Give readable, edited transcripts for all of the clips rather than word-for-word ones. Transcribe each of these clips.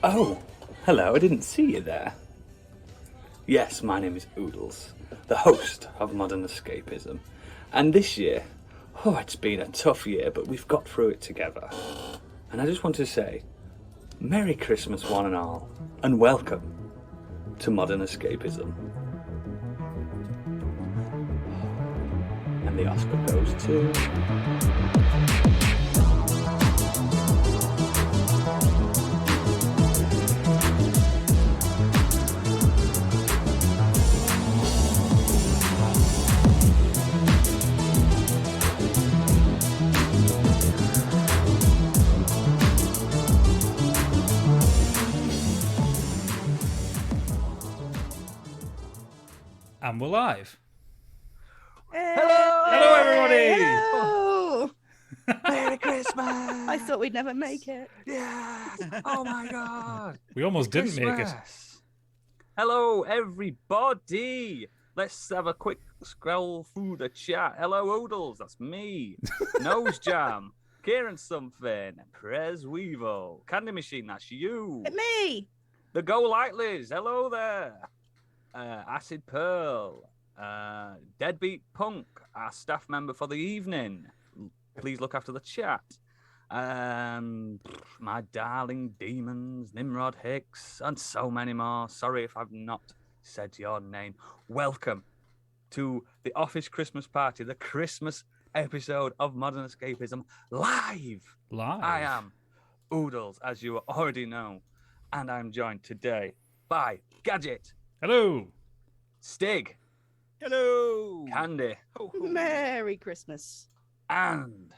Oh, hello, I didn't see you there. Yes, my name is Oodles, the host of Modern Escapism. And this year, it's been a tough year, but we've got through it together. And I just want to say, Merry Christmas one and all, and welcome to Modern Escapism. And the Oscar goes to... And we're live. Hello, everybody. Hello. Merry Christmas! I thought we'd never make it. Yes! Oh my god! We almost didn't make it. Hello, everybody. Let's have a quick scroll through the chat. Hello, Oodles. That's me. Nose Jam. Kieran Something. Prez Weevil. Candy Machine. That's you. It's me. The Go Lightlies. Hello there. Acid Pearl. Deadbeat Punk. Our staff member for the evening. Please look after the chat. My darling demons, Nimrod Hicks, and so many more. Sorry if I've not said your name. Welcome to the Office Christmas Party, the Christmas episode of Modern Escapism live. I am Oodles, as you already know, and I'm joined today by Gadget. Hello. Stig. Hello. Candy. Merry Christmas. And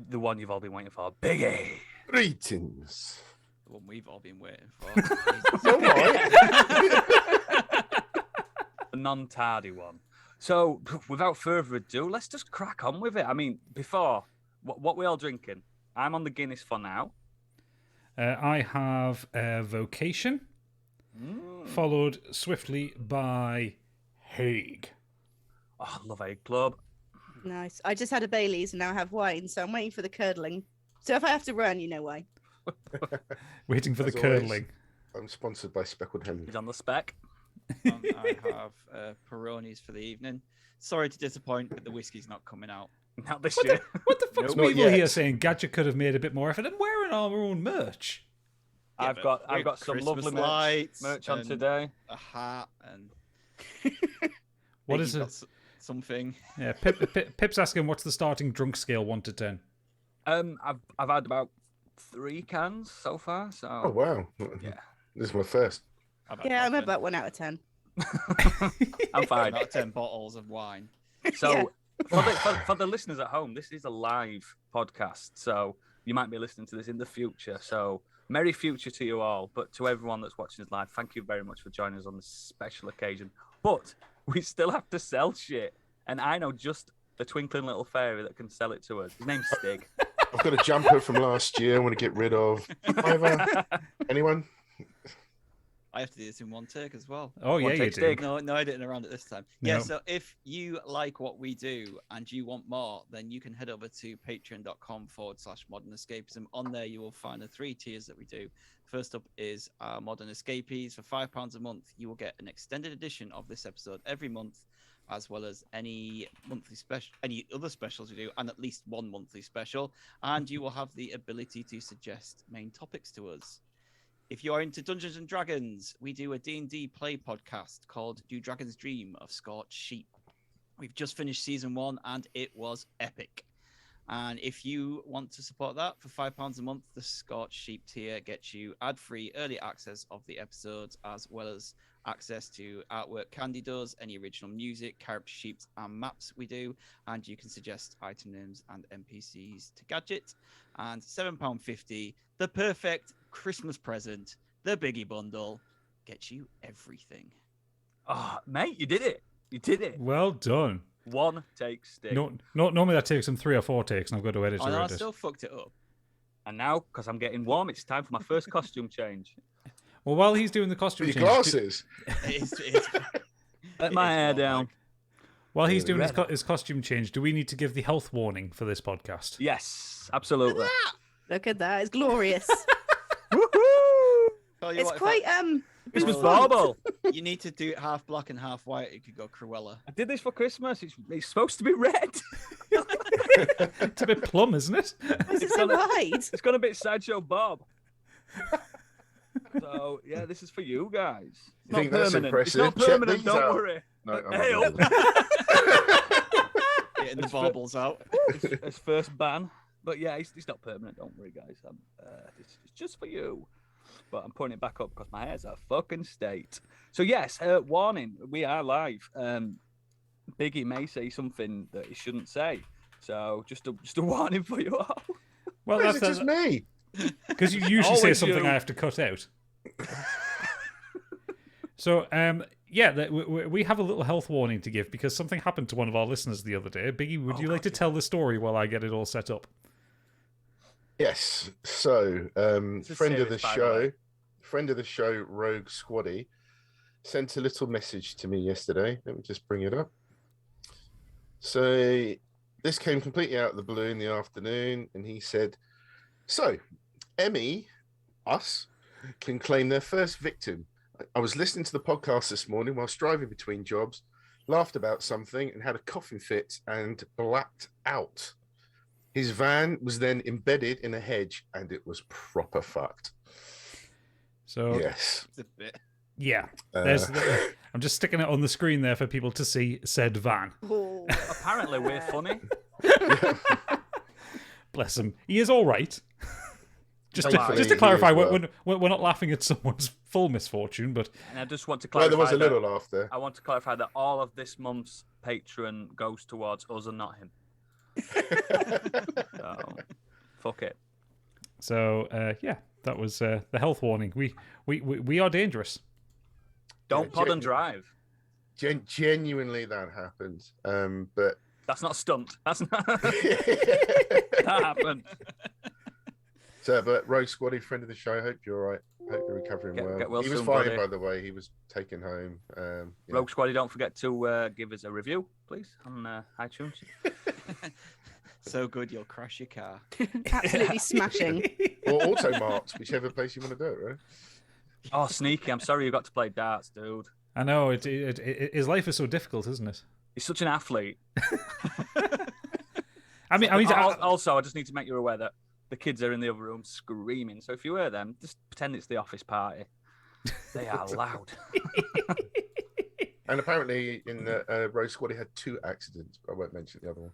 the one you've all been waiting for, Biggie. Greetings. The one we've all been waiting for. The non-tardy one. So, without further ado, let's just crack on with it. I mean, before, what we all drinking? I'm on the Guinness for now. I have Vocation, followed swiftly by Hague. Oh, I love Egg Club. Nice. I just had a Bailey's and now I have wine, so I'm waiting for the curdling. So if I have to run, you know why. Waiting for As the always, curdling. I'm sponsored by Speckled Hen. He's on the spec. I have Peronis for the evening. Sorry to disappoint, but the whiskey's not coming out. Not this What year. What the fuck's Not Weevil yet. here saying Gadget could have made a bit more effort and wearing our own merch? Yeah, I've but got some Christmas lovely lights merch on and today. A hat and What Biggie's is it? got something. Yeah, Pip's asking what's the starting drunk scale 1 to 10? I've had about 3 cans so far. So Oh, wow. yeah, This is my first. Yeah, I'm about 1 out of 10. I'm fine. About 10 bottles of wine. So for the listeners at home, this is a live podcast, so you might be listening to this in the future. So merry future to you all, but to everyone that's watching us live, thank you very much for joining us on this special occasion. But we still have to sell shit, and I know just the twinkling little fairy that can sell it to us. His name's Stig. I've got a jumper from last year I want to get rid of. Either. Anyone? I have to do this in one take as well. Oh, yeah, One you take, do. Stig. No, I didn't around it this time. No. Yeah, so if you like what we do and you want more, then you can head over to patreon.com/modern escapism. On there, you will find the 3 tiers that we do. First up is our Modern Escapees. For £5 a month, you will get an extended edition of this episode every month, as well as any monthly special, any other specials we do, and at least one monthly special. And you will have the ability to suggest main topics to us. If you are into Dungeons and Dragons, we do a D&D play podcast called Do Dragons Dream of Scorched Sheep. We've just finished season 1 and it was epic. And if you want to support that for £5 a month, the Scorched Sheep tier gets you ad-free early access of the episodes, as well as access to artwork Candy does, any original music, character sheets and maps we do, and you can suggest item names and NPCs to Gadget. And £7.50, the perfect Christmas present, the Biggie bundle, gets you everything. Oh, mate, you did it. You did it. Well done. One take, Stig. No, normally that takes him 3 or 4 takes, and I've got to edit Oh, no, I it. still fucked it up. And now, because I'm getting warm, it's time for my first costume change. Well, while he's doing the costume Your change, glasses. It's Let my hair warm, down. like. while he's doing Ready. his costume change, do we need to give the health warning for this podcast? Yes, absolutely. Look at that. It's glorious. Woohoo! Tell you It's what, if quite Christmas bouffant. bauble. you need to do it half black and half white. It could go Cruella. I did this for Christmas. It's supposed to be red. It's a bit plum, isn't it? Why is it so wide? It's gone a bit Sideshow Bob. So yeah, this is for you guys. It's You not think that's permanent. It's impressive? not Check permanent. these Don't out. worry. No, I'm Hey, not up. bothered. Getting the baubles out. It's first ban, but yeah, it's not permanent. Don't worry, guys. It's just for you. But I'm putting it back up because my hair's a fucking state. So yes, warning: we are live. Biggie may say something that he shouldn't say. So just a warning for you all. Well, Why is it just me? because you usually say Always something you. I have to cut out. So, yeah, we have a little health warning to give because something happened to one of our listeners the other day. Biggie, would you like to tell the story while I get it all set up? Yes. So, This is friend of the serious, by the show, way. Rogue Squaddy, sent a little message to me yesterday. Let me just bring it up. So, this came completely out of the blue in the afternoon, and he said, "So, Emmy, us, can claim their first victim. I was listening to the podcast this morning whilst driving between jobs, laughed about something and had a coughing fit and blacked out. His van was then embedded in a hedge and it was proper fucked." So, Yes. It's a bit. yeah, Uh, I'm just sticking it on the screen there for people to see said van. Oh. Apparently, we're funny. Bless him. He is all right. Just Thankfully, to he clarify, is well. we're not laughing at someone's full misfortune, but And I just want to Well, clarify. there was a that- little laugh there. I want to clarify that all of this month's Patreon goes towards us and not him. So, fuck it. so yeah, that was the health warning. We are dangerous. Don't pod and gen- drive. Genuinely, that happened. But That's not a stunt. That's not. That happened. so, but Rogue Squaddy, friend of the show, hope you're all right. Hope you're recovering Get well He was soon, fine, buddy. by the way. He was taken home. Yeah. Rogue Squaddy, don't forget to give us a review, please, on iTunes. So good, you'll crash your car. Absolutely smashing. Or auto-marked, whichever place you want to do it, right? Oh, sneaky. I'm sorry you got to play darts, dude. I know his life is so difficult, isn't it? He's such an athlete. I mean, Also, I just need to make you aware that the kids are in the other room screaming. So if you hear them, just pretend it's the office party. They are loud. And apparently, in the Rogue Squad, he had 2 accidents, but I won't mention the other one.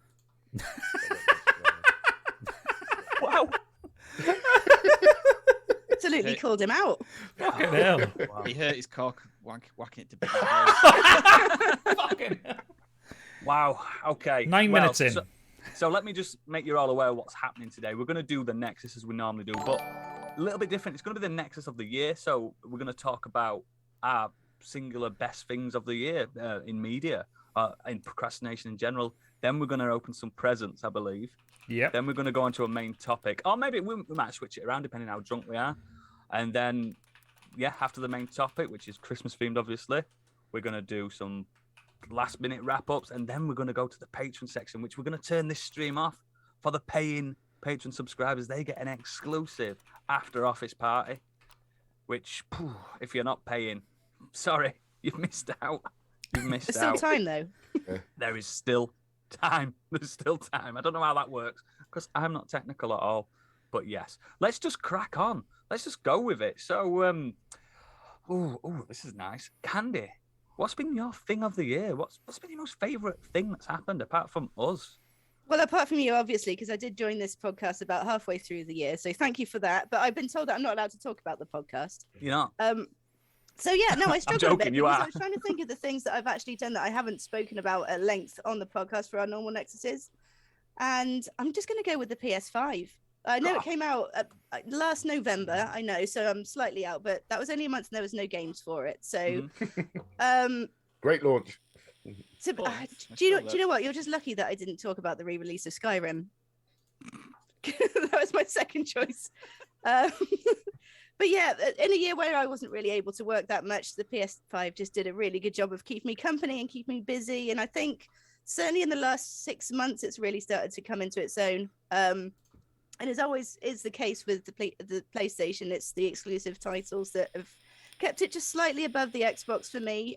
Wow. Absolutely Hey. called him out. fucking hell. Wow. He hurt his cock, whacking it to bits. Fucking hell. Wow. Okay. 9 minutes in. So let me just make you all aware of what's happening today. We're going to do the Nexus as we normally do, but a little bit different. It's going to be the Nexus of the year. So we're going to talk about our singular best things of the year in media, in procrastination in general. Then we're going to open some presents, I believe. Yep. Then we're going to go on to a main topic. Or maybe we might switch it around depending how drunk we are. And then, yeah, after the main topic, which is Christmas themed, obviously, we're going to do some last minute wrap ups. And then we're going to go to the Patreon section, which we're going to turn this stream off for the paying Patreon subscribers. They get an exclusive after office party, which, if you're not paying, sorry, you've missed out. You've missed There's still out. time though. There is still time. There's still time. I don't know how that works because I'm not technical at all. But yes, let's just crack on. Let's just go with it. So, this is nice. Candy, what's been your thing of the year? What's been your most favourite thing that's happened apart from us? Well, apart from you, obviously, because I did join this podcast about halfway through the year. So thank you for that. But I've been told that I'm not allowed to talk about the podcast. You know, So yeah, no, I struggled a joking, bit you because are. I was trying to think of the things that I've actually done that I haven't spoken about at length on the podcast for our normal Nexuses. And I'm just going to go with the PS5. I know Oh. it came out last November, I know, so I'm slightly out, but that was only a month and there was no games for it. So, Great launch. do you know what? You're just lucky that I didn't talk about the re-release of Skyrim. That was my second choice. But yeah, in a year where I wasn't really able to work that much, the PS5 just did a really good job of keeping me company and keeping me busy. And I think certainly in the last 6 months, it's really started to come into its own. And as always is the case with the PlayStation, it's the exclusive titles that have kept it just slightly above the Xbox for me,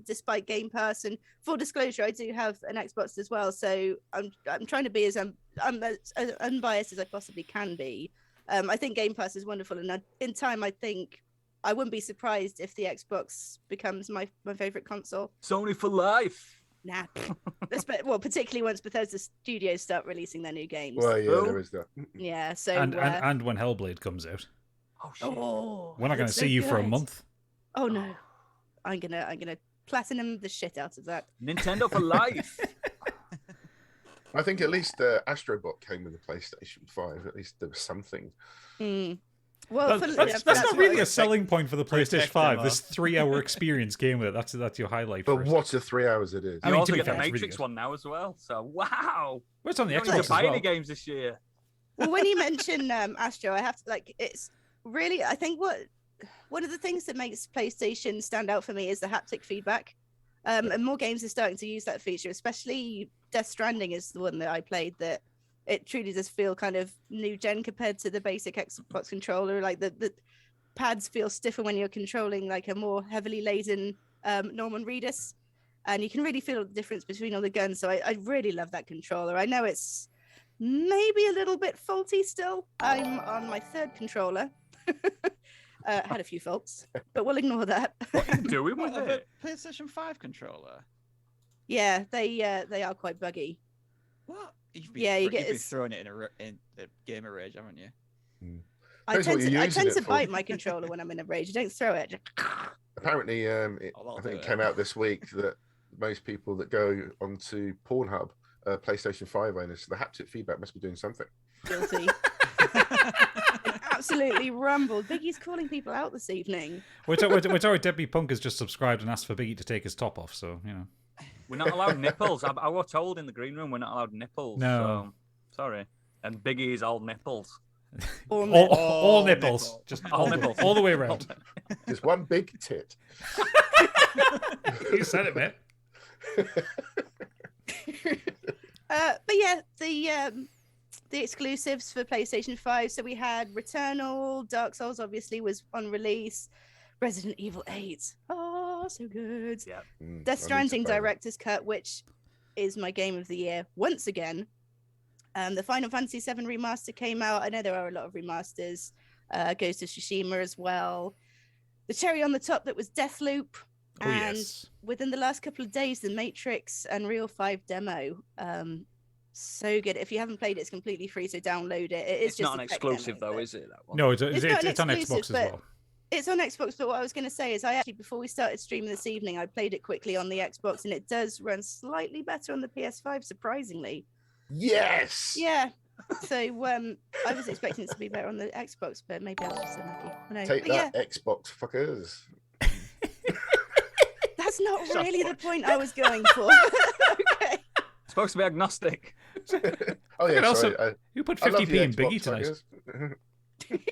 despite Game Pass. And full disclosure, I do have an Xbox as well, so I'm trying to be as unbiased as I possibly can be. I think Game Pass is wonderful, and in time, I think I wouldn't be surprised if the Xbox becomes my favorite console. Sony for life. Nah, well, particularly once Bethesda Studios start releasing their new games. Well, yeah, there is that. Yeah, so and when Hellblade comes out, Oh shit. we're not going to see you for a month. Oh no, I'm gonna platinum the shit out of that. Nintendo for life. I think at least Astrobot came with the PlayStation 5. At least there was something. Well, that's not really a selling point for the PlayStation 5. This 3-hour experience came with it. That's your highlight. But first. what a 3 hours it is. I You mean, also to be get the fair, it's Matrix really one now as well. So wow. Well, it's on the You don't Xbox need as to buy well. any games this year. Well, when you mention Astro, I have to it's really, I think one of the things that makes PlayStation stand out for me is the haptic feedback. And more games are starting to use that feature, especially Death Stranding is the one that I played that it truly does feel kind of new gen compared to the basic Xbox controller. Like the pads feel stiffer when you're controlling like a more heavily laden Norman Reedus, and you can really feel the difference between all the guns. So I really love that controller. I know it's maybe a little bit faulty still. I'm on my third controller. Had a few faults, but we'll ignore that. What are you doing with What, it? a PlayStation 5 controller? Yeah, they are quite buggy. What? You've You get been throwing it in a gamer rage, haven't you? I Depends what tend you're to using it for. bite my controller when I'm in a rage. I don't throw it. Apparently, Oh, I that'll think do it it. came out this week that most people that go onto Pornhub are PlayStation 5 owners. So the haptic feedback must be doing something. Guilty. Absolutely rumbled. Biggie's calling people out this evening. Which alright, Debbie Punk has just subscribed and asked for Biggie to take his top off, so, you know. We're not allowed nipples. I was told in the green room we're not allowed nipples. No. So, sorry. And Biggie is all nipples. All nipples. Just All nipples. all the way around. Just one big tit. You said it, mate. But yeah, the exclusives for PlayStation 5. So we had Returnal, Dark Souls obviously was on release, Resident Evil 8. Oh, so good. Yeah. Death Stranding Director's Cut, which is my game of the year once again. The Final Fantasy VII remaster came out. I know there are a lot of remasters. Ghost of Tsushima as well. The cherry on the top that was Deathloop. Oh, And yes. within the last couple of days, the Matrix Unreal 5 demo. So good. If you haven't played it, it's completely free, so download it. It is It's just not a an tech exclusive demo, though, but- is it? That one. No, it's not an on exclusive, Xbox as but well. It's on Xbox, but what I was going to say is I actually, before we started streaming this evening, I played it quickly on the Xbox, and it does run slightly better on the PS5, surprisingly. Yes. Yeah. So I was expecting it to be better on the Xbox, but maybe I was just unlucky. I know. Take But yeah, that, Xbox fuckers. that's not really the point I was going for. Okay. It's supposed to be agnostic. Oh yeah, And also, sorry. who put I love 50p the in Biggie Xbox tonight? fuckers.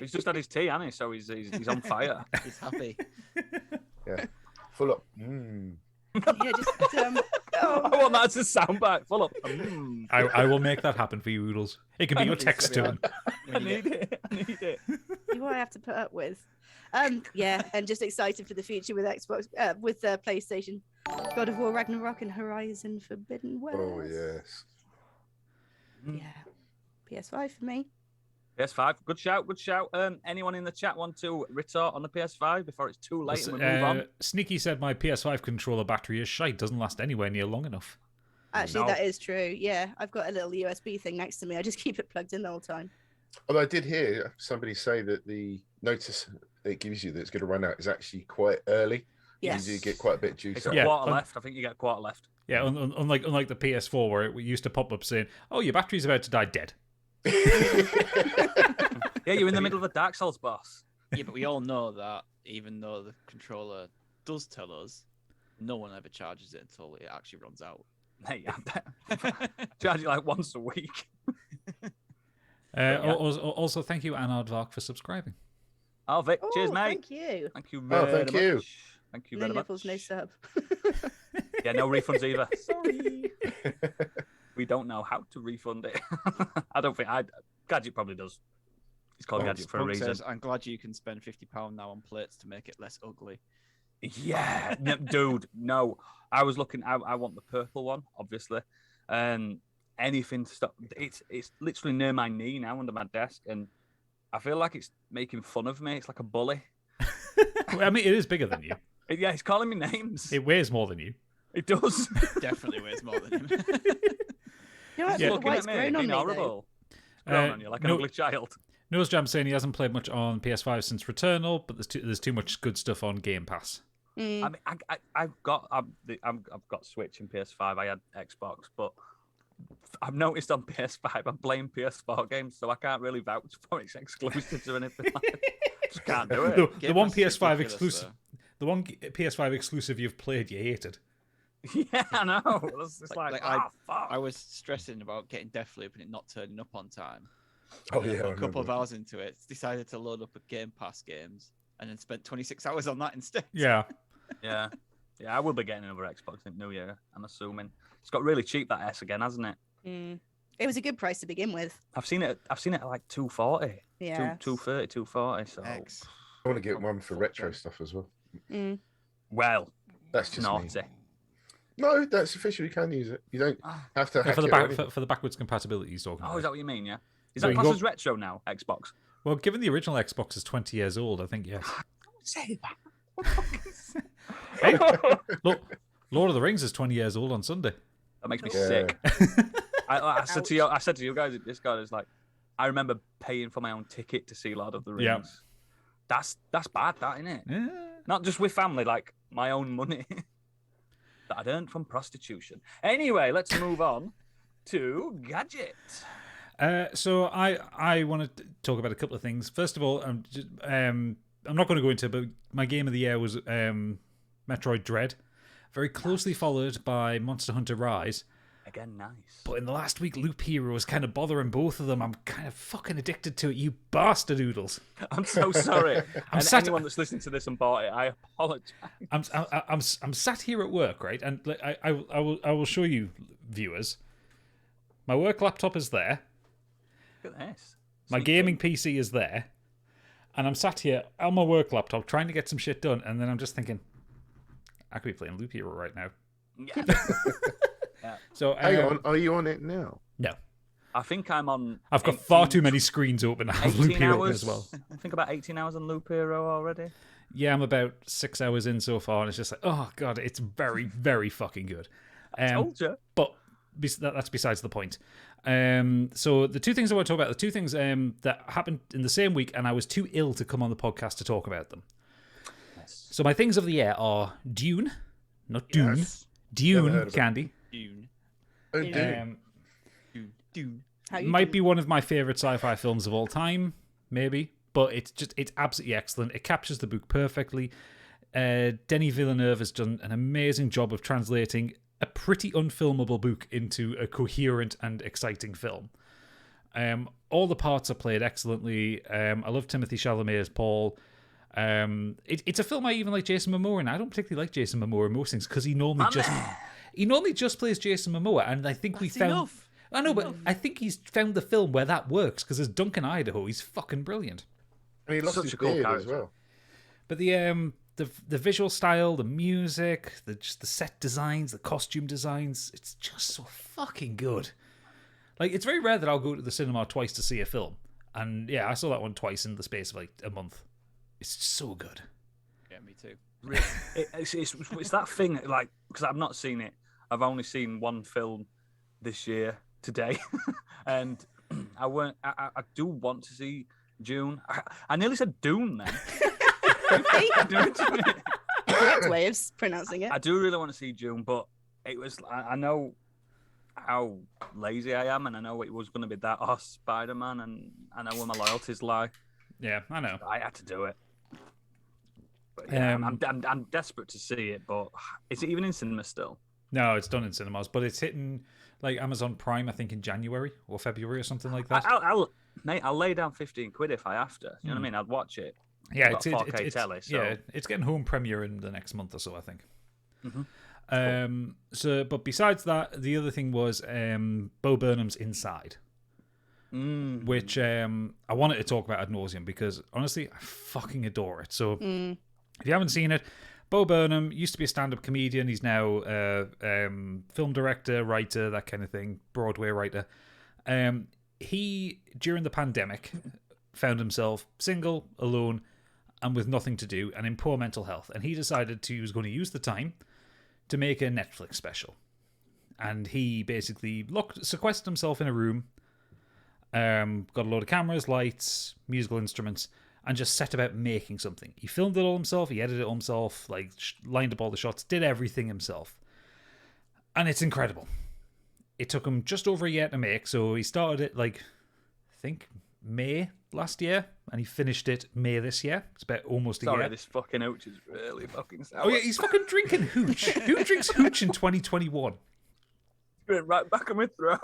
He's just had his tea, hasn't he? So he's on fire. He's happy. Yeah, full up. Yeah, just I want that as a soundbite. Full up. I will make that happen for you, Oodles. It can be your text tone. I need it. I need it. what I have to put up with. Yeah, and just excited for the future with Xbox, with PlayStation, God of War, Ragnarok, and Horizon Forbidden West. Oh yes. Yeah, PS5 for me. PS5, good shout, good shout. Anyone in the chat want to retort on the PS5 before it's too late and we move on? Sneaky said my PS5 controller battery is shite, doesn't last anywhere near long enough. Actually, No. that is true. Yeah, I've got a little USB thing next to me. I just keep it plugged in the whole time. Although I did hear somebody say that the notice it gives you that it's going to run out is actually quite early. Yes. You do get quite a bit of juice It's out. a Yeah, quarter left. I think you get a quarter left. Yeah, unlike the PS4 where it used to pop up saying, "Oh, your battery's about to die dead." Yeah, you're in the middle of a Dark Souls boss. Yeah, but we all know that even though the controller does tell us, no one ever charges it until it actually runs out. Hey, I charge you like once a week. Also, thank you, Anna Vark, for subscribing. Oh, Vic, cheers, Oh, mate. Thank you. Thank you very thank you. much. Thank you No very nipples, much. no sub. Yeah, no refunds either. Sorry. We don't know how to refund it. I don't think I'd Gadget probably does. It's called Oh, Gadget for a Punk reason. says, I'm glad you can spend £50 now on plates to make it less ugly. Yeah, no, dude. No, I was looking. I want the purple one, obviously. Anything to stop. It's literally near my knee now, under my desk, and I feel like it's making fun of me. It's like a bully. Well, I mean, it is bigger than you. Yeah, it's calling me names. It weighs more than you. It does. Definitely weighs more than him. You know what? It's The looking white's at me, grown on being me, though. horrible. It's grown on you like an no- ugly child. Nose Jam saying he hasn't played much on PS5 since Returnal, but there's too much good stuff on Game Pass. Mm. I mean, I've got Switch and PS5. I had Xbox, but I've noticed on PS5 I'm playing PS4 games, so I can't really vouch for its exclusives or anything like that. Just can't do it. The Game one Pass is PS5 ridiculous, exclusive, the one PS5 exclusive you've played, you hated. Yeah, I know. It's like fuck. I was stressing about getting Deathloop and it not turning up on time. Oh yeah, A couple of hours into it, decided to load up a Game Pass games and then spent 26 hours on that instead. Yeah. Yeah, I will be getting another Xbox in New Year. I'm assuming it's got really cheap, that S again, hasn't it? It was a good price to begin with. I've seen it at like 240, Yeah. 230, 240. So X. I want to get one for retro stuff as well. Mm. well, That's just naughty. me. No, that's official. You can use it. You don't have to Yeah, hack for the it or back anything. for the backwards compatibility he's talking Oh, about. is that what you mean? Yeah. Is So that you can classed go- as retro now? Xbox. Well, given the original Xbox is 20 years old, I think yes. Don't say that. Hey, look, Lord of the Rings is 20 years old on Sunday. That makes me Yeah. sick. I said to you, guys, this guy is like, I remember paying for my own ticket to see Lord of the Rings. Yeah. That's bad, that, isn't it? Yeah. Not just with family, like my own money that I'd earned from prostitution. Anyway, let's move on to Gadget. So I want to talk about a couple of things. First of all, I'm not going to go into it, but my game of the year was Metroid Dread, very closely followed by Monster Hunter Rise. Again, nice. But in the last week, Loop Hero was kind of bothering both of them. I'm kind of fucking addicted to it, you bastard oodles. I'm so sorry. And sat- anyone that's listening to this and bought it, I apologize. I'm sat here at work, right, and like, I will show you, viewers. My work laptop is there. Look at this. My Sneak gaming PC is there, and I'm sat here on my work laptop trying to get some shit done, and then I'm just thinking, I could be playing Loop Hero right now. peek. Yeah. So Hang on, are you on it now? No, I think I'm on. I've got far too many screens open. I have Loop 18 Hero open hours as well. I think about 18 hours on Loop Hero already. Yeah, I'm about 6 hours in so far, and it's just like, oh god, it's very, very fucking good. Told you. But that's besides the point. So the two things I want to talk about, the two things that happened in the same week, and I was too ill to come on the podcast to talk about them. Yes. So my things of the year are Dune, not Dune, Yes. Never Dune heard of it. Candy. Dune. Oh, dude. Dune. How you Might doing? be one of my favorite sci-fi films of all time, maybe, but it's absolutely excellent. It captures the book perfectly. Denis Villeneuve has done an amazing job of translating a pretty unfilmable book into a coherent and exciting film. All the parts are played excellently. I love Timothée Chalamet as Paul. It's a film I even like Jason Momoa, and I don't particularly like Jason Momoa in most things because he normally just plays Jason Momoa, and I think we That's found. enough. I know, but I think he's found the film where that works because as Duncan Idaho, he's fucking brilliant. And he lost Such his a cool beard as character. well. But the visual style, the music, the set designs, the costume designs, it's just so fucking good. Like, it's very rare that I'll go to the cinema twice to see a film. And yeah, I saw that one twice in the space of like a month. It's so good. Yeah, me too. It's that thing, like, because I've not seen it. I've only seen one film this year, today. And I do want to see June. I nearly said Dune then. Correct way of pronouncing it. I do really want to see June, but it was. I know how lazy I am, and I know it was going to be that or SpiderMan, and I know where my loyalties lie. Yeah, I know. I had to do it. But yeah, Um, I'm desperate to see it, but is it even in cinema still? No, it's done in cinemas, but it's hitting like Amazon Prime, I think, in January or February or something like that. I'll lay down 15 quid if I have to. You know what I mean? I'd watch it. Yeah, I've got it's 4K telly, so- yeah, it's getting home premiere in the next month or so, I think. Mhm. But besides that, the other thing was Bo Burnham's Inside, which I wanted to talk about ad nauseum because honestly, I fucking adore it. So if you haven't seen it, Bo Burnham used to be a stand-up comedian. He's now film director, writer, that kind of thing, Broadway writer. He, during the pandemic, found himself single, alone, and with nothing to do, and in poor mental health. And he decided he was going to use the time to make a Netflix special. And he basically sequestered himself in a room, got a load of cameras, lights, musical instruments, and just set about making something. He filmed it all himself, he edited it all himself, like lined up all the shots, did everything himself. And it's incredible. It took him just over a year to make, so he started it like, I think, May last year, and he finished it May this year. It's about almost a year. Sorry, this fucking hooch is really fucking sour. Oh yeah, he's fucking drinking hooch. Who drinks hooch in 2021? It's right back in my throat.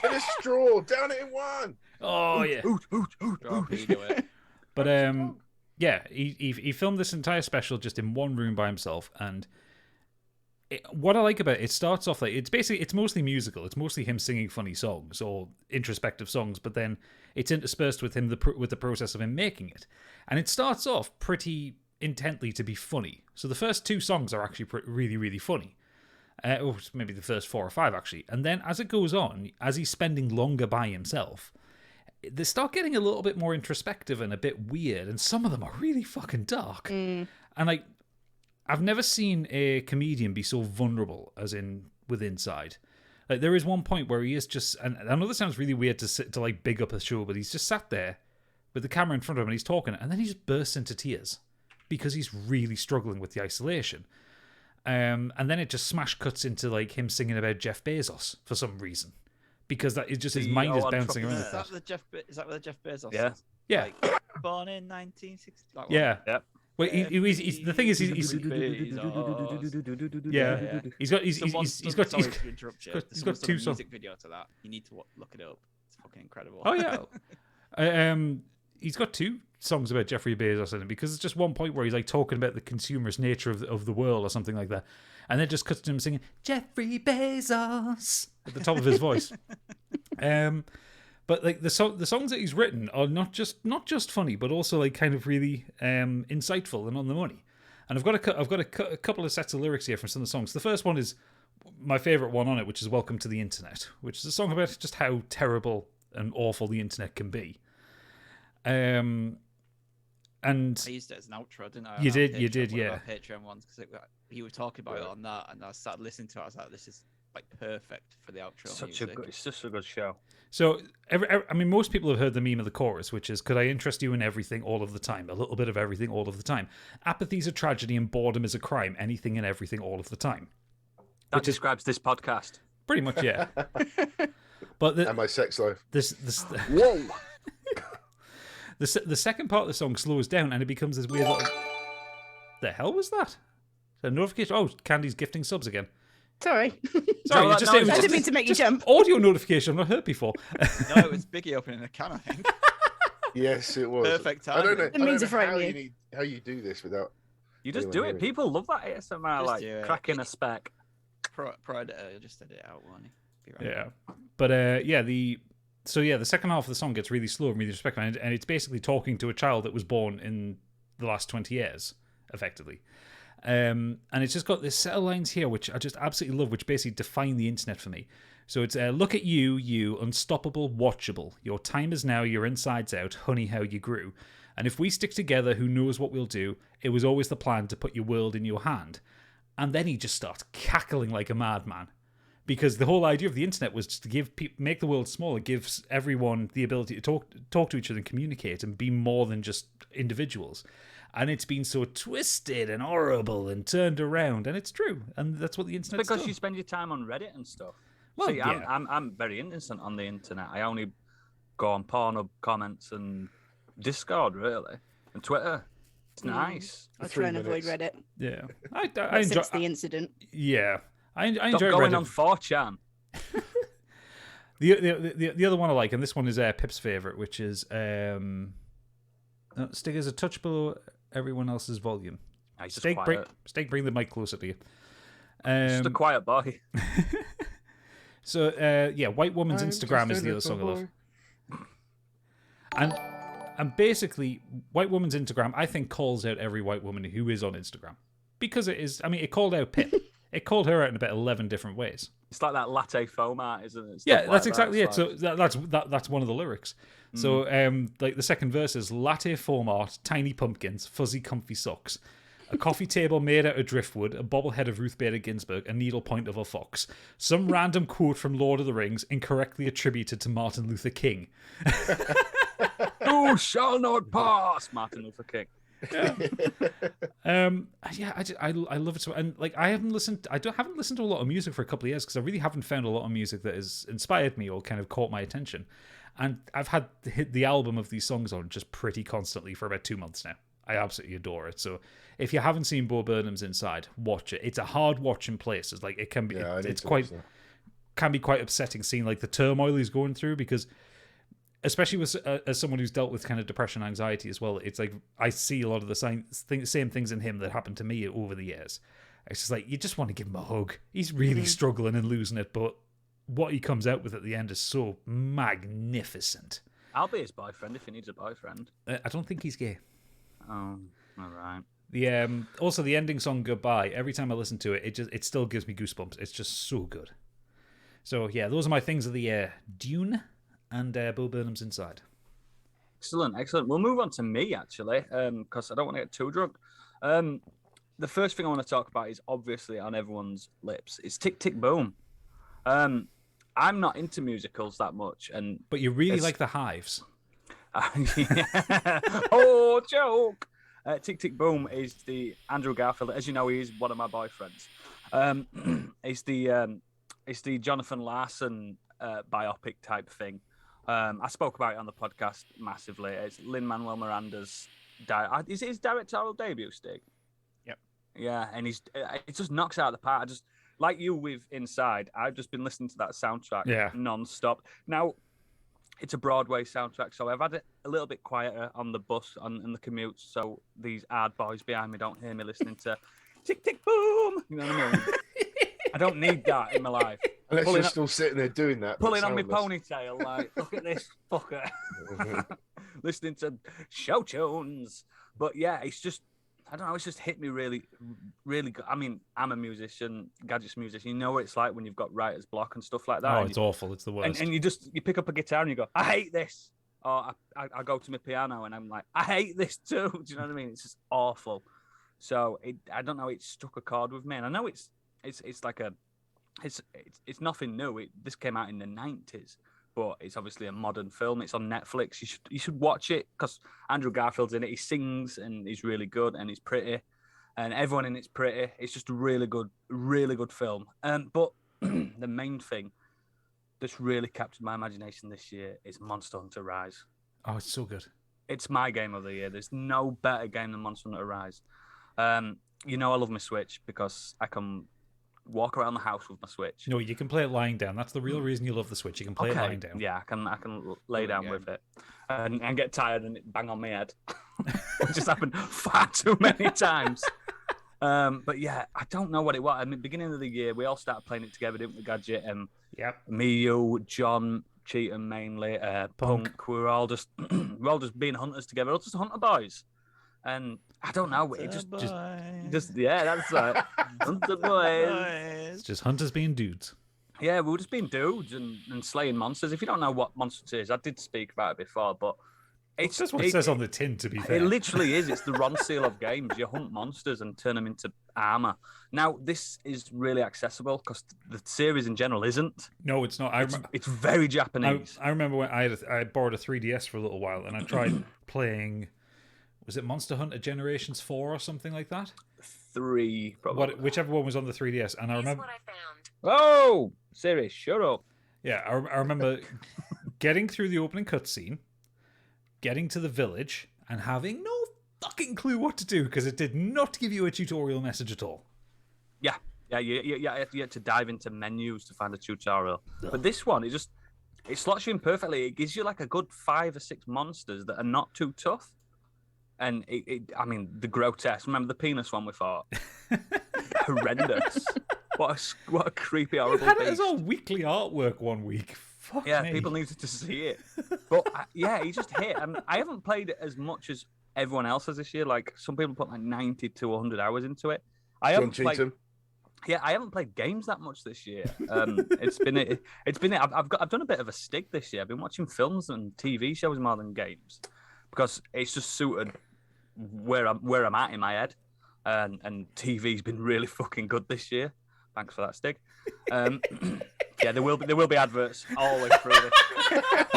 And a straw, down it in one. Oh yeah. Drop, you do it. But yeah, he filmed this entire special just in one room by himself, and what I like about it starts off like it's mostly musical. It's mostly him singing funny songs or introspective songs, but then it's interspersed with him with the process of him making it, and it starts off pretty intently to be funny. So the first 2 songs are actually really, really funny. Or maybe the first 4 or 5 actually, and then as it goes on, as he's spending longer by himself, they start getting a little bit more introspective and a bit weird, and some of them are really fucking dark. And like, I've never seen a comedian be so vulnerable as with Inside. Like, there is one point where he is just, and I know this sounds really weird to like big up a show, but he's just sat there with the camera in front of him and he's talking, and then he just bursts into tears because he's really struggling with the isolation. And then it just smash cuts into like him singing about Jeff Bezos for some reason, because that is just his mind is bouncing around. Is that where the Jeff Bezos? Yeah. Is? Yeah. Like, born in 1960. Like, Yeah. Yep. Well, he's the thing is he's yeah. He's got Sorry to interrupt you. he's got 2 songs. Music video to that. You need to look it up. It's fucking incredible. Oh yeah. He's got 2 songs about Jeffrey Bezos in it, because it's just one point where he's like talking about the consumerist nature of the world or something like that, and then just cuts to him singing Jeffrey Bezos at the top of his voice. But like the songs that he's written are not just funny, but also like kind of really insightful and on the money. And I've got a couple of sets of lyrics here from some of the songs. The first one is my favorite one on it, which is "Welcome to the Internet," which is a song about just how terrible and awful the internet can be. And I used it as an outro, didn't I? You did, yeah. Patreon ones, because you were talking about it on that, and I started listening to it. I was like, this is like perfect for the outro. It's just a good show. So, I mean, most people have heard the meme of the chorus, which is, could I interest you in everything all of the time? A little bit of everything all of the time. Apathy's a tragedy and boredom is a crime. Anything and everything all of the time. That describes this podcast. Pretty much, yeah. But And my sex life. Whoa! The second part of the song slows down and it becomes this weird little... The hell was that? A notification? Oh, Candy's gifting subs again. Sorry. Sorry, I didn't mean to make you jump. Audio notification I've not heard before. No, it was Biggie opening a can, I think. Yes, it was. Perfect I don't know, It means it how frighten you. how you do this without... You just anyone do it. hearing. People love that ASMR, Just like do it. cracking a spec. Predator, just edit it out, won't he? Be right Yeah. back. But yeah, the second half of the song gets really slow and really respectful, and it's basically talking to a child that was born in the last 20 years, effectively. And it's just got this set of lines here, which I just absolutely love, which basically define the internet for me. So it's, look at you unstoppable, watchable. Your time is now, your insides out, honey, how you grew. And if we stick together, who knows what we'll do? It was always the plan to put your world in your hand. And then he just starts cackling like a madman. Because the whole idea of the internet was just to make the world smaller, gives everyone the ability to talk to each other and communicate and be more than just individuals. And it's been so twisted and horrible and turned around, and it's true, and that's what the internet's Because done. you spend your time on Reddit and stuff. Well, See, yeah. I'm very innocent on the internet. I only go on Pornhub comments and Discord, really, and Twitter. It's nice. I 3 try and avoid minutes. Reddit. Yeah, I enjoy. Since the incident. Yeah, I Stop enjoy going Reddit. on 4chan. The other one I like, and this one is Pip's favorite, which is stickers a touch below everyone else's volume. He's just Steak, quiet. bring the mic closer to you. Just a quiet boy. So White Woman's I'm Instagram just is a the other song I little love. boy. And basically, White Woman's Instagram, I think, calls out every white woman who is on Instagram. Because it is, I mean, it called out Pip. It called her out in about 11 different ways. It's like that latte foam art, isn't it? Yeah, Stuff that's like exactly that. it. So that's one of the lyrics. So like the second verse is latte foam art, tiny pumpkins, fuzzy comfy socks, a coffee table made out of driftwood, a bobblehead of Ruth Bader Ginsburg, a needlepoint of a fox, some random quote from Lord of the Rings incorrectly attributed to Martin Luther King. You shall not pass, Martin Luther King. I love it so, and like I haven't listened to a lot of music for a couple of years because I really haven't found a lot of music that has inspired me or kind of caught my attention, and I've had the album of these songs on just pretty constantly for about 2 months now. I absolutely adore it. So if you haven't seen Bo Burnham's Inside, watch it. It's a hard watch in places. Like it can be, can be quite upsetting seeing like the turmoil he's going through because. Especially with as someone who's dealt with kind of depression, anxiety as well, it's like I see a lot of the same things in him that happened to me over the years. It's just like you just want to give him a hug. He's really struggling and losing it, but what he comes out with at the end is so magnificent. I'll be his boyfriend if he needs a boyfriend. I don't think he's gay. Oh, all right. The also the ending song "Goodbye." Every time I listen to it, it still gives me goosebumps. It's just so good. So yeah, those are my things of the year. Dune. And Bo Burnham's Inside. Excellent. We'll move on to me, actually, because I don't want to get too drunk. The first thing I want to talk about is obviously on everyone's lips. It's Tick, Tick, Boom. I'm not into musicals that much. But you really like The Hives. Oh, joke. Tick, Tick, Boom is the Andrew Garfield. As you know, he is one of my boyfriends. It's the Jonathan Larson biopic type thing. I spoke about it on the podcast massively. It's Lin-Manuel Miranda's is it his directorial debut, Stig? Yep. Yeah, and it just knocks out of the park. I just like you with Inside. I've just been listening to that soundtrack non-stop. Now, it's a Broadway soundtrack, so I've had it a little bit quieter on the bus in the commute, so these hard boys behind me don't hear me listening to Tick Tick Boom. You know what I mean? I don't need that in my life. Unless you're still sitting there doing that. Pulling on my ponytail, like, look at this fucker. Listening to show tunes. But yeah, it's just, I don't know, it's just hit me really, really good. I mean, I'm a musician, Gadget's musician. You know what it's like when you've got writer's block and stuff like that. Oh, it's awful. It's the worst. And you pick up a guitar and you go, I hate this. Or I go to my piano and I'm like, I hate this too. Do you know what I mean? It's just awful. So I don't know, it struck a chord with me. And I know it's like it's nothing new. This came out in the 90s, but it's obviously a modern film. It's on Netflix. You should watch it because Andrew Garfield's in it. He sings and he's really good and he's pretty, and everyone in it's pretty. It's just a really good film. But the main thing that's really captured my imagination this year is Monster Hunter Rise. Oh, it's so good. It's my game of the year. There's no better game than Monster Hunter Rise. You know I love my Switch because I can walk around the house with my Switch. No, you can play it lying down. That's the real reason you love the Switch. You can play it lying down. Yeah, I can lay down with it and get tired and it bang on my head, which has happened far too many times. But yeah, I don't know what it was. I mean, beginning of the year, we all started playing it together, didn't we, Gadget? Yep. Me, you, John, Cheatham mainly, Punk. We were all just being hunters together. We're all just hunter boys. And I don't know, it just yeah, that's right. Hunter boys. It's just hunters being dudes. Yeah, we were just being dudes and slaying monsters. If you don't know what monsters is, I did speak about it before, but it's just what it says on the tin, to be fair. It literally is. It's the Ron Seal of games. You hunt monsters and turn them into armor. Now, this is really accessible because the series in general isn't. No, it's not. It's very Japanese. I remember when I borrowed a 3DS for a little while and I tried playing. Was it Monster Hunter Generations 4 or something like that? 3, probably. Whichever one was on the 3DS. And I remember... What I found. Oh! Siri, shut up. Yeah, I remember getting through the opening cutscene, getting to the village, and having no fucking clue what to do because it did not give you a tutorial message at all. Yeah. You had to dive into menus to find a tutorial. But this one, it slots you in perfectly. It gives you like a good 5 or 6 monsters that are not too tough. And I mean, the grotesque. Remember the penis one we fought? Horrendous. what a creepy, We horrible had it beast. as our weekly artwork one week. Fuck Yeah, me. people needed to see it. But yeah, he just hit. And I haven't played it as much as everyone else has this year. Like some people put like 90 to 100 hours into it. I John haven't played. Cheatham. Yeah, I haven't played games that much this year. It's been. I've done a bit of a stick this year. I've been watching films and TV shows more than games because it's just suited where I'm at in my head. And TV's been really fucking good this year. Thanks for that, Stig. Yeah, there will be adverts all the way through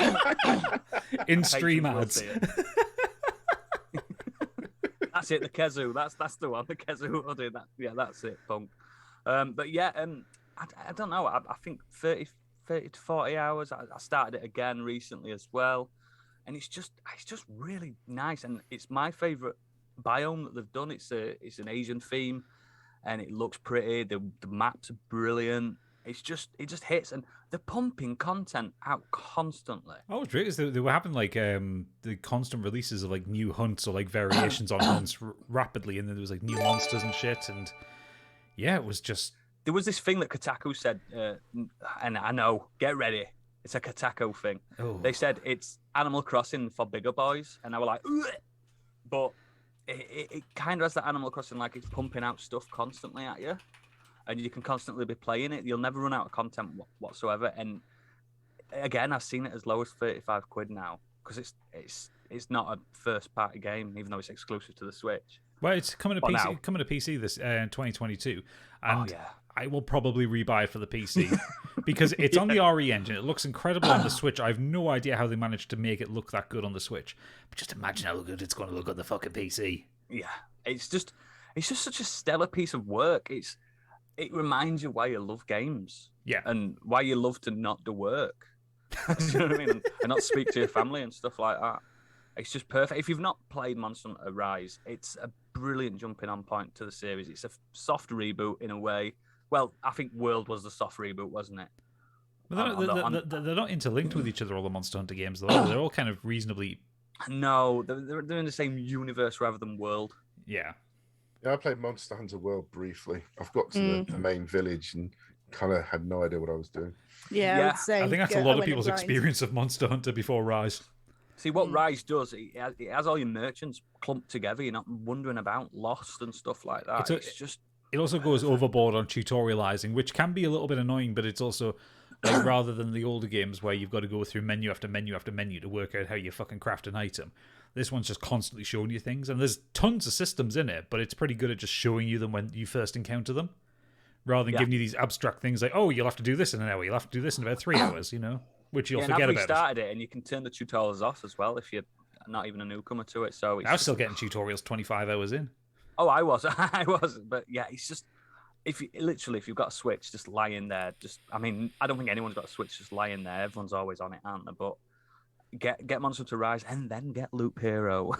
this. In stream Patrons will ads. see it. That's it, the Kezu. That's the one. The Kezu will do that. Yeah, that's it, punk. But yeah, I don't know. I think 30 to 40 hours. I started it again recently as well, and it's just really nice, and it's my favorite biome that they've done. It's an Asian theme, and it looks pretty. The maps are brilliant. It just hits, and they're pumping content out constantly. Oh, it's great. They were having like the constant releases of like new hunts or like variations on hunts rapidly, and then there was like new monsters and shit, and yeah, it was just. There was this thing that Kotaku said, and I know, get ready, it's a Kotaku thing. Oh. They said it's Animal Crossing for bigger boys, and I was like, ugh! But it kind of has that Animal Crossing, like it's pumping out stuff constantly at you, and you can constantly be playing it. You'll never run out of content whatsoever. And again, I've seen it as low as 35 quid now because it's not a first party game, even though it's exclusive to the Switch. Well, it's coming to But PC. now- Coming to PC this 2022, and Oh yeah. I will probably rebuy it for the PC because it's on the RE engine. It looks incredible on the Switch. I have no idea how they managed to make it look that good on the Switch. But just imagine how good it's going to look on the fucking PC. Yeah, it's just such a stellar piece of work. It reminds you why you love games. Yeah. And why you love to not do work. Do you know what I mean? And not speak to your family and stuff like that. It's just perfect. If you've not played Monster Hunter Rise, it's a brilliant jumping on point to the series. It's a soft reboot in a way. Well, I think World was the soft reboot, wasn't it? But they're not interlinked with each other, all the Monster Hunter games, though. They're all kind of reasonably. No, they're in the same universe rather than world. Yeah. Yeah, I played Monster Hunter World briefly. I've got to the main village and kind of had no idea what I was doing. Yeah, I Yeah. would say. I think that's a lot of people's experience of Monster Hunter before Rise. See, what Rise does, it has all your merchants clumped together. You're not wondering about Lost and stuff like that. It's just... It also goes overboard on tutorializing, which can be a little bit annoying, but it's also like rather than the older games where you've got to go through menu after menu after menu to work out how you fucking craft an item. This one's just constantly showing you things, and there's tons of systems in it, but it's pretty good at just showing you them when you first encounter them, rather than giving you these abstract things like, oh, you'll have to do this in an hour, you'll have to do this in about 3 hours, you know, which you'll forget I've about. restarted it, and you can turn the tutorials off as well if you're not even a newcomer to it. So it's I was still getting tutorials 25 hours in. Oh, I was, but yeah, it's just if you've got a Switch, just lying there. I don't think anyone's got a Switch just lying there. Everyone's always on it, aren't they? But get Monster Hunter Rise and then get Loop Hero.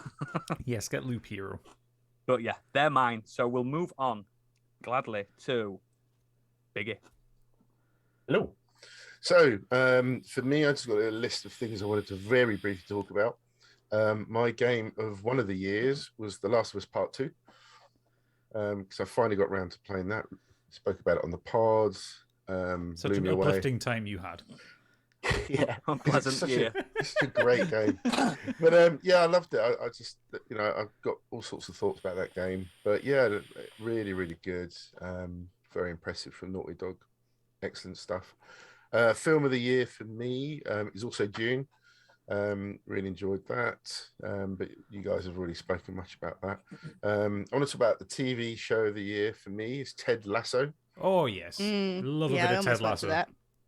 Yes, get Loop Hero. But yeah, they're mine. So we'll move on gladly to Biggie. Hello. So, for me, I just got a list of things I wanted to very briefly talk about. My game of one of the years was The Last of Us Part 2. Because I finally got around to playing that. Spoke about it on the pods. Such blew an me away. uplifting time you had. Yeah, Unpleasant it's such a great game. But yeah, I loved it. I just, I've got all sorts of thoughts about that game. But yeah, really, really good. Very impressive from Naughty Dog. Excellent stuff. Film of the year for me is also Dune. Really enjoyed that. But you guys have already spoken much about that. I want to talk about the TV show of the year for me is Ted Lasso. Oh, yes. Love a bit of Ted Lasso.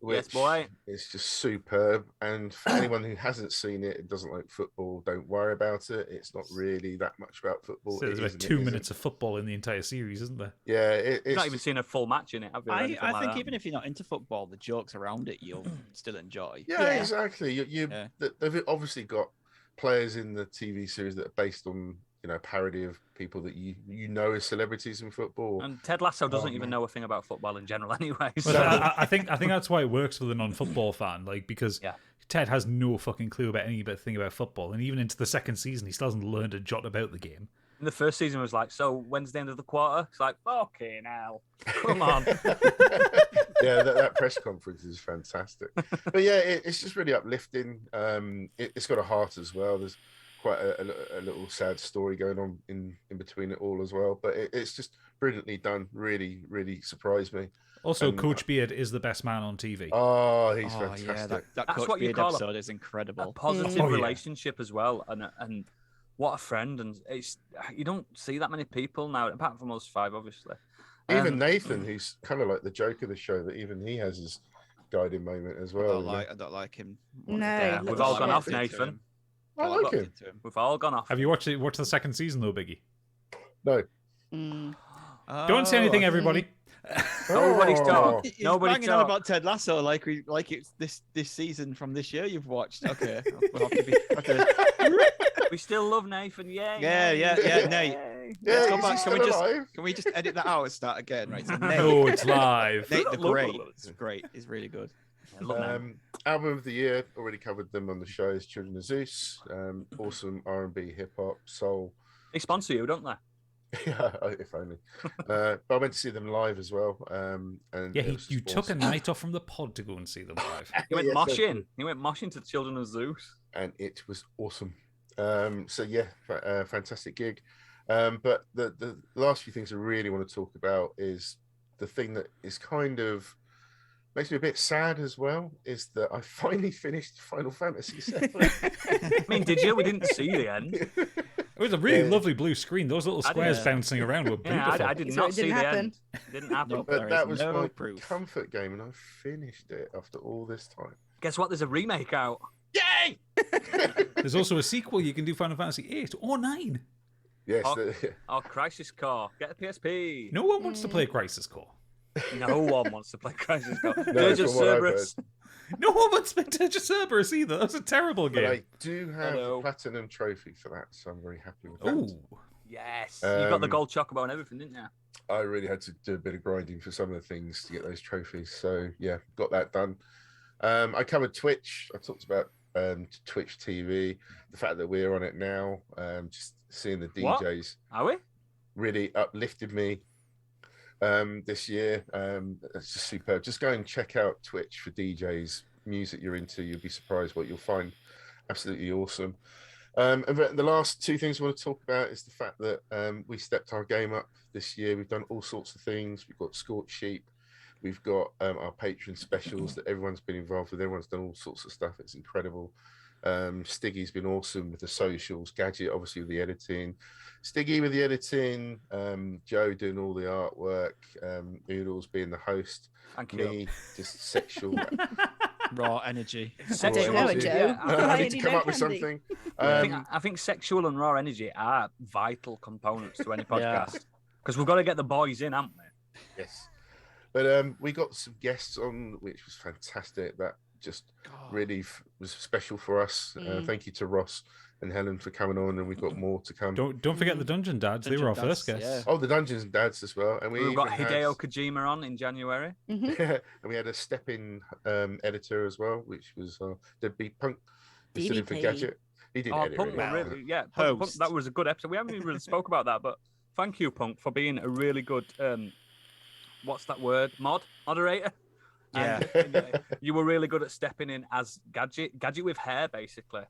Yes, boy. It's just superb. And for anyone who hasn't seen it and doesn't like football, don't worry about it. It's not really that much about football. So there's about 2 minutes of football in the entire series, isn't there? Yeah, it's You've not even seen a full match in it, have you? or anything I like think that? even if you're not into football, the jokes around it you'll still enjoy. Yeah, exactly. Yeah. They've obviously got players in the TV series that are based on parody of people that you know as celebrities in football. And Ted Lasso doesn't even know a thing about football in general, anyway. So. Well, I think that's why it works for the non-football fan, like because Ted has no fucking clue about anything about football, and even into the second season, he still hasn't learned a jot about the game. And the first season was like, so when's the end of the quarter? It's like, fucking hell. Come on. Yeah, that press conference is fantastic. But yeah, it's just really uplifting. It's got a heart as well. There's quite a little sad story going on in between it all as well. But it's just brilliantly done. Really, really surprised me. Also, Coach Beard is the best man on TV. Oh, he's Oh, fantastic. yeah, that That's Coach what you Beard call episode is a incredible. positive Oh, yeah. relationship as well. And what a friend. And it's you don't see that many people now, apart from us five, obviously. Even Nathan, who's kind of like the joke of the show, that even he has his guiding moment as well. I don't like him. No, Yeah, little we've all gone shit. off, Nathan. I like him. We've all gone off. Have you watched the second season though, Biggie? No. Don't say anything, everybody. Nobody's Oh. talking. He's Nobody's banging on talking. about Ted Lasso like it's this season from this year you've watched. Okay, we'll have to We still love Nathan. Yay. Yeah, yay, yeah, yeah, yay. Nate. Yeah, Let's go is back. he Can we still just alive? can we just edit that out and start again? Right. So Nate, Oh, it's live. Nate the Love Great. it. It's great. It's really good. Yeah, love Nate. Album of the year, already covered them on the show, is Children of Zeus. Awesome R&B, hip hop, soul. They sponsor you, don't they? Yeah, if only. But I went to see them live as well. And Yeah, it was you just took a awesome. night off from the pod to go and see them live. He went Yes, I moshing. did. He went moshing to the Children of Zeus. And it was awesome. So yeah, fantastic gig. But the last few things I really want to talk about is the thing that is kind of makes me a bit sad as well, is that I finally finished Final Fantasy VII. I mean, did you? We didn't see the end. It was a really lovely blue screen. Those little I squares did. bouncing around were Yeah, beautiful. I did So not it see didn't the happen? end. It didn't happen. Nope. But There that is was no my proof. comfort game, and I finished it after all this time. Guess what? There's a remake out. Yay! There's also a sequel you can do Final Fantasy 8 or 9. Yes, Oh. Oh, Crisis Core. Get a PSP. No one wants to play Crisis Core. No one wants to play Crisis Core. No, Dirge of from what I've Cerberus. No one wants to play Dirge of Cerberus either. That's a terrible but I game. do have Hello. the platinum trophy for that, so I'm very happy with that. Oh, Yes. You got the Um, gold chocobo and everything, didn't you? I really had to do a bit of grinding for some of the things to get those trophies. So yeah, got that done. I covered Twitch. I talked about Twitch TV, the fact that we're on it now, just seeing the What? DJs Are we? really uplifted me this year. It's just superb. Just go and check out Twitch for DJs, music you're into. You'll be surprised what you'll find. Absolutely awesome. And the last two things I want to talk about is the fact that we stepped our game up this year. We've done all sorts of things. We've got Scorched Sheep. We've got our Patreon specials that everyone's been involved with. Everyone's done all sorts of stuff. It's incredible. Stiggy's been awesome with the socials. Gadget, obviously, with the editing. Stiggy with the editing. Joe doing all the artwork. Oodles being the host. Thank you. Me, just sexual. Raw energy. I don't know it, Sexual- Joe. yeah, I need to come up with something. I think sexual and raw energy are vital components to any podcast because we've got to get the boys in, haven't we? Yes. But we got some guests on, which was fantastic. That just really was special for us. Thank you to Ross and Helen for coming on, and we've got more to come. don't forget the Dungeon Dads. They were our Dungeon first Dads, guests. Oh, the Dungeons and Dads as well. And We've got even Hideo Kojima on in January. Mhm. and we had a step-in editor as well, which was Deadbeat Punk, who stood in for DDP. Gadget. He did Oh, edit Punk, it. were really, yeah, Punk, Host. that was a good episode. We haven't even really spoke about that, but thank you, Punk, for being a really good. What's that word? Moderator. Yeah. And, you were really good at stepping in as Gadget with hair, basically.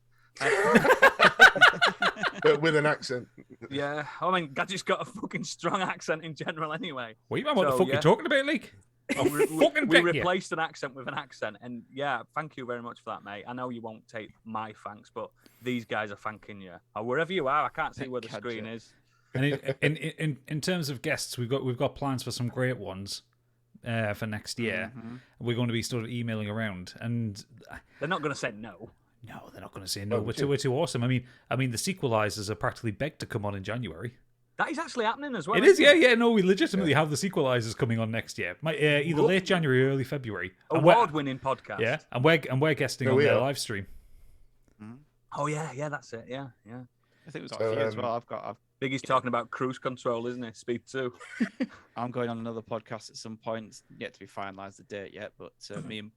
But with an accent. Yeah, I mean, Gadget's got a fucking strong accent in general, anyway. What the So, fuck yeah. you talking about, Leek? We fucking pick you. replaced an accent with an accent, and yeah, thank you very much for that, mate. I know you won't take my thanks, but these guys are thanking you. Or wherever you are, I can't see where the Gadget. screen is. And in terms of guests, we've got plans for some great ones for next year. We're going to be sort of emailing around, and They're not going to say no. no, they're not going to say no. Oh, We're too awesome. I mean, the sequelizers are practically begged to come on in January. That is actually happening as well. It is, isn't yeah. No, we legitimately have the sequelizers coming on next year. Either late January or early February. And we're- Award-winning podcast. Yeah, and we're guesting No, on we their are. live stream. Oh yeah, that's it. Yeah. I think we've got So, a few as well. Biggie's talking about cruise control, isn't he? Speed 2. I'm going on another podcast at some point. It's yet to be finalised the date yet, but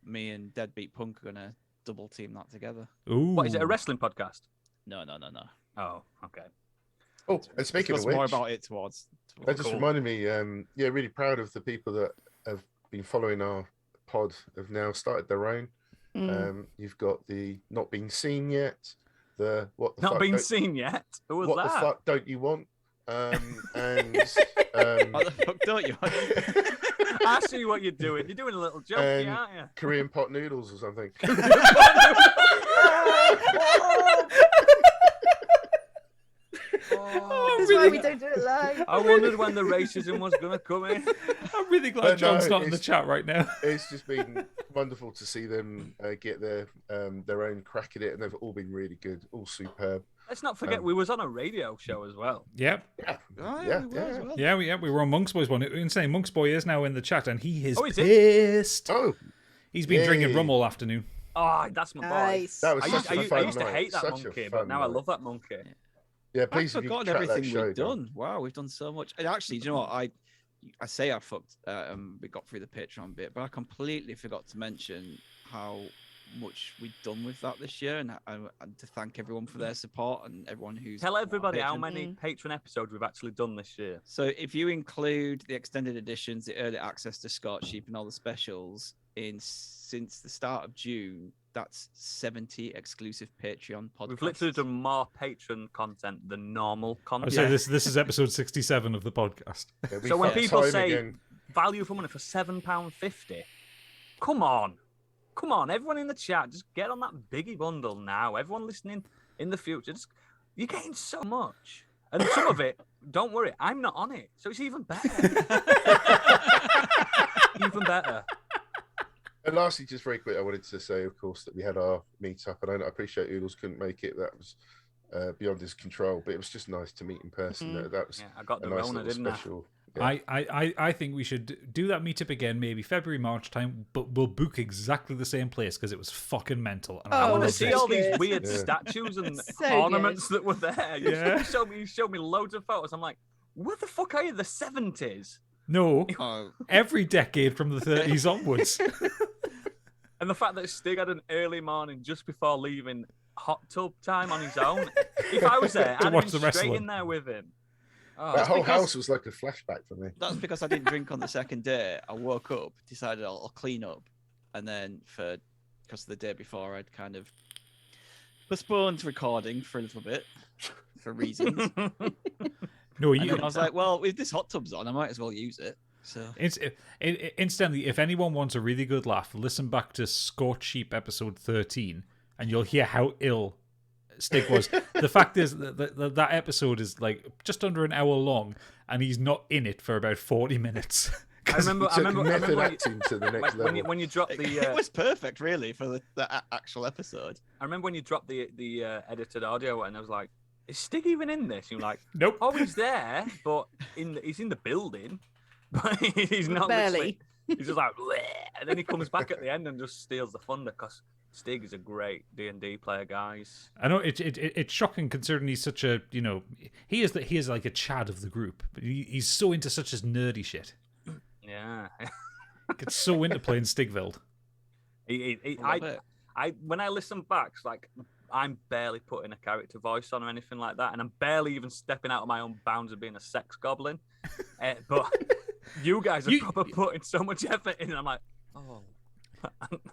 me and Deadbeat Punk are gonna double team that together. Ooh, What is it? A wrestling podcast? No. Oh, okay. Oh, and speaking of discuss which, more about it towards. that just reminded me. Yeah, really proud of the people that have been following our pod. Have now started their own. You've got the not been seen yet. The what the Not fuck been don't- seen yet. Who was What that? the fuck don't you want? And What the fuck don't you? I see what you're doing. You're doing a little joke, aren't you? Korean pot noodles or something. That's why we don't do it live. I wondered when the racism was going to come in. I'm really glad No, John's not in the it's- chat right now. It's just been wonderful to see them get their own crack at it, and they've all been really good, all superb. Let's not forget, we was on a radio show as well. Yep. Yeah, Oh, yeah, we were as well. Yeah, we were on Monk's Boy's one. Insane. Monk's Boy is now in the chat, and he is Oh, is he? pissed. Oh, He's been drinking Yay. rum all afternoon. Oh, that's my boy. Nice. that was I such used, I, a used, fun I used to night. hate that Such a monkey, but fun now I night. love that monkey. Yeah, I've please, if you forgotten track that everything show we've down. done. Wow, we've done so much. And actually, do you know what? I say I fucked. We got through the Patreon bit, but I completely forgot to mention how much we've done with that this year, and to thank everyone for their support and everyone who's Tell everybody how Patreon. many Patreon episodes we've actually done this year. So if you include the extended editions, the early access to Scott Sheep, and all the specials since the start of June, that's 70 exclusive Patreon podcasts. We've literally done more Patreon content than normal I would content. say this is episode 67 of the podcast. Yeah, we So when fucked people time say again. value for money for £7.50, come on, everyone in the chat, just get on that Biggie bundle now. Everyone listening in the future, you're getting so much, and some of it, don't worry, I'm not on it, so it's even better. Even better. And lastly, just very quick, I wanted to say, of course, that we had our meet-up, and I appreciate Oodles couldn't make it. That was beyond his control, but it was just nice to meet in person. That was Yeah, I got a the nice Rona, little didn't I? special. Yeah. I think we should do that meetup again, maybe February, March time, but we'll book exactly the same place because it was fucking mental. And Oh, I want to that's see so all these good. weird Yeah. statues and So ornaments that were there. Yeah. You showed me loads of photos. I'm like, what the fuck are you? The 70s? No, Oh, every decade from the 30s onwards. And the fact that Stig had an early morning just before leaving hot tub time on his own. If I was there, To I'd watch have the been straight wrestling. in there with him. Oh, That whole because- house was like a flashback for me. that's because I didn't drink on the second day. I woke up, decided I'll clean up, and then because the day before I'd kind of postponed recording for a little bit for reasons. No, And you. then I was like, well, if this hot tub's on, I might as well use it. So Instantly, if anyone wants a really good laugh, listen back to Scorched Sheep episode 13, and you'll hear how ill Stig was. The fact is that episode is like just under an hour long, and he's not in it for about 40 minutes. I remember Took when method you, acting to the next level. when you dropped it, the. it was perfect, really, for the actual episode. I remember when you dropped the edited audio, and I was like, "Is Stig even in this?" And you're like, Nope. "Oh, he's there, but he's in the building, but he's not Barely. literally- He's just like, "Bleh," and then he comes back at the end and just steals the thunder because Stig is a great D&D player, guys. I know it's shocking considering he's such a he is like a Chad of the group, but he's so into such as nerdy shit. Yeah, Gets so into playing Stigveld. Love it. when I listen back, it's like I'm barely putting a character voice on or anything like that, and I'm barely even stepping out of my own bounds of being a sex goblin. But you guys are proper putting so much effort in, and I'm like, oh,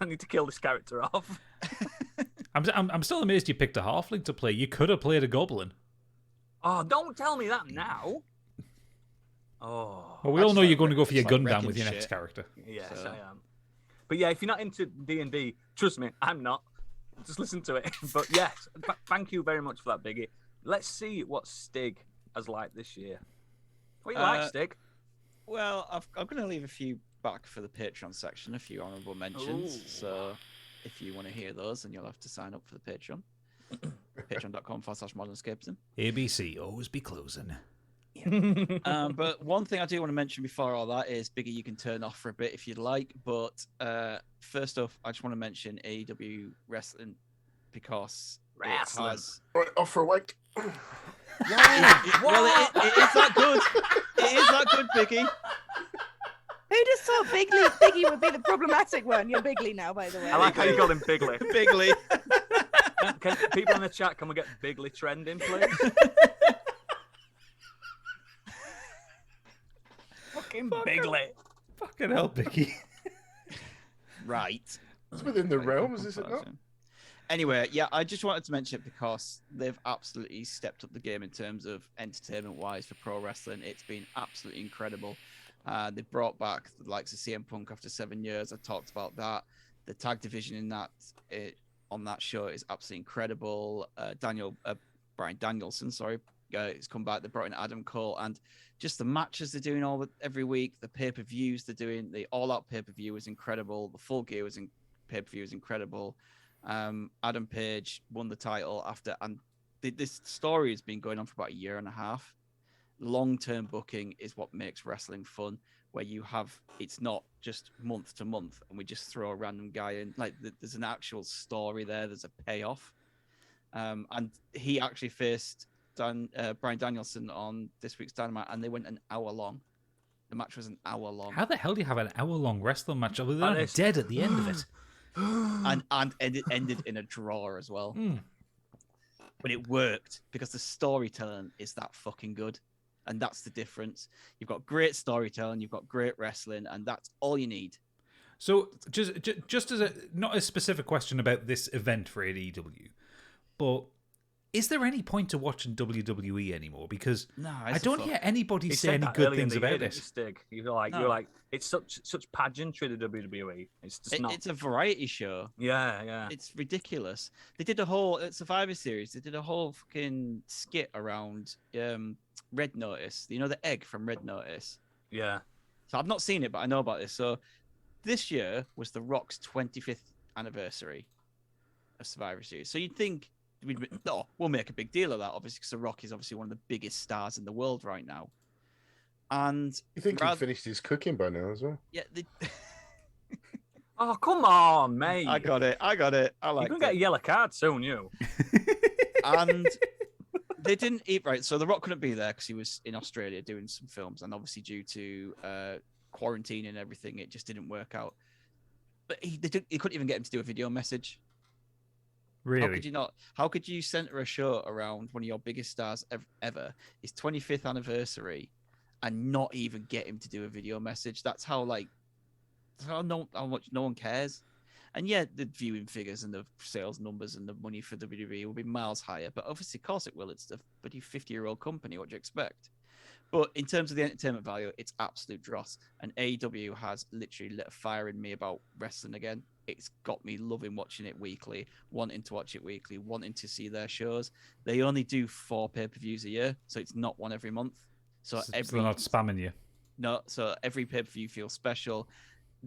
I need to kill this character off. I'm still amazed you picked a halfling to play. You could have played a goblin. Oh, don't tell me that now. Oh, Well, we all know you're going to go for your It's like gun down wrecking with your next shit. character. yes, So- I am. But yeah, if you're not into D&D, trust me, I'm not. Just listen to it. But yes, thank you very much for that, Biggie. Let's see what Stig has like this year. What do you like, Stig? Well, I'm going to leave a few back for the Patreon section, a few honourable mentions. Ooh. So if you want to hear those, then you'll have to sign up for the Patreon. Patreon.com/modernescapism. ABC, always be closing. But one thing I do want to mention before all that is, Biggie, you can turn off for a bit if you'd like. But first off, I just want to mention AEW Wrestling because Wrestling. it has. Right, off for a week. Well, it is that good. It is that good, Biggie. Who just thought Biggie would be the problematic one? You're Bigly now, by the way. I like how you call him Bigley. Bigly. People in the chat, can we get Bigley trending, please? fucking bigly. Fucking hell, Biggie. Right. It's within the realms, is it not? Anyway, yeah, I just wanted to mention it because they've absolutely stepped up the game in terms of entertainment-wise for pro wrestling. It's been absolutely incredible. They've brought back the likes of CM Punk after 7 years. I talked about that. The tag division in that on that show is absolutely incredible. Bryan Danielson, has come back. They brought in Adam Cole, and just the matches they're doing every week, the pay-per-views they're doing, the all-out pay-per-view was incredible. The Full Gear pay-per-view was incredible. Adam Page won the title after, and this story has been going on for about a year and a half. Long-term booking is what makes wrestling fun, where it's not just month to month and we just throw a random guy in. Like there's an actual story there. There's a payoff. And he actually faced Bryan Danielson on this week's Dynamite, and they went an hour long. The match was an hour long. How the hell do you have an hour-long wrestling match? They're not dead at the end of it. and it ended in a draw as well. But it worked because the storytelling is that fucking good. And that's the difference. You've got great storytelling, you've got great wrestling, and that's all you need. So just as not a specific question about this event for AEW, but is there any point to watching WWE anymore? Because I don't hear anybody say any good things about it. Stig. You're like, it's such pageantry, the WWE. It's just not. It's a variety show. Yeah. It's ridiculous. They did a whole Survivor Series. They did a whole fucking skit around Red Notice. You know the egg from Red Notice. Yeah. So I've not seen it, but I know about this. So this year was The Rock's 25th anniversary of Survivor Series. So you'd think we'll make a big deal of that, obviously, because The Rock is obviously one of the biggest stars in the world right now. And you think he finished his cooking by now as well? Yeah. Oh, come on, mate. I got it. I like. You can get a yellow card soon, you. And they didn't eat right. So The Rock couldn't be there because he was in Australia doing some films, and obviously due to quarantine and everything, it just didn't work out. But he couldn't even get him to do a video message. Really? How could you not? How could you center a show around one of your biggest stars ever, his 25th anniversary, and not even get him to do a video message? That's how much no one cares. And yeah, the viewing figures and the sales numbers and the money for WWE will be miles higher. But obviously, of course it will. It's a bloody 50-year-old company. What do you expect? But in terms of the entertainment value, it's absolute dross. And AEW has literally lit a fire in me about wrestling again. It's got me loving watching it weekly, wanting to watch it weekly, wanting to see their shows. They only do 4 pay-per-views a year, so it's not one every month. So they're not spamming you. No, so every pay-per-view feels special.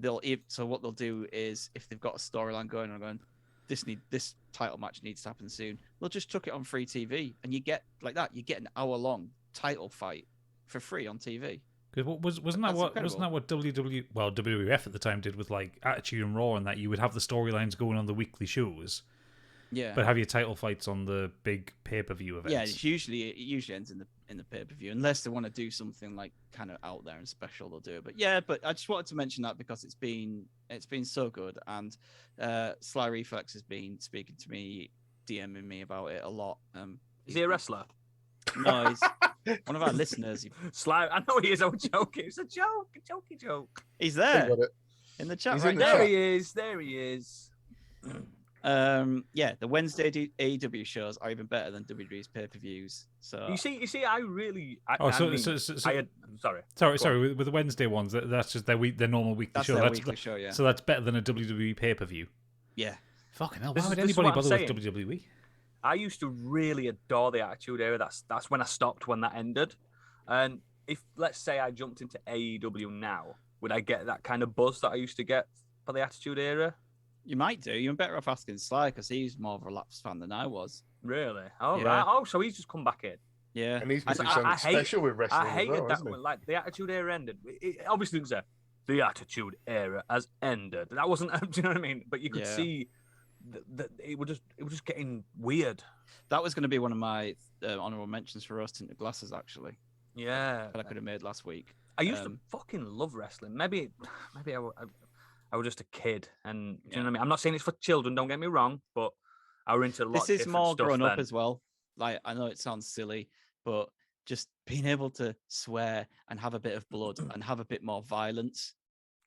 So what they'll do is, if they've got a storyline going on, this title match needs to happen soon, they'll just chuck it on free TV, and you get an hour-long title fight for free on TV. Because wasn't that what WWF at the time did with like Attitude and Raw, and that you would have the storylines going on the weekly shows, but have your title fights on the big pay-per-view events. Yeah, it usually ends in the pay-per-view, unless they want to do something like kind of out there and special, they'll do it. But I just wanted to mention that because it's been so good, and Sly Reflex has been speaking to me, DMing me about it a lot. Is he a wrestler? No, he's one of our listeners. Sly, I know he is. I'm joking. It's a jokey joke. He's there in the chat. There he is. Yeah, the Wednesday AEW shows are even better than WWE's pay-per-views. So you see, I really. Sorry. With the Wednesday ones, that's just their normal weekly show. That's weekly show, yeah. So that's better than a WWE pay-per-view. Yeah. Fucking hell! Why would anybody bother with WWE? I used to really adore the Attitude Era. That's when I stopped when that ended. And if, let's say, I jumped into AEW now, would I get that kind of buzz that I used to get for the Attitude Era? You might do. You're better off asking Sly, because he's more of a lapsed fan than I was. Really? Oh, yeah. Right. Oh, so he's just come back in. Yeah. And he's been doing something special with wrestling. I hated that when like the Attitude Era ended. It obviously was the Attitude Era has ended. That wasn't. Do you know what I mean? But you could see that it was just getting weird. That was going to be one of my honorable mentions for Rose Tinted Glasses, actually. Yeah. That I could have made last week. I used to fucking love wrestling. Maybe I was just a kid, and do you know what I mean? I'm not saying it's for children. Don't get me wrong, but I were into a lot. This is more grown up then. as well. Like, I know it sounds silly, but just being able to swear and have a bit of blood and have a bit more violence.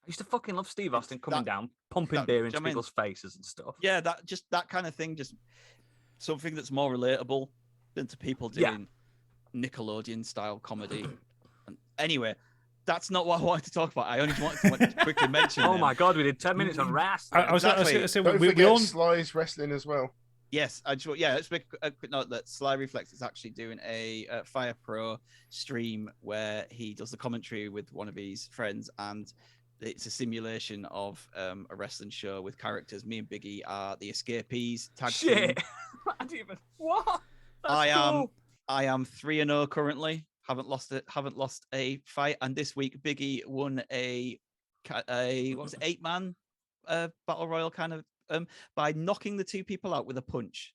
I used to fucking love Steve Austin coming That- down, pumping that- beer do you into know what I mean? people's faces and stuff. Yeah, that kind of thing, just something that's more relatable than to people doing Nickelodeon style comedy. And anyway, that's not what I wanted to talk about. I only wanted to quickly mention. Oh them. my god, we did 10 minutes on wrestling. I was going to say, Don't we forget all... Sly's wrestling as well. Yes, let's make a quick note that Sly Reflex is actually doing a Fire Pro stream where he does the commentary with one of his friends, and it's a simulation of a wrestling show with characters. Me and Biggie are the Escapees tag team. Shit. I didn't even... What? That's I cool. am 3-0 currently. Haven't lost a fight, and this week Biggie won a what was it, 8-man battle royal kind of by knocking the 2 people out with a punch.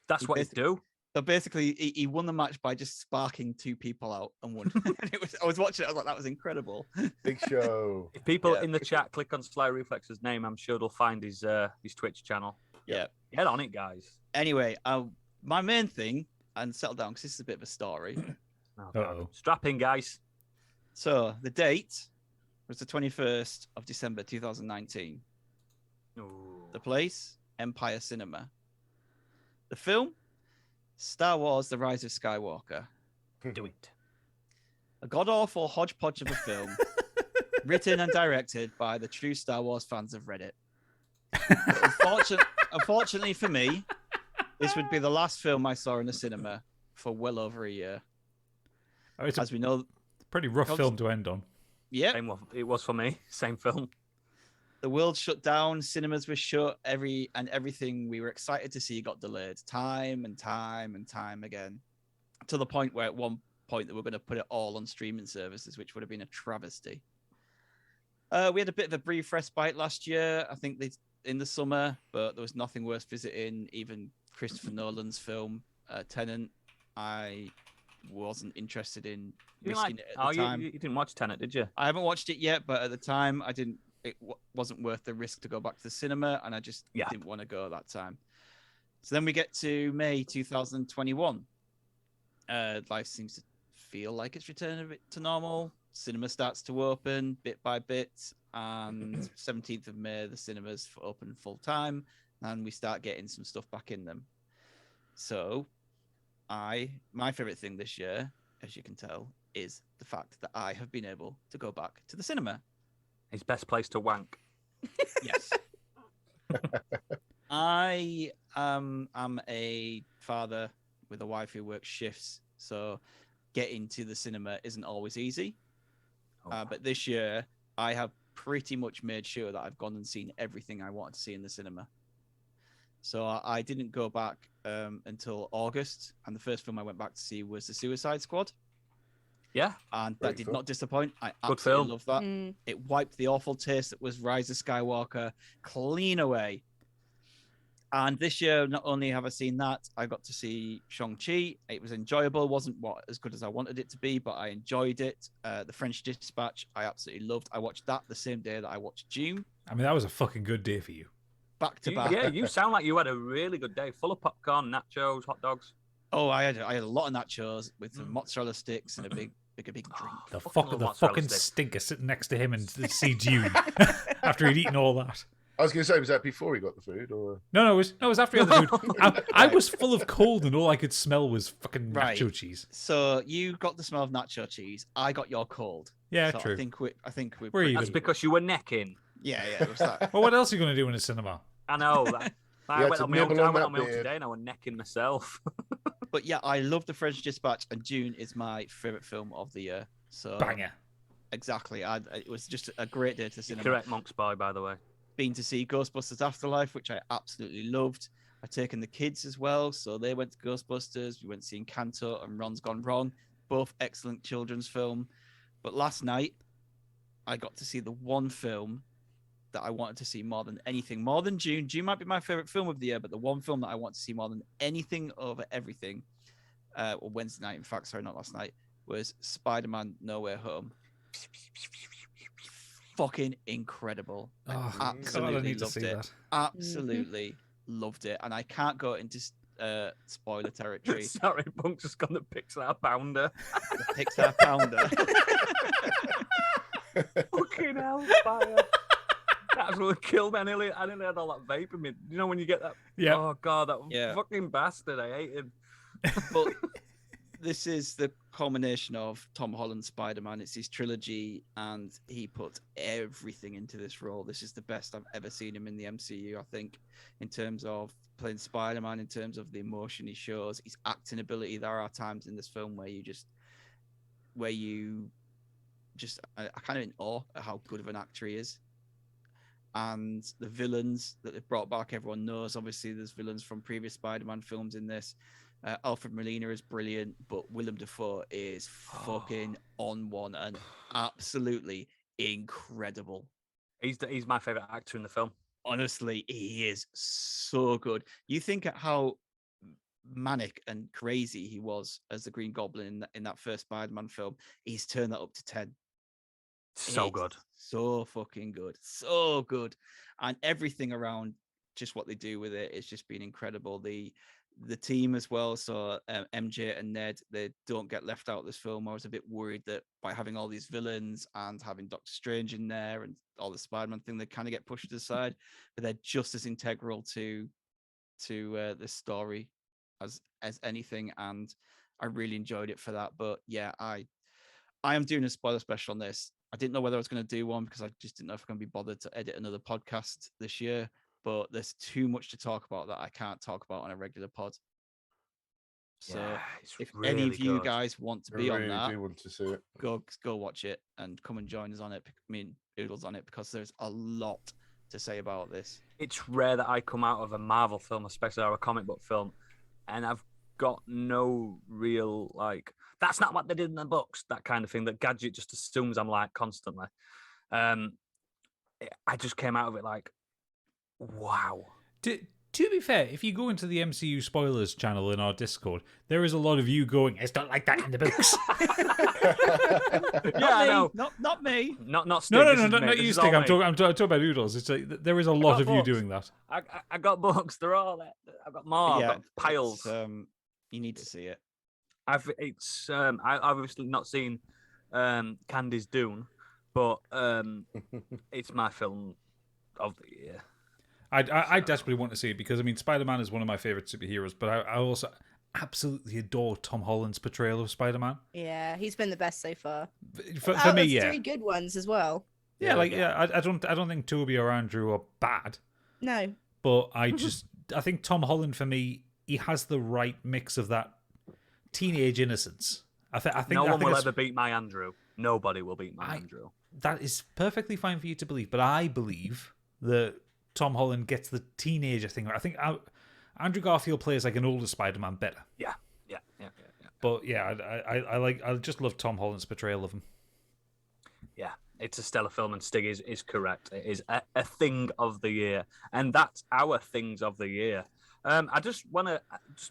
That's what you do. So basically, he won the match by just sparking 2 people out and won. And I was watching it. I was like, that was incredible. Big show. If people Yeah. in the chat click on Sly Reflex's name, I'm sure they'll find his Twitch channel. Yeah. Get on it, guys. Anyway, my main thing, and settle down because this is a bit of a story. Oh, God. Uh-oh. Strap in, guys. So the date was the 21st of December 2019. Ooh. The place, Empire Cinema. The film, Star Wars: The Rise of Skywalker. Do it. A god-awful hodgepodge of a film, written and directed by the true Star Wars fans of Reddit. But unfortunately for me, this would be the last film I saw in the cinema for well over a year. Oh, it's a As we know, pretty rough film to end on. yeah, It was for me. Same film. the world shut down, cinemas were shut, everything we were excited to see got delayed time and time and time again, to the point where at one point they were going to put it all on streaming services, which would have been a travesty. We had a bit of a brief respite last year, I think in the summer, but there was nothing worth visiting. Even Christopher Nolan's film, Tenet, I wasn't interested in risking it at the time. You didn't watch Tenet, did you? I haven't watched it yet, but at the time, I didn't. Wasn't worth the risk to go back to the cinema, and I just didn't want to go at that time. So then we get to May 2021. Life seems to feel like it's returning a bit to normal. Cinema starts to open bit by bit, and 17th of May, the cinemas open full time, and we start getting some stuff back in them. So, my favorite thing this year, as you can tell, is the fact that I have been able to go back to the cinema. His best place to wank. Yes. I am a father with a wife who works shifts, so getting to the cinema isn't always easy. But this year, I have pretty much made sure that I've gone and seen everything I wanted to see in the cinema. So I didn't go back until August, and the first film I went back to see was The Suicide Squad. Yeah. And Great that did film. not disappoint. I Good absolutely film. love that. Mm. It wiped the awful taste that was Rise of Skywalker clean away. And this year, not only have I seen that, I got to see Shang-Chi. It was enjoyable. Wasn't as good as I wanted it to be, but I enjoyed it. The French Dispatch, I absolutely loved. I watched that the same day that I watched Dune, I mean, that was a fucking good day for you. back to back. Yeah, you sound like you had a really good day, full of popcorn, nachos, hot dogs. Oh, I had a lot of nachos with some mozzarella sticks and a big drink. The Fucking love mozzarella fucking sticks. stinker sitting next to him and see Dune after he'd eaten all that. I was going to say, was that before he got the food, or No, it was after he had the food. I was full of cold and all I could smell was fucking Right. nacho cheese. So you got the smell of nacho cheese. I got your cold. Yeah, So true. I think we're We're pretty- even. That's because you were necking. Yeah, it was that. Well, what else are you going to do in a cinema? I know. I had went to on my own, nibble I on went that on my own beard. today and I was necking myself. But yeah, I love The French Dispatch, and Dune is my favorite film of the year. So Banger. exactly, it was just a great day to cinema. Correct, Monk's Boy, by the way. Been to see Ghostbusters Afterlife, which I absolutely loved. I've taken the kids as well, so they went to Ghostbusters. We went seeing Encanto and Ron's Gone Wrong, both excellent children's film. But last night, I got to see the one film that I wanted to see more than anything, more than Dune. Dune might be my favorite film of the year, but the one film that I want to see more than anything over everything, or Wednesday night, in fact, sorry, not last night, was Spider-Man No Way Home. Fucking incredible. Oh, absolutely God, I need to loved see it. that. Absolutely loved it. And I can't go into spoiler territory. Sorry, Punk's just gone the Pixar Pounder. The Pixar Pounder. Fucking hellfire. That's what killed me. I nearly had all that vape in me. You know when you get that? Yeah. Oh, God, that fucking bastard. I hate him. But this is the culmination of Tom Holland's Spider-Man. It's his trilogy, and he put everything into this role. This is the best I've ever seen him in the MCU, I think, in terms of playing Spider-Man, in terms of the emotion he shows, his acting ability. There are times in this film where you are kind of in awe at how good of an actor he is. And the villains that they've brought back, everyone knows, obviously, there's villains from previous Spider-Man films in this. Alfred Molina is brilliant, but Willem Dafoe is fucking on one and absolutely incredible. He's my favorite actor in the film. Honestly, he is so good. You think at how manic and crazy he was as the Green Goblin in that first Spider-Man film. He's turned that up to 10. So good. So fucking good. So good. And everything around just what they do with it, it's just been incredible. The team as well. So MJ and Ned, they don't get left out of this film. I was a bit worried that by having all these villains and having Doctor Strange in there and all the Spider-Man thing, they kind of get pushed to the side. But they're just as integral to this story as anything. And I really enjoyed it for that. But yeah, I am doing a spoiler special on this. I didn't know whether I was going to do one because I just didn't know if I'm going to be bothered to edit another podcast this year. But there's too much to talk about that I can't talk about on a regular pod. So if really any of you guys want to be on that, I do want to see it. Go watch it and come and join us on it. I mean, Oodles on it, because there's a lot to say about this. It's rare that I come out of a Marvel film, especially or a comic book film, and I've got no real, like, that's not what they did in the books, that kind of thing, that Gadget just assumes I'm like constantly. I just came out of it like, wow. To be fair, if you go into the MCU spoilers channel in our Discord, there is a lot of you going, it's not like that in the books. I know. Not me. Not Stig. No, not you, Stig. I'm talking about Oodles. It's like, there is a lot of you doing that. I got books. They're all there. I've got more. I've got piles. You need to see it. I've obviously not seen Candy's Dune, but it's my film of the year. I desperately want to see it because, I mean, Spider-Man is one of my favorite superheroes, but I also absolutely adore Tom Holland's portrayal of Spider-Man. Yeah, he's been the best so far. For me, yeah. 3 good ones as well. I don't think Toby or Andrew are bad. No. But I think Tom Holland, for me, he has the right mix of that teenage innocence. I think no one will ever beat my Andrew. Nobody will beat my Andrew. That is perfectly fine for you to believe, but I believe that Tom Holland gets the teenager thing. I think Andrew Garfield plays like an older Spider-Man better. Yeah. But yeah, I just love Tom Holland's portrayal of him. Yeah, it's a stellar film, and Stig is correct. It is a thing of the year, and that's our things of the year. I just want to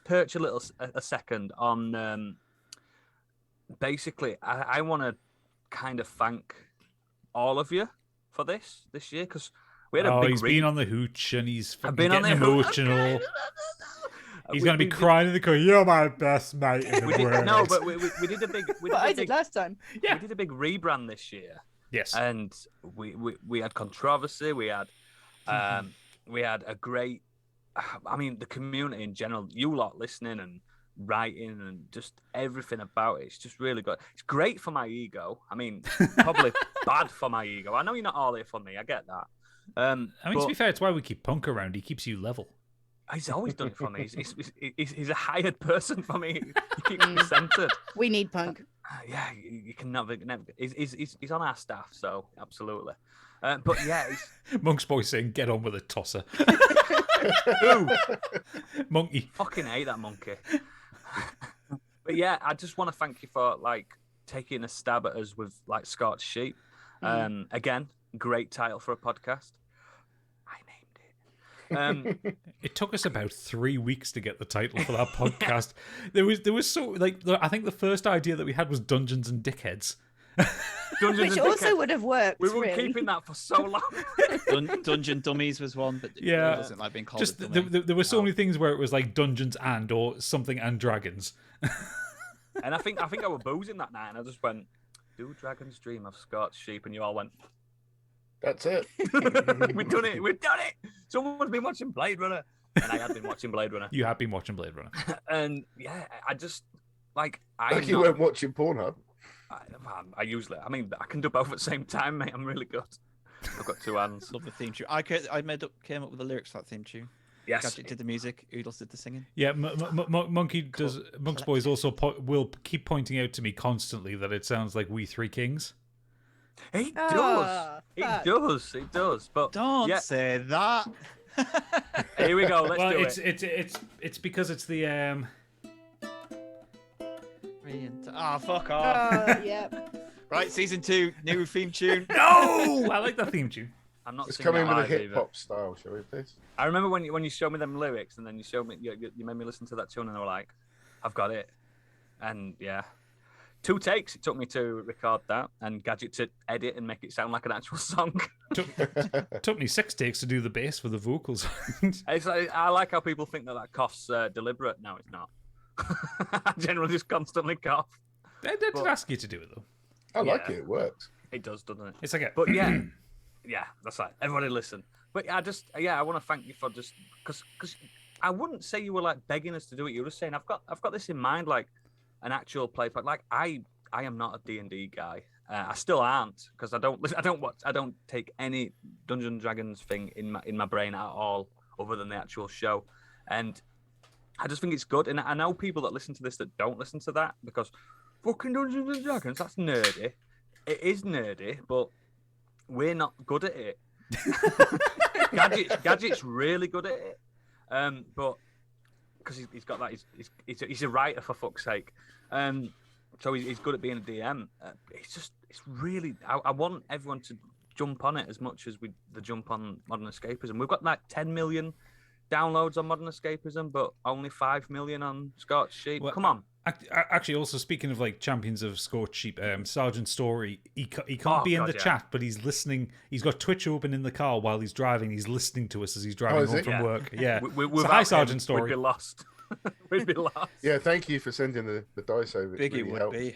perch a second on. Basically, I want to kind of thank all of you for this year, because we had a big. He's been on the hooch and he's getting emotional. He's going to be crying in the corner. You're my best mate in the world. No, but we did a big. I did last time. Yeah, we did a big rebrand this year. Yes, and we had controversy. We had a great. I mean, the community in general. You lot listening and writing and just everything about it. It's just really good. It's great for my ego. I mean, probably bad for my ego. I know you're not all here for me. I get that. To be fair, it's why we keep Punk around. He keeps you level. He's always done it for me. He's a hired person for me. He keeps me centered. We need Punk. Yeah, you can never. He's on our staff, so absolutely. But yeah, Monk's boy saying, "Get on with it, tosser." Who? Monkey. Fucking hate that monkey. But yeah, I just want to thank you for like taking a stab at us with like Scorched Sheep. Again, great title for a podcast. I named it. It took us about 3 weeks to get the title for that podcast. There was so like I think the first idea that we had was Dungeons and Dickheads, Dungeons Which and also Dickheads. would have worked. We were really. keeping that for so long. Dungeon Dummies was one, but Yeah. it doesn't like being called Just a dummy. there were so many things where it was like Dungeons and or something and Dragons. And I think I were boozing that night, and I just went, "Do dragons dream of scorched sheep?" And you all went, That's it. "We've done it! We've done it!" Someone's been watching Blade Runner, and I had been watching Blade Runner. You have been watching Blade Runner. And yeah, I just like Like you weren't watching Pornhub. I usually, I mean, I can do both at the same time, mate. I'm really good. I've got two hands. Love the theme tune. I came up with the lyrics for that theme tune. Yes. Gadget did the music. Oodles did the singing. Yeah, Monkey does. Monk's Boys also will keep pointing out to me constantly that it sounds like We Three Kings. It does. Ah, It fuck. does. It does. But Don't yeah, say that. here we go. Let's Well, do it's it. it's because it's the Fuck off. Yeah. Right, season 2, new theme tune. No, I like that theme tune. I'm not Let's singing come in that with a live hip either. hop style, shall we, please? I remember when you showed me them lyrics, and then you showed me you made me listen to that tune, and I was like, I've got it. And yeah, 2 takes it took me to record that, and Gadget to edit and make it sound like an actual song. Took me 6 takes to do the bass for the vocals. It's like, I like how people think that cough's deliberate. No, it's not. I generally just constantly cough. I did ask you to do it though. I like Yeah. it. It works. It does, doesn't it? It's like a But yeah, yeah, that's right. Everybody listen. But I want to thank you for just because I wouldn't say you were like begging us to do it. You were just saying I've got this in mind, like an actual play. But like I am not a D&D guy. I still aren't because I don't take any Dungeons and Dragons thing in my brain at all, other than the actual show. And I just think it's good. And I know people that listen to this that don't listen to that because fucking Dungeons and Dragons, that's nerdy. It is nerdy, but we're not good at it. Gadget's really good at it. But because he's got that, he's a writer for fuck's sake. So he's good at being a DM. It's really. I want everyone to jump on it as much as the jump on Modern Escapism. We've got like 10 million downloads on Modern Escapism, but only 5 million on Scorched Sheep. Well, Come on. Actually, also speaking of like champions of Scorched Sheep, Sergeant Story, he can't be in the chat, but he's listening. He's got Twitch open in the car while he's driving. He's listening to us as he's driving home from work. Yeah. So Without hi, him, Sergeant Story. We'd be lost. We'd be lost. Yeah, thank you for sending the dice over. It Biggie really would helped. be.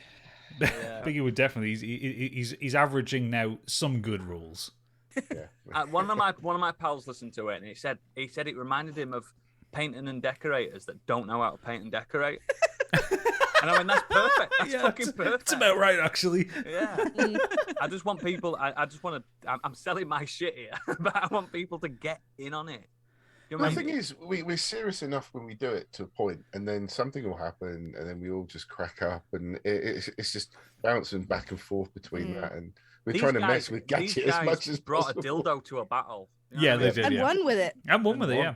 Biggie would definitely. He's averaging now some good rolls. Yeah. One of my pals listened to it, and he said it reminded him of painting and decorators that don't know how to paint and decorate. And I went, that's perfect. That's fucking perfect. It's about right, actually. Yeah. I just want people. I just want to. I'm selling my shit here, but I want people to get in on it. You know The what I thing mean? is, we're serious enough when we do it to a point, and then something will happen, and then we all just crack up, and it's just bouncing back and forth between that, and we're These trying to guys- mess with these Gadget as guys much as brought possible. a dildo to a battle. You know Yeah, what I they mean? did. And Yeah. one with it. And one with it. Yeah.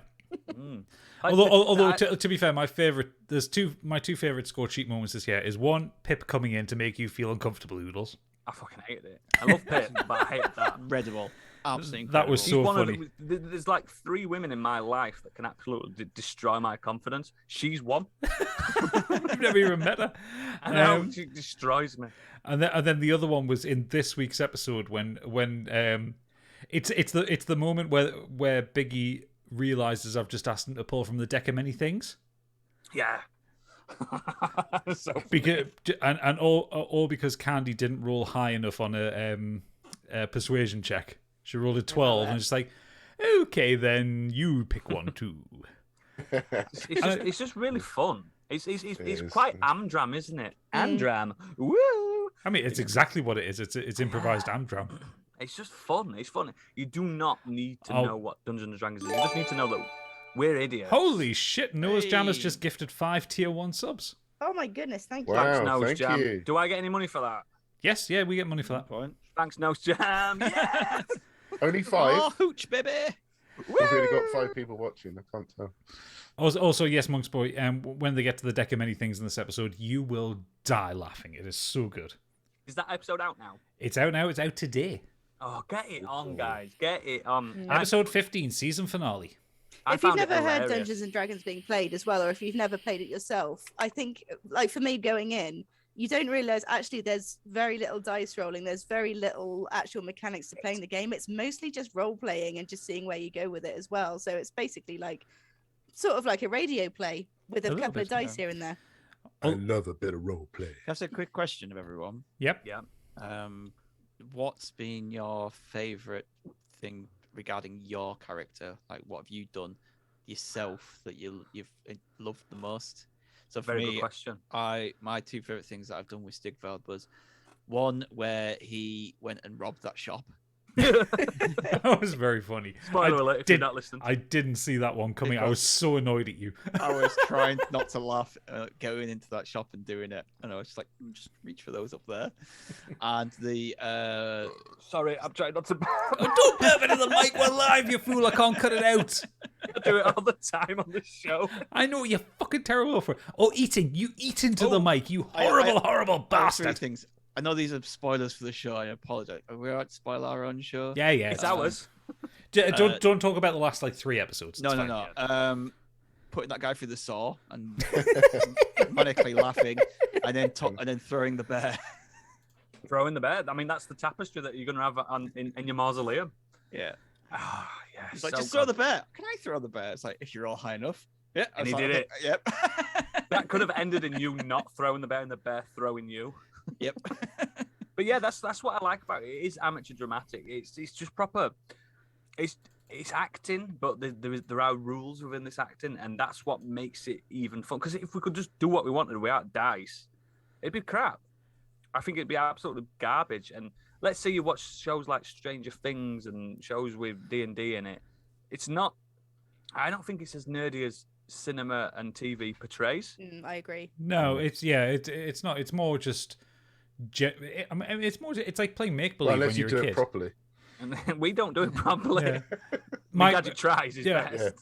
Mm. Although I- to be fair, my two favorite Scorched Sheep moments this year is one, Pip coming in to make you feel uncomfortable, Oodles. I fucking hated it. I love Pip, but I hated that. Incredible. Absolutely That was incredible. so He's funny. There's like 3 women in my life that can absolutely destroy my confidence. She's one. I've never even met her. I know, she destroys me. And then the other one was in this week's episode when it's the moment where Biggie realizes I've just asked him to pull from the deck of many things. Yeah. So Because and all because Candy didn't roll high enough on a persuasion check. She rolled a 12, and it's like, okay, then you pick one too. it's just really fun. It's is. quite Amdram, isn't it? Amdram. Woo! I mean, it's exactly what it is. It's improvised Amdram. It's just fun. It's fun. You do not need to Oh. know what Dungeons and Dragons is. You just need to know that we're idiots. Holy shit! Noah's Jam has Hey. just gifted 5 tier 1 subs. Oh my goodness, thank you. Wow. Thanks, Nose thank Jam. you. Do I get any money for that? Yes, yeah, we get money for that. Point. Thanks, Nose Jam. Yes! Only 5. Oh, hooch, baby. We've only got 5 people watching. I can't tell. Also, yes, Monk's Boy. When they get to the deck of many things in this episode, you will die laughing. It is so good. Is that episode out now? It's out now. It's out today. Oh, get it on, guys. Get it on. Episode 15, season finale. I If you've found it never heard hilarious. Dungeons and Dragons being played as well, or if you've never played it yourself, I think, like for me going in, you don't realize actually there's very little dice rolling. There's very little actual mechanics to playing the game. It's mostly just role playing and just seeing where you go with it as well. So it's basically like sort of like a radio play with a couple of dice here and there. I love a bit of role play. That's a quick question of everyone. Yep. Yeah. What's been your favorite thing regarding your character? Like, what have you done yourself that you've loved the most? So for Very me, good question. my two favorite things that I've done with Stigveld was one where he went and robbed that shop. That was very funny. Spoiler alert if you're not listening. I didn't see that one coming. I was so annoyed at you. I was trying not to laugh going into that shop and doing it, and I was just like, just reach for those up there. And the Sorry, I'm trying not to. Don't burp it in the mic. We're live, you fool. I can't cut it out. I do it all the time on this show. I know you're fucking terrible for it. Oh, eating. You eat into the mic. You horrible three bastard. things. I know these are spoilers for the show. I apologize. Are we allowed to spoil our own show? Yeah. It's ours. Don't talk about the last like 3 episodes. It's fine. No. Putting that guy through the saw and manically laughing, and then throwing the bear. Throwing the bear. I mean, that's the tapestry that you're going to have in your mausoleum. Yeah. Ah, yeah. It's like, just throw the bear. Can I throw the bear? It's like, if you're all high enough. Yeah. And he did it. Yep. That could have ended in you not throwing the bear and the bear throwing you. Yep. But yeah, that's what I like about it. It is amateur dramatic. It's just proper. It's acting, but there are rules within this acting, and that's what makes it even fun. Because if we could just do what we wanted without dice, it'd be crap. I think it'd be absolutely garbage. And let's say you watch shows like Stranger Things and shows with D&D in it. It's not. I don't think it's as nerdy as cinema and TV portrays. I agree. No, it's not. It's more just. I mean, it's like playing make believe when you're a kid. Do it properly. And we don't do it properly. Yeah. My dad tries his best.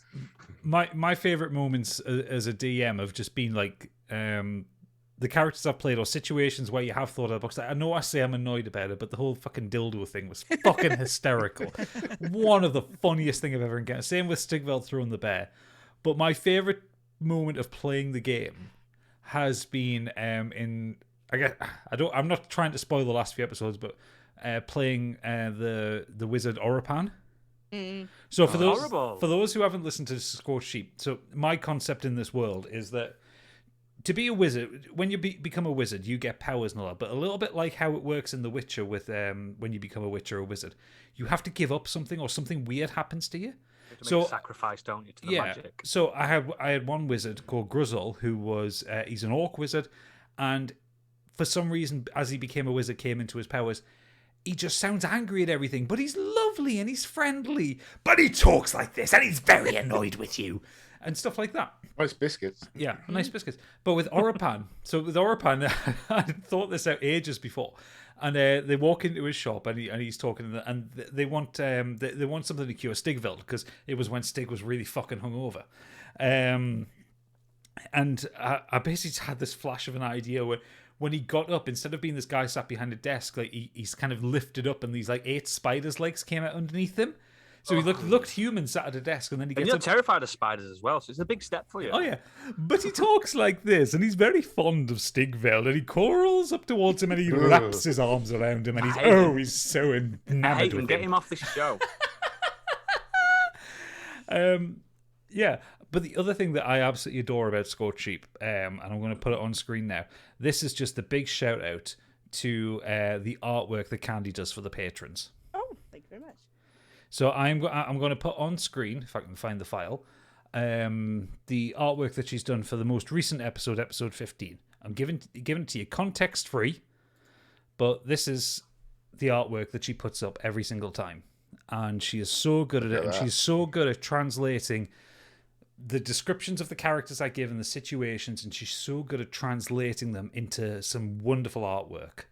Yeah. My favorite moments as a DM have just been like the characters I've played or situations where you have thought of the box. I know I say I'm annoyed about it, but the whole fucking dildo thing was fucking hysterical. One of the funniest thing I've ever encountered. Same with Stigveld throwing the bear. But my favorite moment of playing the game has been I'm not trying to spoil the last few episodes, but playing the wizard Orapan. So for those who haven't listened to Scorched Sheep, so my concept in this world is that to be a wizard, when you become a wizard, you get powers and all that. But a little bit like how it works in The Witcher with when you become a witch or a wizard, you have to give up something or something weird happens to you. To make a sacrifice, don't you, to the magic? So I had one wizard called Gruzzle who was he's an orc wizard, and for some reason, as he became a wizard, came into his powers, he just sounds angry at everything, but he's lovely and he's friendly, but he talks like this and he's very annoyed with you and stuff like that. Nice biscuits. Yeah, nice biscuits. But with Orapan, I thought this out ages before, and they walk into his shop and he's talking, and they want something to cure Stigveld because it was when Stig was really fucking hungover. And I basically just had this flash of an idea where when he got up, instead of being this guy sat behind a desk, like he's kind of lifted up and these like 8 spiders' legs came out underneath him. So he looked human sat at a desk, and then he gets. And you're up. terrified of spiders as well, so it's a big step for you. Oh yeah, but he talks like this, and he's very fond of Stigveld, and he crawls up towards him and he wraps his arms around him, and he's so enamored with him. Get him off this show. Yeah, but the other thing that I absolutely adore about Scorched Sheep, and I'm going to put it on screen now. This is just a big shout out to the artwork that Candy does for the patrons. Oh, thank you very much. So I'm going to put on screen, if I can find the file, the artwork that she's done for the most recent episode 15. I'm giving it to you context free, but this is the artwork that she puts up every single time, and she is so good at it, and she's so good at translating the descriptions of the characters I give and the situations, and she's so good at translating them into some wonderful artwork.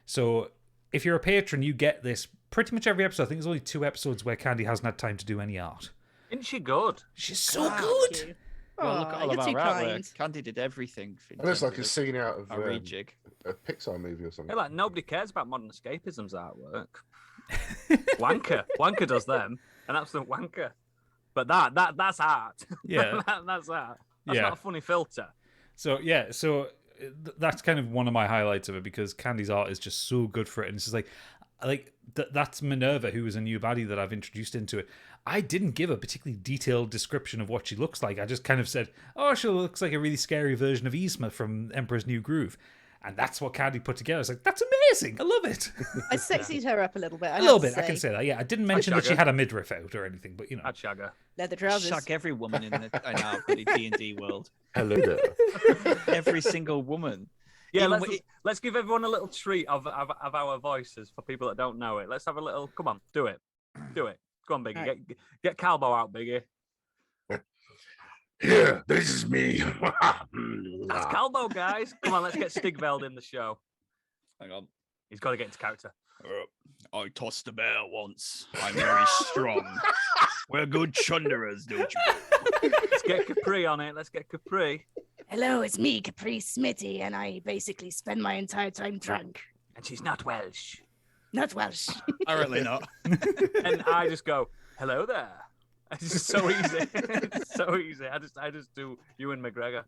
So if you're a patron, you get this pretty much every episode. I think there's only 2 episodes where Candy hasn't had time to do any art. Isn't she good? She's so good. Thank you. Well, look at all of you're our too artwork. kind. Candy did everything. It looks like a scene out of a rejig. a Pixar movie or something. Hey, like nobody cares about Modern Escapism's artwork. Wanker does them, an absolute wanker. But that's art. Yeah, that's art. That's yeah. not a funny filter. So that's kind of one of my highlights of it, because Candy's art is just so good for it, and it's just like that's Minerva, who is a new baddie that I've introduced into it. I didn't give a particularly detailed description of what she looks like. I just kind of said, oh, she looks like a really scary version of Yzma from Emperor's New Groove. And that's what Candy put together. I was like, that's amazing. I love it. I sexied her up a little bit. A little bit, I can say that. Yeah, I didn't mention that she had a midriff out or anything, but I'd shag her. Leather trousers. Shag every woman in our D&D world. Hello there. Every single woman. Yeah, Even let's give everyone a little treat of our voices for people that don't know it. Let's have a little. Come on, do it. Go on, Biggie. Right. Get Calbo out, Biggie. Yeah, this is me. That's Calbo, guys. Come on, let's get Stigveld in the show. Hang on. He's got to get into character. I tossed a bear once. I'm very strong. We're good chunderers, don't you? Let's get Capri on it. Let's get Capri. Hello, it's me, Capri Smitty, and I basically spend my entire time drunk. And she's not Welsh. Not Welsh. Apparently not. And I just go, hello there. It's just so easy. It's so easy. I just do Ewan McGregor.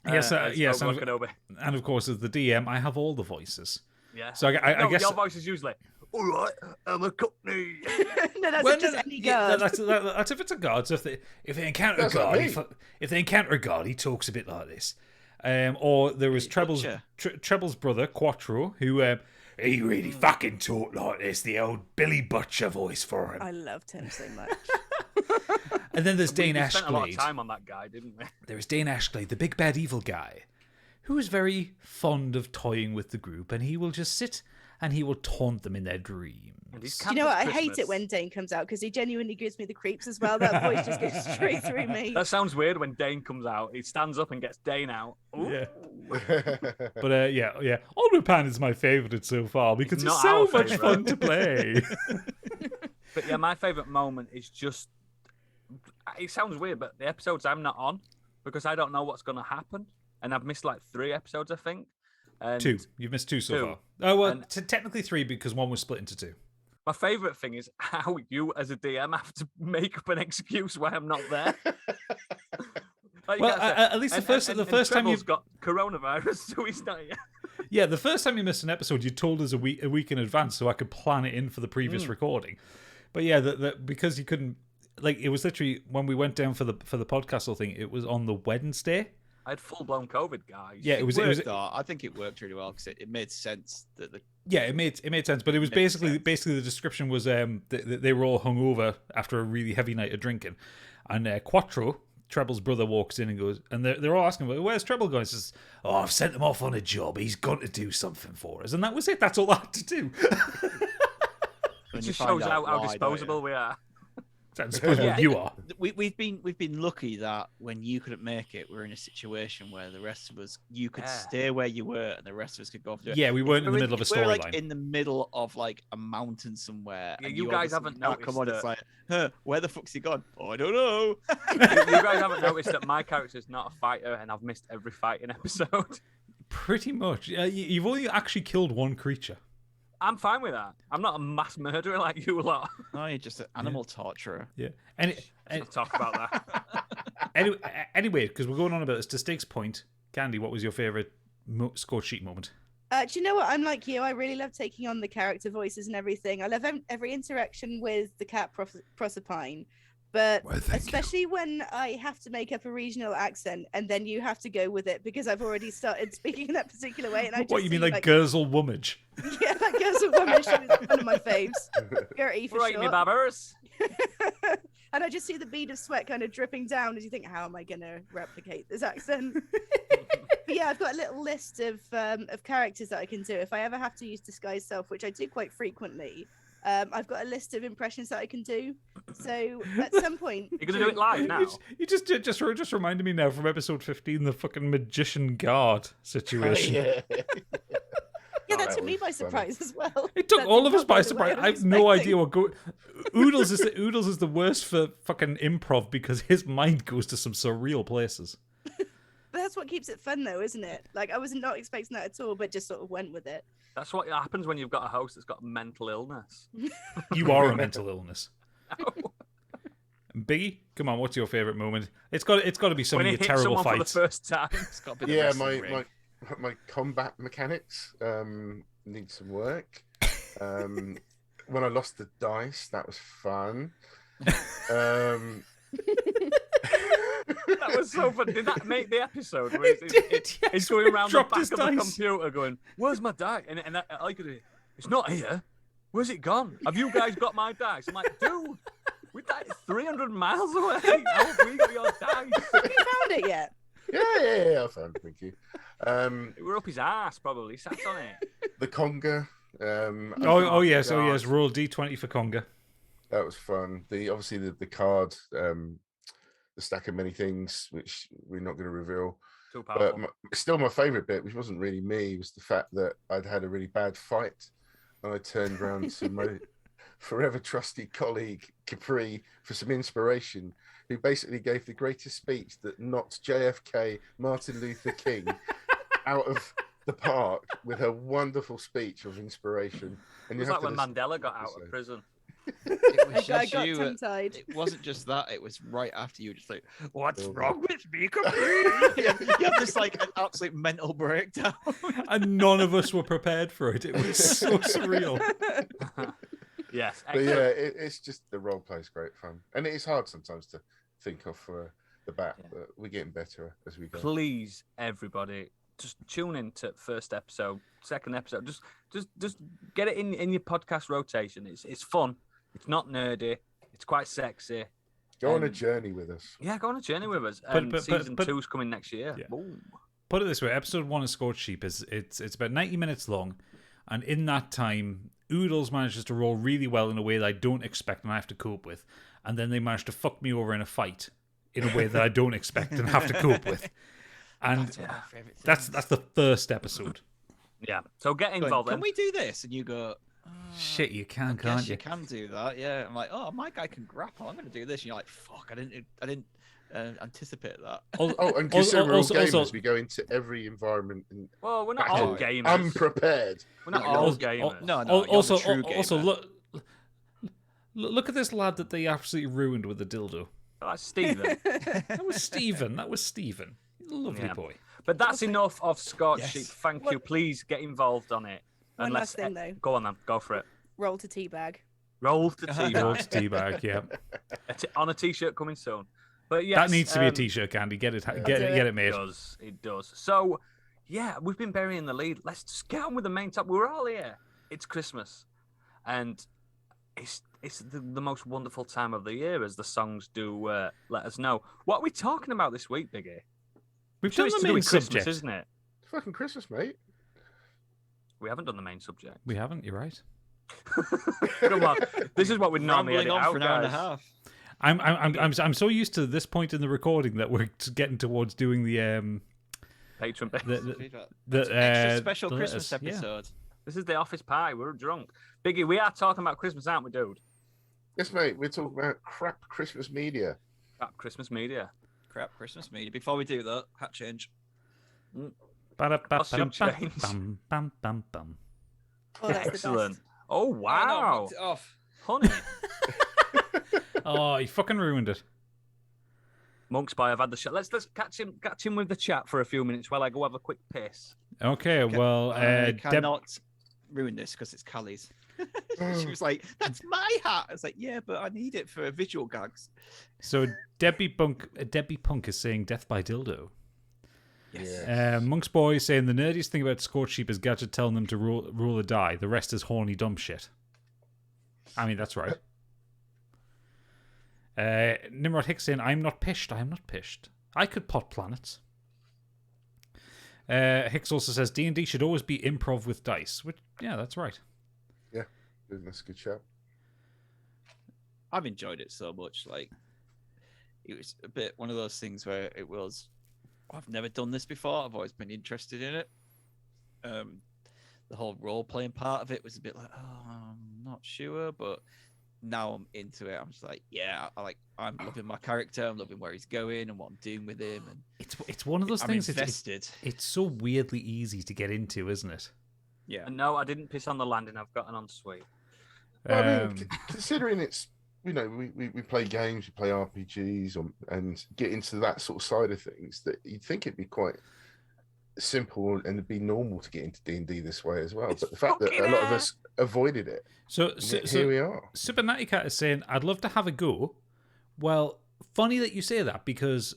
Yes, yes, Kenobi. and of course, as the DM, I have all the voices. Yeah. So I guess your voice is usually, all right, I'm a cockney. No, that's Well, just no, any yeah, guard. that's if it's a guard. So if they encounter a That's not guard, me. if they encounter a guard, he talks a bit like this. Or there was Treble's Treble's brother Quattro, who he really fucking talked like this. The old Billy Butcher voice for him. I loved him so much. And then there's Dane We spent a lot of Ashglade. time on that guy, didn't we? There is Dane Ashglade, the big bad evil guy, who is very fond of toying with the group, and he will just sit and he will taunt them in their dreams. And he's Do you know what? I hate it Christmas. when Dane comes out because he genuinely gives me the creeps as well. That voice just goes straight through me. That sounds weird when Dane comes out. He stands up and gets Dane out. Ooh. Yeah. But yeah. Onrupan is my favourite so far because It's it's not so our much favourite. fun to play. But yeah, my favourite moment is just. It sounds weird, but the episodes I'm not on because I don't know what's going to happen. And I've missed like 3 episodes, I think. And 2. You've missed 2 so Two. far. Oh, well, And- technically 3 because one was split into 2. My favourite thing is how you, as a DM, have to make up an excuse why I'm not there. Like, you Well, gotta say, at least the first time Treble's you got coronavirus, so he's not here. Yeah, the first time you missed an episode, you told us a week in advance so I could plan it in for the previous recording. But yeah, because you couldn't, like, it was literally when we went down for the podcast whole thing. It was on the Wednesday. I had full blown COVID, guys. Yeah, it was. I think it worked really well because it made sense that the Yeah, it made sense, but it was basically the description was they were all hungover after a really heavy night of drinking, and Quattro, Treble's brother, walks in and goes, and they're all asking, "Where's Treble going?" He says, "Oh, I've sent him off on a job. He's got to do something for us," and that was it. That's all I had to do. It just shows how disposable we are. That's what you are. We've been lucky that when you couldn't make it, we're in a situation where the rest of us, you could stay where you were, and the rest of us could go off to it. Yeah, we weren't in the middle of a We're like storyline. in the middle of like a mountain somewhere. Yeah, and you guys obviously haven't can't come on. noticed It's like, where the fuck's he gone? Oh, I don't know. You guys haven't noticed that my character's not a fighter, and I've missed every fighting episode. Pretty much. You've only actually killed one creature. I'm fine with that. I'm not a mass murderer like you lot. No, you're just an animal torturer. Yeah, and Let's talk about that. anyway, because we're going on about this, to Stig's point, Candy, what was your favourite score sheet moment? Do you know what? I'm like you. I really love taking on the character voices and everything. I love every interaction with the cat Proserpine. But Well, thank you. especially when I have to make up a regional accent and then you have to go with it because I've already started speaking in that particular way. And I just What you mean, see, like Gurzel Wummage? Yeah, that girl's a woman. She was one of my faves. Gertie for Right, me short. babbers. And I just see the bead of sweat kind of dripping down as you think, how am I going to replicate this accent? But yeah, I've got a little list of characters that I can do. If I ever have to use disguise self, which I do quite frequently, I've got a list of impressions that I can do. So at some point... You're going to do it live now? You just reminded me now from episode 15, the fucking magician guard situation. Yeah. Yeah, that That took me was by funny. surprise as well. It took That's all of us by probably what surprise. I I was have no expecting. idea what go. Oodles is the worst for fucking improv because his mind goes to some surreal places. But that's what keeps it fun, though, isn't it? Like, I was not expecting that at all, but just sort of went with it. That's what happens when you've got a host that's got mental illness. You are a mental illness. Biggie, come on, what's your favourite moment? It's got to be some When of he your hits terrible someone fights. for the first time. It's got to be the Yeah, wrestling ring. my combat mechanics need some work. When I lost the dice, that was fun. That was so fun. Did that make the episode? Where it's going around the back of the computer going, "Where's my die?" And I could hear, "It's not here. Where's it gone? Have you guys got my dice?" I'm like, "Dude, we died 300 miles away. How have we got your dice?" Have you found it yet? Yeah, I found it. Thank you. We're up his ass, probably. Sat on it. The conga. Oh yes, roll D20 for conga. That was fun. Obviously the card, the stack of many things, which we're not going to reveal. Too powerful. But still, my favourite bit, which wasn't really me, was the fact that I'd had a really bad fight, and I turned around to my forever trusty colleague Capri for some inspiration, who basically gave the greatest speech that knocked JFK, Martin Luther King, out of the park with her wonderful speech of inspiration. And It was like when Mandela got out of prison. It was I just got you. tongue-tied. It wasn't just that. It was right after you, just like, "What's Oh. wrong with me, Capri?" You have this like an absolute mental breakdown. And none of us were prepared for it. It was so surreal. Yes. But yeah, it's just the role play is great fun, and it is hard sometimes to think of the bat, but we're getting better as we go. Please, everybody, just tune in to first episode, second episode. Just get it in your podcast rotation. It's fun. It's not nerdy. It's quite sexy. Go on a journey with us. Yeah, go on a journey with us. But- Season but- 2's coming next year. Yeah. Boom. Put it this way: episode 1 of Scorched Sheep it's about 90 minutes long, and in that time, Oodles manages to roll really well in a way that I don't expect and I have to cope with, and then they manage to fuck me over in a fight in a way that I don't expect and have to cope with. And That's one of my favourite that's the first episode. Yeah. So get Going, involved. "Can then. we do this?" And you go, Shit, you can, "Yes, can't you you? can do that." Yeah. I'm like, "Oh, my guy can grapple. I'm going to do this." And you're like, "Fuck, I didn't anticipate that." Oh, and consider we're all also- gamers. We go into every environment and Well, we're not battle all gamers. unprepared. We're not Like, all Also- gamers. No, Also, you're the true also gamer. look at this lad that they absolutely ruined with the dildo. That's Stephen. That was Stephen. He's a lovely Yeah. boy. But that's enough of Scorched Yes. Sheep. Thank you. Please get involved on it. One And last let's- thing, though. Go on then. Go for it. Roll to teabag. Roll to Uh-huh. tea. Old teabag, yeah. On a t-shirt coming soon. But yes, That needs to be a t-shirt, Candy. Get it It made. does. It does. So, yeah, we've been burying the lead. Let's just get on with the main topic. We're all here. It's Christmas, and it's the most wonderful time of the year, as the songs do let us know. What are we talking about this week, Biggie? We've Sure, done it's the to do main with Christmas, subject. isn't it? It's fucking Christmas, mate. We haven't done the main subject. We haven't. You're right. Come on, this is what we normally Rambling edit on out, for an hour and a guys. half. I'm so used to this point in the recording that we're getting towards doing the Patron bit. the Extra special the Christmas letters, yeah. episode. This is the office pie. We're drunk. Biggie, we are talking about Christmas, aren't we, dude? Yes, mate. We're talking about crap Christmas media. Crap Christmas media. Crap Christmas media. Before we do that, hat change. Costume change. Bum, bum, bum, bum. Oh, that's the Excellent. best. Oh, Oh, no, wow. knocked it off. Honey. Oh, he fucking ruined it. Monk's Boy, I've had the shot. Let's catch him with the chat for a few minutes while I go have a quick piss. Okay, well, I Deb, cannot ruin this because it's Callie's. She was like, "That's my hat." I was like, "Yeah, but I need it for visual gags." so Debbie Punk is saying "Death by Dildo." Yeah. Monk's Boy is saying the nerdiest thing about Scorched Sheep is Gadget telling them to roll a die. The rest is horny dumb shit. I mean, that's right. Nimrod Hicks saying, I'm not pished. I could pot planets. Hicks also says D&D should always be improv with dice. Which, yeah, that's right. Yeah, that's a good shout. I've enjoyed it so much. Like, it was a bit one of those things where it was, I've never done this before. I've always been interested in it. The whole role playing part of it was a bit like, oh, I'm not sure, but now I'm into it. I'm just like, yeah, I'm loving my character. I'm loving where he's going and what I'm doing with him. And It's one of those I'm things. invested. It's so weirdly easy to get into, isn't it? Yeah. And no, I didn't piss on the landing. I've got an ensuite. Well, I Um, mean, considering it's, you know, we play games, we play RPGs, and get into that sort of side of things, that you'd think it'd be quite simple and it'd be normal to get into D&D this way as well. But the fact that a lot of us avoided it, So here we are. Super Natty Cat is saying, I'd love to have a go. Well, funny that you say that, because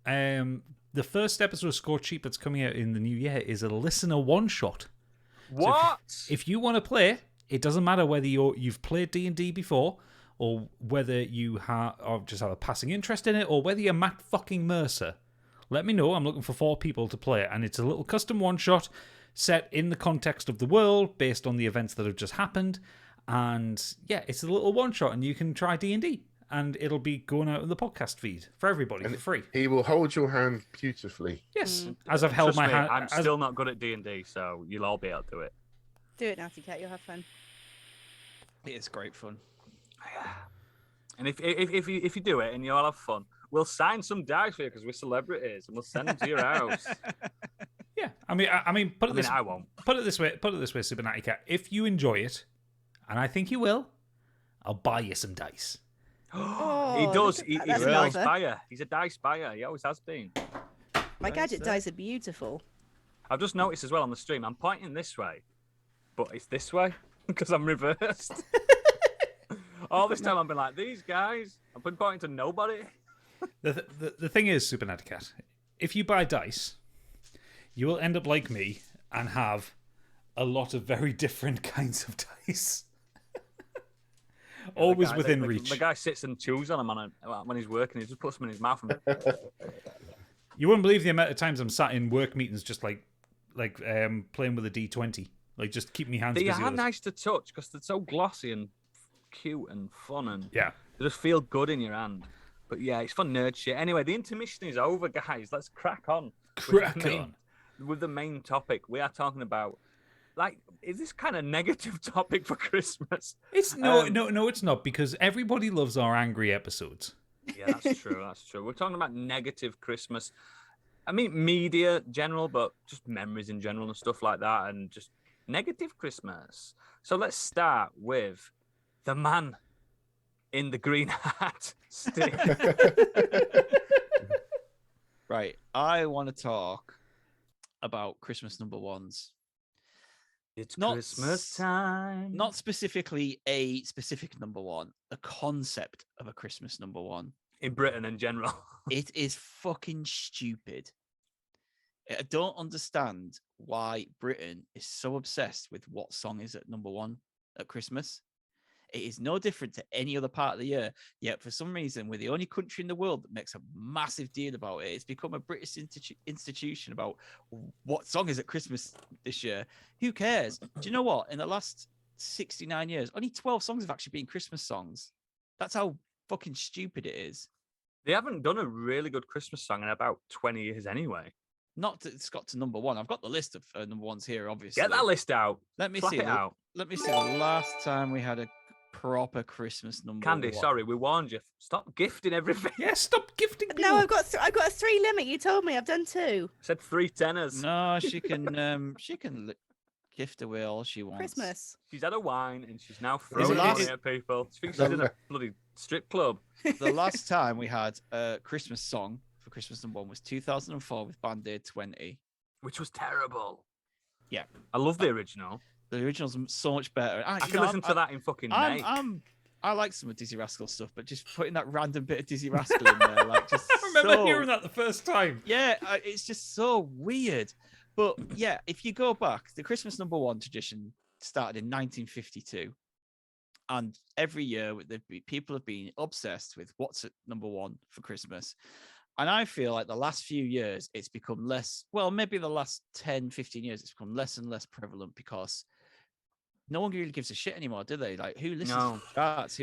the first episode of Score Cheap that's coming out in the new year is a listener one-shot. What? So if you want to play, it doesn't matter whether you've played D&D before, or whether you just have a passing interest in it, or whether you're Matt fucking Mercer. Let me know. I'm looking for 4 people to play it, and it's a little custom one-shot set in the context of the world, based on the events that have just happened. And yeah, it's a little one-shot, and you can try D&D, and it'll be going out in the podcast feed for everybody for free. He will hold your hand beautifully. Yes, as I've held Trust my me, hand. I'm still not good at D&D, so you'll all be able to do it. Do it, Natty Cat. You'll have fun. It's great fun. And if you do it and you all have fun, we'll sign some dice for you because we're celebrities, and we'll send them to your house. Yeah, I mean, put it this. I won't. Put it this way, Super Natty Cat. If you enjoy it, and I think you will, I'll buy you some dice. He does. He's that's a dice nice. buyer. He's a dice buyer. He always has been. My gadget dice are beautiful. I've just noticed as well on the stream, I'm pointing this way, but it's this way because I'm reversed. All this time I've been like, these guys, I've been pointing to nobody. The thing is, Super Natty Cat, if you buy dice, you will end up like me and have a lot of very different kinds of dice. Always within reach. The guy sits and chews on them when he's working. He just puts them in his mouth. You wouldn't believe the amount of times I'm sat in work meetings just like playing with a D20. Like, just keep me hands busy. They are nice to touch because they're so glossy and cute and fun, and yeah, they just feel good in your hand. But yeah, it's fun nerd shit. Anyway, the intermission is over, guys. Let's crack on. With the main topic. We are talking about, like, is this kind of negative topic for Christmas? It's no, it's not, because everybody loves our angry episodes. Yeah, that's true. That's true. We're talking about negative Christmas. I mean, media general, but just memories in general and stuff like that, and just negative Christmas. So let's start with the man in the green hat stick. Right. I want to talk about Christmas number ones. It's not Christmas time. Not specifically a specific number one, the concept of a Christmas number one. In Britain in general. It is fucking stupid. I don't understand why Britain is so obsessed with what song is at number one at Christmas. It is no different to any other part of the year. Yet for some reason, we're the only country in the world that makes a massive deal about it. It's become a British institution about what song is at Christmas this year. Who cares? Do you know what? In the last 69 years, only 12 songs have actually been Christmas songs. That's how fucking stupid it is. They haven't done a really good Christmas song in about 20 years anyway. Not that it's got to number one. I've got the list of number ones here, obviously. Get that list out. Let me Flap see it out. Let me see the last time we had a proper Christmas number Candy, one. sorry, we warned you. Stop gifting everything. Yeah, stop gifting people. No, I've got a 3 limit. You told me I've done 2. I said 3 tenors. No, she can gift away all she wants. Christmas. She's had a wine and she's now throwing money at people. She thinks she's in a bloody strip club. The last time we had a Christmas song for Christmas number one was 2004 with Band Aid 20. Which was terrible. Yeah. I love the original. The original's so much better. I can listen to that in fucking May. I like some of Dizzy Rascal stuff, but just putting that random bit of Dizzy Rascal in there, like, just I remember hearing that the first time. Yeah, it's just so weird. But yeah, if you go back, the Christmas number one tradition started in 1952. And every year, people have been obsessed with what's at number one for Christmas. And I feel like the last few years, it's become less, well, maybe the last 10, 15 years, it's become less and less prevalent because no one really gives a shit anymore, do they? Like, who listens to charts?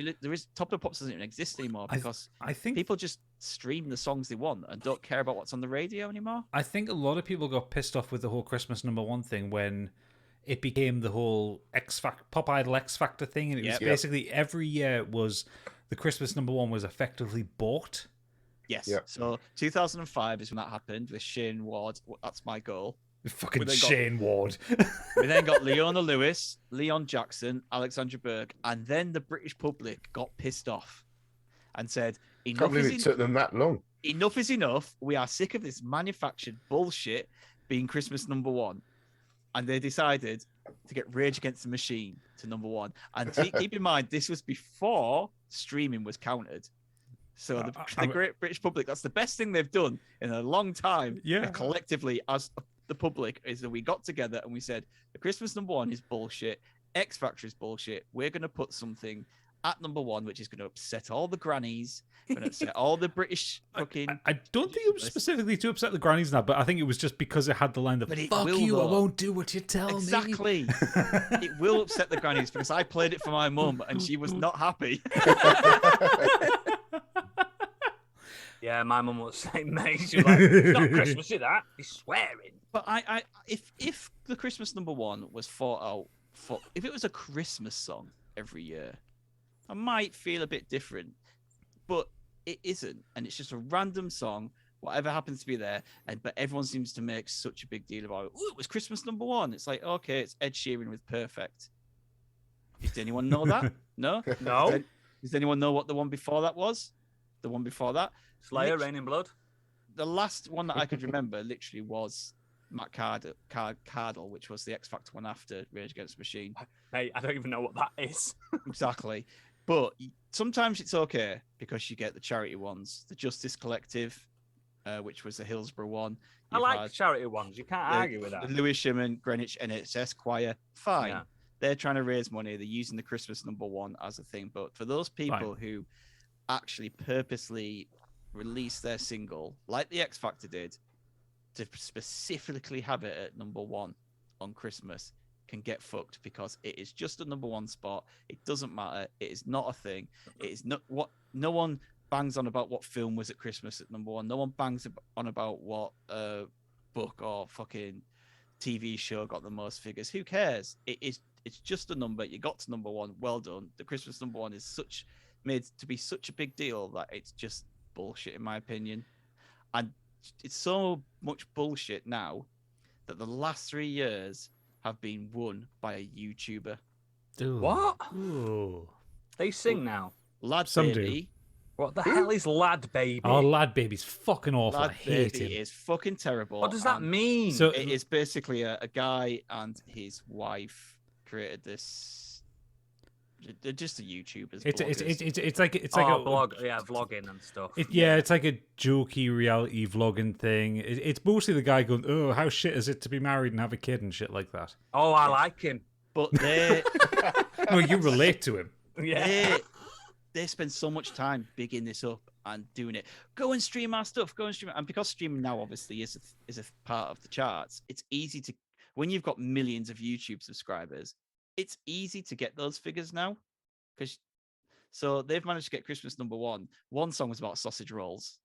Top of the Pops doesn't even exist anymore because I think people just stream the songs they want and don't care about what's on the radio anymore. I think a lot of people got pissed off with the whole Christmas number one thing when it became the whole Pop Idol X Factor thing, and it was basically every year was the Christmas number one was effectively bought. Yes. Yep. So 2005 is when that happened with Shane Ward. That's my goal. Fucking Shane Ward. We then got Leona Lewis, Leon Jackson, Alexandra Burke, and then the British public got pissed off and said, "Can't believe it took them that long. Enough is enough. We are sick of this manufactured bullshit being Christmas #1, and they decided to get Rage Against the Machine to #1. And keep in mind, this was before streaming was counted. So the Great British public, that's the best thing they've done in a long time. Yeah. Collectively, as the public, is that we got together and we said, the Christmas #1 is bullshit. X Factor is bullshit. We're going to put something at #1, which is going to upset all the grannies, going to upset all the British fucking... I don't think it was specifically to upset the grannies now, but I think it was just because it had the line that, But it fuck will, you, I though. won't do what you tell me. Exactly. It will upset the grannies because I played it for my mum and she was not happy. Yeah, my mum was the same, mate. She was like, it's not Christmas, is that? He's swearing. But if the Christmas #1 was thought out for, if it was a Christmas song every year, I might feel a bit different. But it isn't, and it's just a random song, whatever happens to be there. But everyone seems to make such a big deal about it. Oh, it was Christmas #1. It's like, okay, it's Ed Sheeran with Perfect. Does anyone know that? No. No. Does anyone know what the one before that was? The one before that. Slayer, Rain in Blood. The last one that I could remember literally was Matt Cardle, which was the X Factor one after Rage Against the Machine. Hey, I don't even know what that is. Exactly. But sometimes it's okay because you get the charity ones, the Justice Collective, which was the Hillsborough one. I like the charity ones. You can't argue with that. The Lewisham Greenwich NHS Choir, fine. Yeah. They're trying to raise money. They're using the Christmas #1 as a thing. But for those people who actually purposely release their single, like the X Factor did, to specifically have it at #1 on Christmas, can get fucked because it is just a #1 spot. It doesn't matter. It is not a thing. It is not what. No one bangs on about what film was at Christmas at #1. No one bangs on about what book or fucking TV show got the most figures. Who cares? It's just a number. You got to #1. Well done. The Christmas #1 is made to be such a big deal that it's just bullshit in my opinion. And it's so much bullshit now that the last 3 years have been won by a YouTuber. What? Ooh. They sing now. Lad Some Baby. do. What the hell is Lad Baby? Oh, Lad Baby's fucking awful. I Lad hate Baby him. is fucking terrible. What does that and mean? So It is basically a guy and his wife created this. They're just the YouTubers. it's like oh, a blog, yeah, vlogging and stuff. it's like a jokey reality vlogging thing. It's mostly the guy going, "Oh, how shit is it to be married and have a kid and shit like that." Oh, I like him. But they No, you relate to him. Yeah. they spend so much time bigging this up and doing it. Go and stream our stuff. Go and stream it. And because streaming now obviously is a part of the charts, it's easy to, when you've got millions of YouTube subscribers, it's easy to get those figures now. So they've managed to get Christmas #1. One song was about sausage rolls.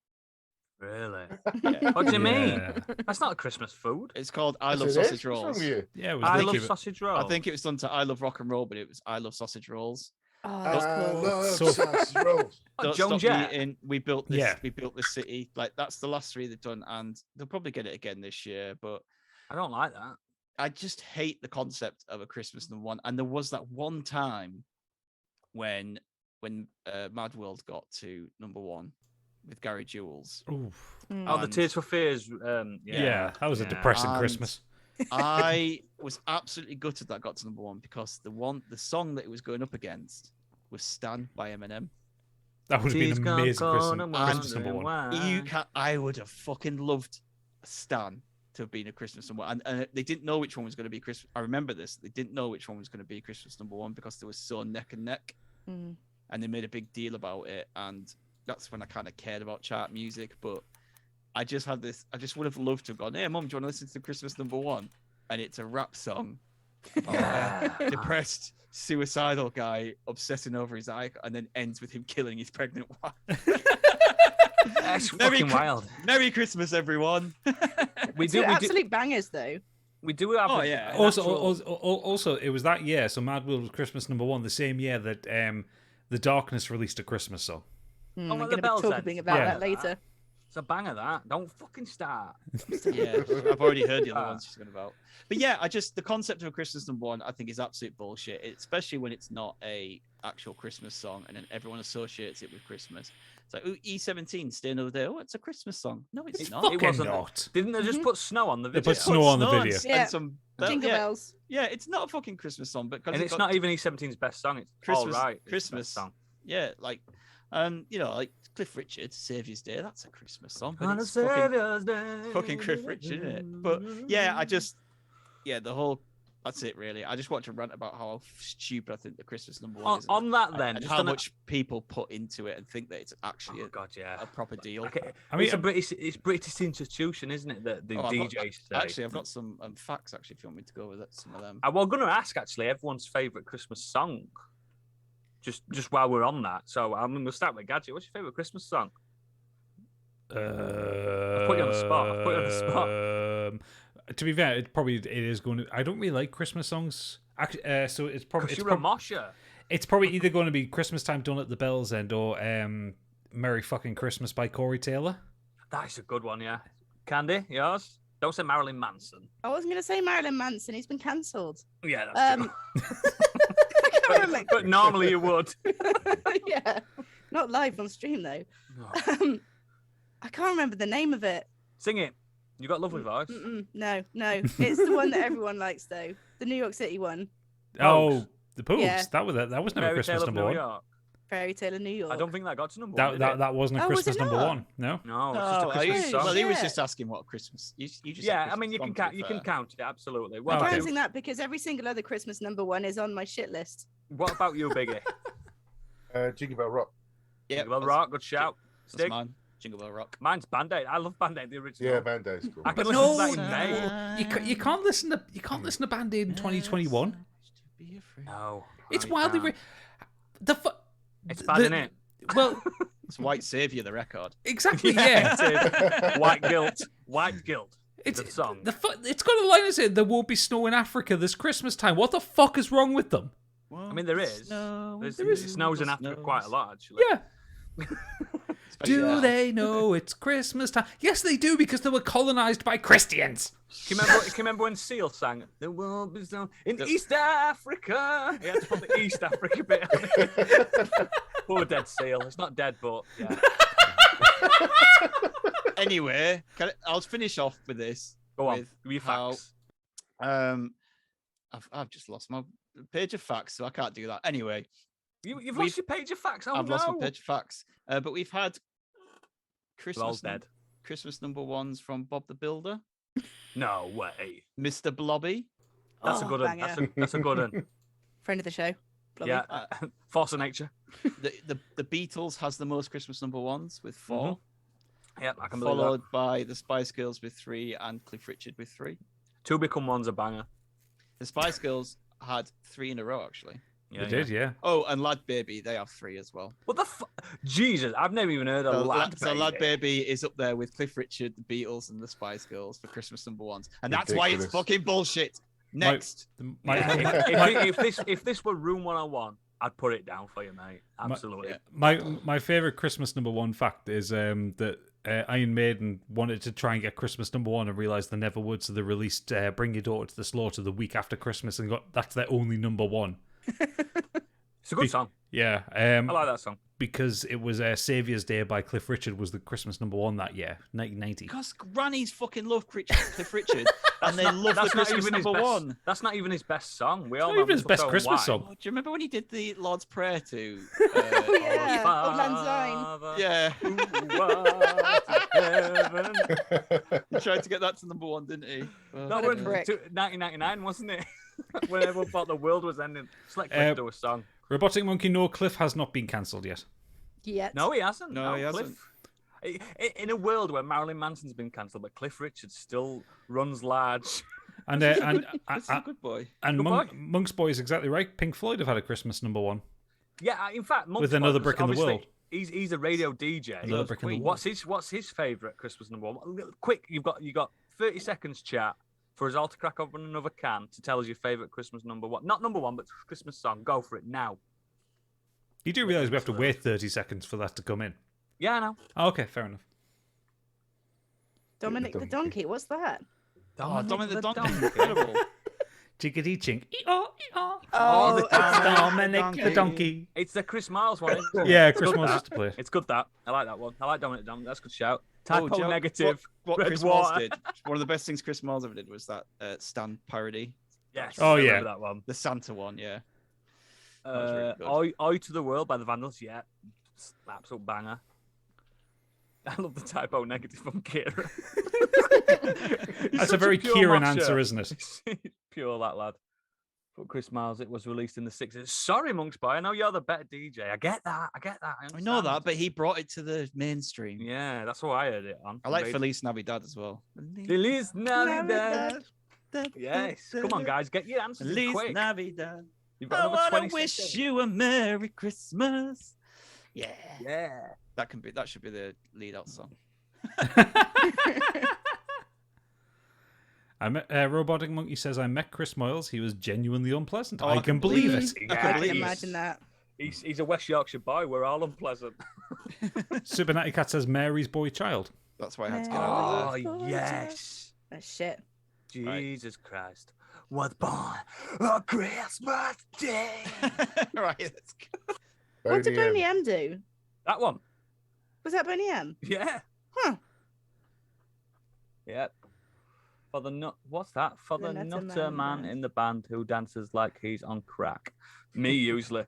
Really? Yeah. What do you mean? Yeah. That's not a Christmas food. It's called I Love Yes, it is. Sausage What's wrong Rolls. with you? Yeah, it was I like love it- sausage rolls. I think it was done to I Love Rock and Roll, but it was I Love Sausage Rolls. Oh, that's cool. love So- sausage rolls. Don't Joan stop Jett. me eating. We built this. Yeah. We built this city. Like that's the last 3 they've done, and they'll probably get it again this year. But I don't like that. I just hate the concept of a Christmas #1. And there was that one time when Mad World got to #1 with Gary Jules. Oof. Oh, the And- Tears for Fears. Yeah, that was a depressing And- Christmas. I was absolutely gutted that got to #1 because the song that it was going up against was "Stan" by Eminem. That would have She's been an amazing gonna Christmas wonder #1. why. I would have fucking loved Stan to have been a Christmas #1, and they didn't know which one was going to be Christmas. I remember this. They didn't know which one was going to be Christmas #1 because they were so neck and neck, Mm. and they made a big deal about it. And that's when I kind of cared about chart music. But I just had this. I just would have loved to have gone, "Hey, Mum, do you want to listen to Christmas #1?" And it's a rap song. about a depressed, suicidal guy obsessing over his eye, and then ends with him killing his pregnant wife. That's Merry fucking Chri- wild. Merry Christmas, everyone. We Two do absolute bangers, though. have. Oh, a- yeah. an Also, actual- also, it was that year. So Mad World was Christmas #1, the same year that The Darkness released a Christmas song. I'm like going the to be Bells talking then. about Yeah. that later. It's a banger. That don't fucking start. Yeah, I've already heard the other ones she's going about. But yeah, the concept of a Christmas #1, I think, is absolute bullshit, especially when it's not a actual Christmas song and then everyone associates it with Christmas. It's like, ooh, E17, Stay Another Day. Oh, it's a Christmas song. No, it's not. fucking It wasn't. not. Didn't they just put snow on the They video? put snow on the and video. s- Yeah. and some Jingle yeah, bells. yeah, it's not a fucking Christmas song, but 'cause And it it's got not even E17's best song. It's Christmas- all right. It's the best Christmas. song. Yeah, like, you know, like Cliff Richard, Saviour's Day. That's a Christmas song, but On a it's fucking, Saviour's Day. fucking Cliff Richard, isn't it? But yeah, the whole. That's it, really. I just want to rant about how stupid I think the Christmas number one is, On that then, and just how on a- much people put into it and think that it's actually Oh God, yeah. a proper deal. Okay. I mean, it's British institution, isn't it? That the Oh, DJs say. Actually, I've got some facts. Actually, if you want me to go with it, some of them. I was going to ask actually everyone's favorite Christmas song. Just while we're on that, so I'm going to start with Gadget. What's your favorite Christmas song? Put you on the spot. I've put you on the spot. To be fair, it is going to. I don't really like Christmas songs. Actually, so it's probably Because you're a mosher. it's probably either going to be Christmas Time Done at the Bell's End or Merry Fucking Christmas by Corey Taylor. That's a good one, yeah. Candy, yours? Don't say Marilyn Manson. I wasn't going to say Marilyn Manson. He's been cancelled. Yeah, that's Um, true. I can't remember. But normally you would. Yeah, not live on stream though. I can't remember the name of it. Sing it. You got a lovely voice. No, it's the one that everyone likes though. The New York City one, Oh, the Pogues. Yeah. That was never Fairy Christmas Tale of number New one. York. Fairy Tale of New York. I don't think that got to number one. did That it? that wasn't a Oh, was Christmas it number not? one. No. No, it's No, just a Christmas you- song. well, he was Yeah. just asking what Christmas. You just said Yeah, I Christmas mean you can song, to count. be You can fair. count it absolutely. I'm What about counting you? that because every single other Christmas number one is on my shit list. What about you, Biggie? Jingle Bell Rock. Yeah, Well, that's- rock, good shout. That's Stig. mine. Jingle Bell Rock. Mine's Band-Aid. I love Band-Aid, the original. Yeah, Band Aid's cool. I can But listen no, to that in May. you can't listen to Band Aid in 2021. No. It's no, you wildly. can't. It's bad, the- innit? Well, It's White Savior, the record. exactly. Yeah. it is. White Guilt. White Guilt. It's the song. It's got a line that says there won't be snow in Africa this Christmas time. What the fuck is wrong with them? I mean, there is. There's, it snows in Africa quite a lot, actually. Yeah. Do they know it's Christmas time? Yes, they do because they were colonized by Christians. Can you remember when Seal sang "There won't be snow in East Africa"? He had to put the East Africa bit on it. Poor dead Seal. It's not dead, but yeah. Anyway, I'll finish off with this. Go on. with Give me your how, facts. I've just lost my page of facts, so I can't do that. Anyway, You've lost your page of facts. Oh, I've no. lost my page of facts. But we've had They're all Christmas dead. Christmas number ones from Bob the Builder, No way. Mr. Blobby. That's a Oh, good one. banger. That's a good one. Friend of the show. Blobby. Yeah. Force of nature. The Beatles has the most Christmas number ones with 4, Yeah, I can believe followed by the Spice Girls with 3 and Cliff Richard with 3. that. Two Become One's a banger. The Spice Girls had 3 in a row actually. Yeah, They did, yeah. Oh, and Lad Baby, they have 3 as well. What the Jesus, I've never even heard of So, Lad so Baby. Lad Baby is up there with Cliff Richard, the Beatles, and the Spice Girls for Christmas number ones, and that's why it's Ridiculous. fucking bullshit. Next, If this were Room 101, I'd put it down for you, mate. Absolutely. My favorite Christmas number one fact is that Iron Maiden wanted to try and get Christmas number one and realized they never would, so they released "Bring Your Daughter to the Slaughter" the week after Christmas and that's their only number one. It's a good song. Yeah, I like that song. because it was "Saviour's Day" by Cliff Richard was the Christmas number one that year, 1990. because grannies fucking love Cliff Richard, and they love the Christmas number one. That's not even his best song. We all Not know even his best so Christmas why. song. Oh, do you remember when he did the Lord's Prayer to? Yeah, Our Old Lang Syne. Father, Yeah, who art in heaven. he tried to get that to number one, didn't he? That What a was prick. 1999, wasn't it? When everyone thought the world was ending. Just let Cliff do a song. Robotic Monkey No Cliff has not been cancelled yet. Yet. No, he hasn't. No, he hasn't. Cliff. In a world where Marilyn Manson's been cancelled, but Cliff Richard still runs large. And This is a good boy. and Good boy. Monk's Boy is exactly right. Pink Floyd have had a Christmas number one. Yeah, in fact, With Another Brick in the obviously, World. He's a radio DJ. Another Brick in the What's his favourite Christmas number one? Quick, you got 30 seconds, chat, for us all to crack open another can to tell us your favourite Christmas number one. Not number one, but Christmas song. Go for it now. You do realise we have to wait 30 seconds for that to come in. Yeah, I know. Oh, okay, fair enough. Dominic the Donkey. What's that? Oh, Dominic the Donkey, incredible. Chickadee chink. Ee-aw, ee-aw. Oh, Dominic the donkey. It's the Chris Miles one. Isn't it? Yeah, It's Chris good, Miles that. used to play it. It's good that. I like that one. I like Dominic Dom. That's a good shout. Oh, Typo Joe, negative. What Red Chris Miles water. did. One of the best things Chris Miles ever did was that Stan parody. Yes. Oh, I yeah. remember that one. The Santa one, yeah. was really Oi to the World by the Vandals. Yeah. Absolute banger. I love the typo negative from Kieran. That's a very Kieran answer, isn't it? Pure, that lad. But Chris Miles, it was released in the 60s. Sorry, Monks Boy. I know you're the better DJ. I get that. I know understand. that, but he brought it to the mainstream. Yeah, that's what I heard it on. I like Feliz Navidad as well. Feliz Navidad. Yes. Come on, guys. Get your answers in Feliz quick. Navidad. You've I got another want 20 to wish seconds. you a Merry Christmas. Yeah. Yeah. That should be the lead out song. Robotic Monkey says, I met Chris Miles. He was genuinely unpleasant. Oh, I can believe it. I I can can believe it. imagine that. He's a West Yorkshire boy. We're all unpleasant. Super Natty Cat says, Mary's boy child. That's why I had to get out of Oh, yes. Oh, shit. Jesus Christ. Was born on Christmas Day. there. Right, let's go. What did Boney Boney M. M do? That one. Was that Boney M? Yeah. Huh. Yep. For the nut, what's that? For the, The nutter Nutter man Man. in the band who dances like he's on crack. Me usually.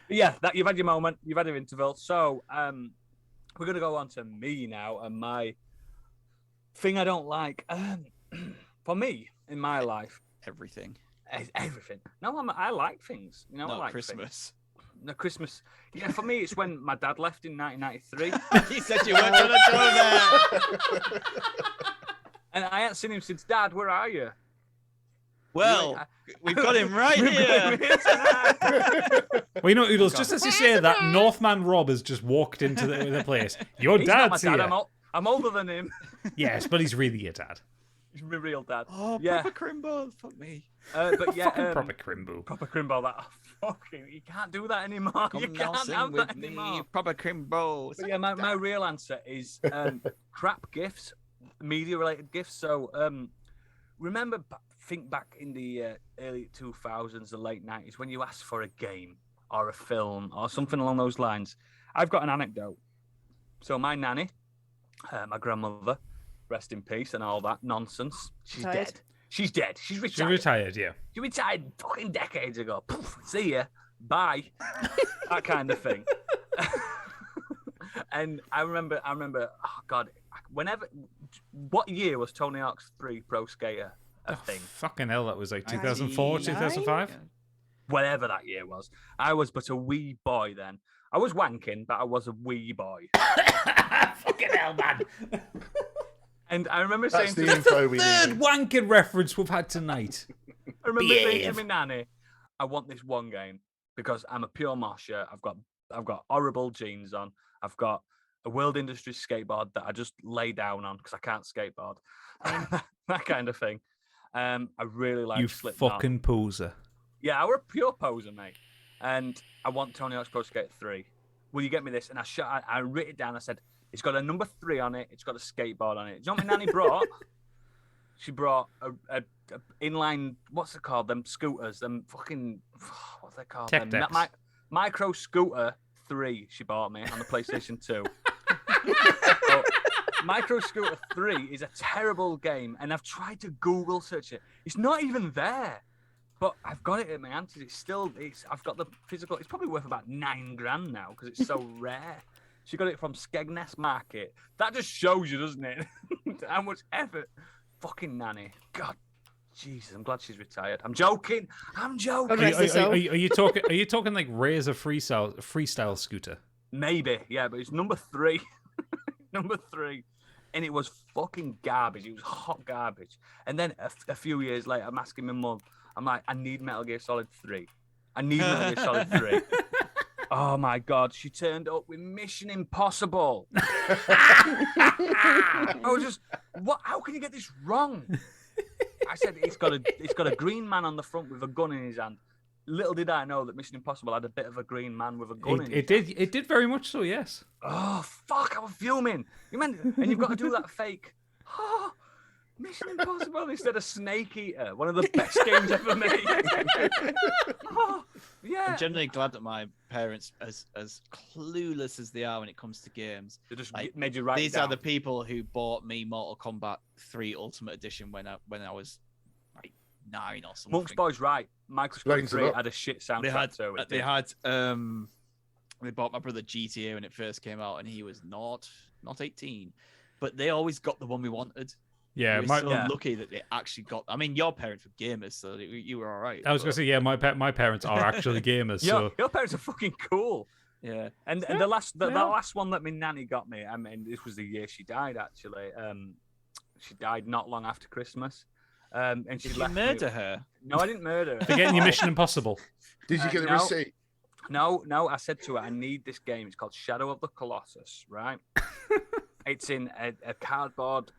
Yeah, that you've had your moment. You've had your interval. So, we're gonna go on to me now and my thing I don't like. For me in my life, Everything. everything. No, I like things. You know, I Not like Christmas. Things. No, Christmas. Yeah, for me, it's when my dad left in 1993. He said you weren't going to go there. And I hadn't seen him since. Dad, where are you? Well, we've got him right here. Well, you know, Oodles, just as you say that, Northman Rob has just walked into the place. Your He's not my dad's dad. here. I'm older than him. Yes, but he's really your dad. He's my real dad. Oh, Yeah. proper crimbo. Fuck me. But yeah, Fucking proper crimbo. proper crimbo. That fucking you can't do that anymore. Come You now, can't sing have with that me. anymore. Proper crimbo. But yeah, my real answer is crap gifts, media related gifts. So think back in the early 2000s, the late 90s, when you asked for a game or a film or something along those lines. I've got an anecdote. So my nanny, my grandmother, rest in peace and all that nonsense. She's Retired? dead. She's dead. She's retired. She retired, yeah. She retired fucking decades ago. Poof, see ya. Bye. That kind of thing. And I remember, oh God, what year was Tony Hawk's 3 Pro Skater a thing? Fucking hell, that was like 2004, 2005? Whatever that year was. I was but a wee boy then. I was wanking, but I was a wee boy. Fucking hell, man. And I remember That's saying the to info we Third needed. wanking reference we've had tonight. I remember saying to Behave. my nanny, I want this one game because I'm a pure mosher. I've got horrible jeans on. I've got a World Industries skateboard that I just lay down on because I can't skateboard. That kind of thing. I really like You Slipknot. fucking poser. Yeah, I were a pure poser, mate. And I want Tony Hawk's Pro Skater 3. Will you get me this? And I wrote it down. I said, it's got a number 3 on it. It's got a skateboard on it. Do you know what my nanny brought? She brought a inline, what's it called? Them scooters, them fucking, what's they called? Tech Them, decks. Micro Scooter 3 she bought me on the PlayStation 2. So, Micro Scooter 3 is a terrible game, and I've tried to Google search it. It's not even there. But I've got it at my aunties. I've got the physical. It's probably worth about $9,000 now because it's so rare. She got it from Skegness Market. That just shows you, doesn't it? How much effort. Fucking nanny. God, Jesus, I'm glad she's retired. I'm joking. I'm joking. Okay. Rest his soul. Are you talking? Are you talking like Razor freestyle scooter? Maybe, yeah, but it's number 3. Number 3. And it was fucking garbage. It was hot garbage. And then a few years later, I'm asking my mum, I'm like, I need Metal Gear Solid 3. I need Metal Gear Solid 3. Oh my God, she turned up with Mission Impossible. I was just, what? How can you get this wrong? I said it's got a green man on the front with a gun in his hand. Little did I know that Mission Impossible had a bit of a green man with a gun in his hand. It did very much so, yes. Oh fuck! I was fuming. You meant, and you've got to do that fake. Oh, Mission Impossible instead of Snake Eater, one of the best games ever made. Oh, yeah. I'm generally glad that my parents, as clueless as they are when it comes to games, They just like, made you write these it down. are the people who bought me Mortal Kombat 3 Ultimate Edition when I was like 9 or something. Monk's Boy's right. Microsoft Explains a 3 lot. had a shit soundtrack They had to it. they bought my brother GTA when it first came out, and he was not 18, but they always got the one we wanted. Yeah, we were so lucky that they actually got. I mean, your parents were gamers, so you were all right. I was going to say, yeah, my parents are actually gamers. So Your parents are fucking cool. Yeah, and the last one that my nanny got me, I mean, this was the year she died. Actually, she died not long after Christmas. And she did you left murder me... her? No, I didn't murder her. forgetting your Mission Impossible. Did you get the no. receipt? No, I said to her, I need this game. It's called Shadow of the Colossus, right? It's in a cardboard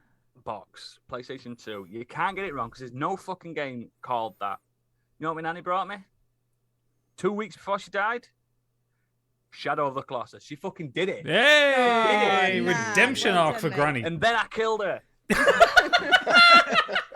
box, PlayStation 2. You can't get it wrong because there's no fucking game called that. You know what my nanny brought me? 2 weeks before she died? Shadow of the Colossus. She fucking did it. Hey, Oh, nah, redemption well arc done, for mate. Granny. And then I killed her.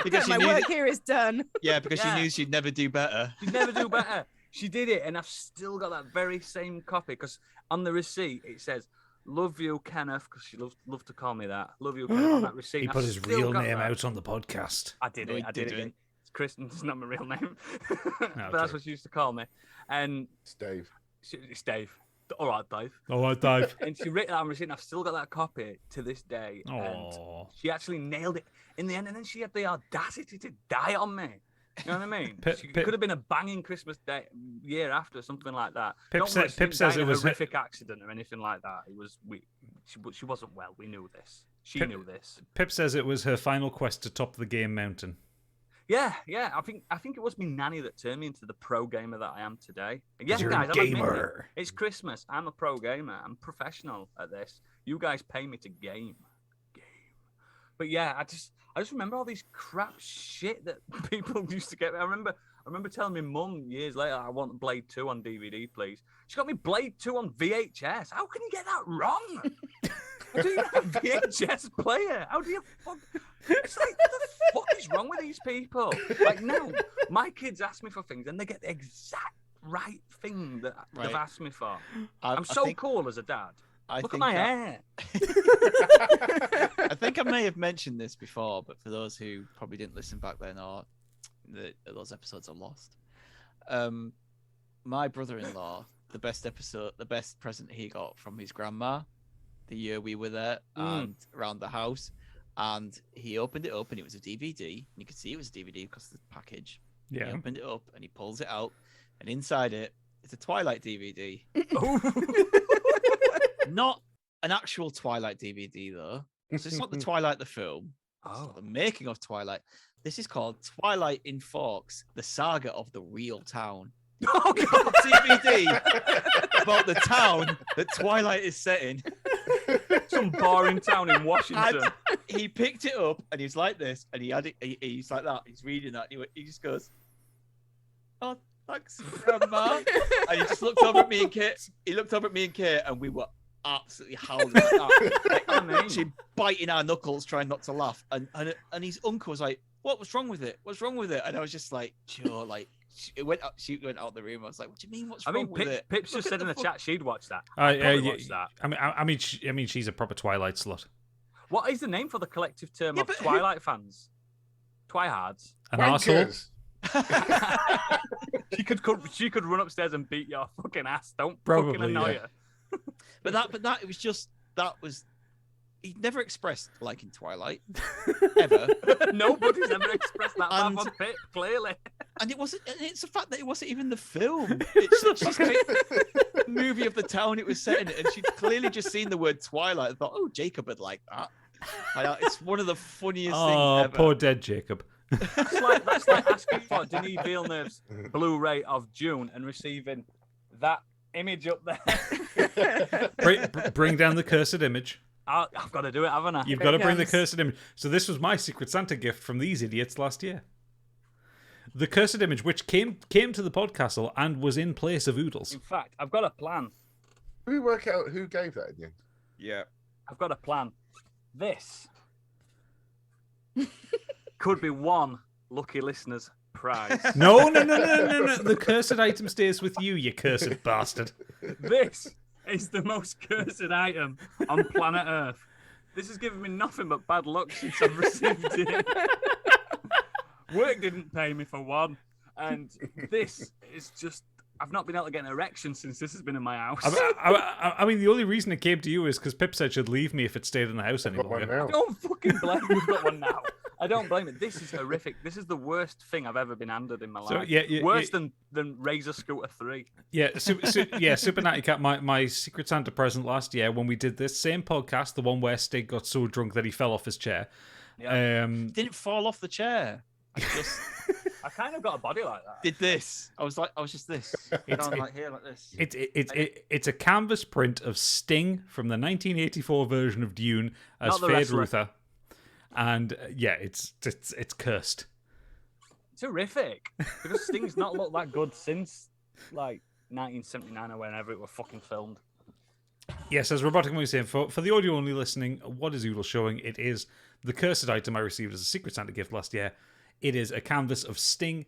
Because My she knew work here is done. Yeah, because Yeah. she knew she'd never do better. She'd never do better. She did it, and I've still got that very same copy because on the receipt it says, "Love you, Kenneth," because she loved to call me that. Love you, Kenneth, on that receipt. He I've put his still real got name that. out on the podcast. I did No, it. he I did it. didn't. It's Kristen. It's not my real name, okay. but that's what she used to call me. And It's Dave. it's Dave. All right, Dave. All right, Dave. And she written that on receipt. And I've still got that copy to this day. And Oh, she actually nailed it in the end, and then she had the audacity to die on me. You know what I mean? Pip- She Pip- could have been a banging Christmas day year after, something like that. Pip Don't sa- worry, she Pip didn't says die in it a was her- horrific accident or anything like that. It was she wasn't well. We knew this. She Pip- knew this. Pip says it was her final quest to top the game mountain. Yeah. I think it was my nanny that turned me into the pro gamer that I am today. And yes, You're guys, a I'll admit gamer. it. It's Christmas. I'm a pro gamer. I'm professional at this. You guys pay me to game. But yeah, I just remember all these crap shit that people used to get. I remember telling my mum years later, I want Blade 2 on DVD, please. She got me Blade 2 on VHS. How can you get that wrong? I don't even have a VHS player. How do you fuck? It's like, what the fuck is wrong with these people? Like now, my kids ask me for things and they get the exact right thing that they've Right. asked me for. I I'm so think- cool as a dad. I Look at think my that- hair. I think I may have mentioned this before, but for those who probably didn't listen back then or those episodes are lost. My brother-in-law, the best present he got from his grandma, the year we were there and around the house, and he opened it up and it was a DVD. And you could see it was a DVD because of the package. Yeah. He opened it up and he pulls it out, and inside it is a Twilight DVD. Not an actual Twilight DVD though. So it's not the Twilight the film. It's not the making of Twilight. This is called Twilight in Forks: The Saga of the Real Town. Oh God. DVD about the town that Twilight is set in. Some boring town in Washington. And he picked it up and he's like this, and he had it. He's like that. He's reading that. And he just goes, "Oh, thanks, Grandma." And he just looked over at me and Kate. He looked over at me and Kate, and we were absolutely howling like that, like, actually biting our knuckles, trying not to laugh. And his uncle was like, "What's wrong with it? What's wrong with it?" And I was just like, "Sure." Like she went out the room. I was like, "What do you mean? What's wrong with it?" Pips Look just at said in the fuck- chat she'd watch that. Yeah, watch that. I mean, she's a proper Twilight slut. What is the name for the collective term Yeah, of but who- Twilight fans? Twihards. An arsehole. Wankers. She could run upstairs and beat your fucking ass. Don't Probably, fucking annoy yeah. her. But that it was just that was. He never expressed liking Twilight ever. Nobody's ever expressed that And- bad on Pip, clearly. And it wasn't. And it's the fact that it wasn't even the film. It's she's the movie of the town it was set in, and she'd clearly just seen the word Twilight and thought, "Oh, Jacob would like that." It's one of the funniest Oh, things ever. poor dead Jacob. That's like asking for Denis Villeneuve's Blu-ray of June and receiving that image up there. Bring down the cursed image. I've got to do it, haven't I? You've Here got to it bring the comes. cursed image. So this was my Secret Santa gift from these idiots last year. The cursed image, which came to the podcastle and was in place of Oodles. In fact, I've got a plan. Did we work out who gave that in the end? Yeah. I've got a plan. This could be one lucky listener's prize. No. The cursed item stays with you, you cursed bastard. This is the most cursed item on planet Earth. This has given me nothing but bad luck since I've received it. Work didn't pay me for one. And this is just... I've not been able to get an erection since this has been in my house. I mean, the only reason it came to you is because Pip said she'd leave me if it stayed in the house I've got one anymore. now. I don't fucking blame you. You've got one now. I don't blame it. This is horrific. This is the worst thing I've ever been handed in my life. Worse than Razor Scooter 3. Yeah, Super Natty Cat, my Secret Santa present last year when we did this same podcast, the one where Stig got so drunk that he fell off his chair. Yeah. Didn't fall off the chair. I kind of got a body like that. Did this. I was just this. Down like here, like this. It's a canvas print of Sting from the 1984 version of Dune as Fade Ruther. And it's cursed. It's horrific. Because Sting's not looked that good since like 1979 or whenever it was fucking filmed. Yes, as Robotic was saying, for the audio only listening, what is Oodle showing? It is the cursed item I received as a Secret Santa gift last year. It is a canvas of Sting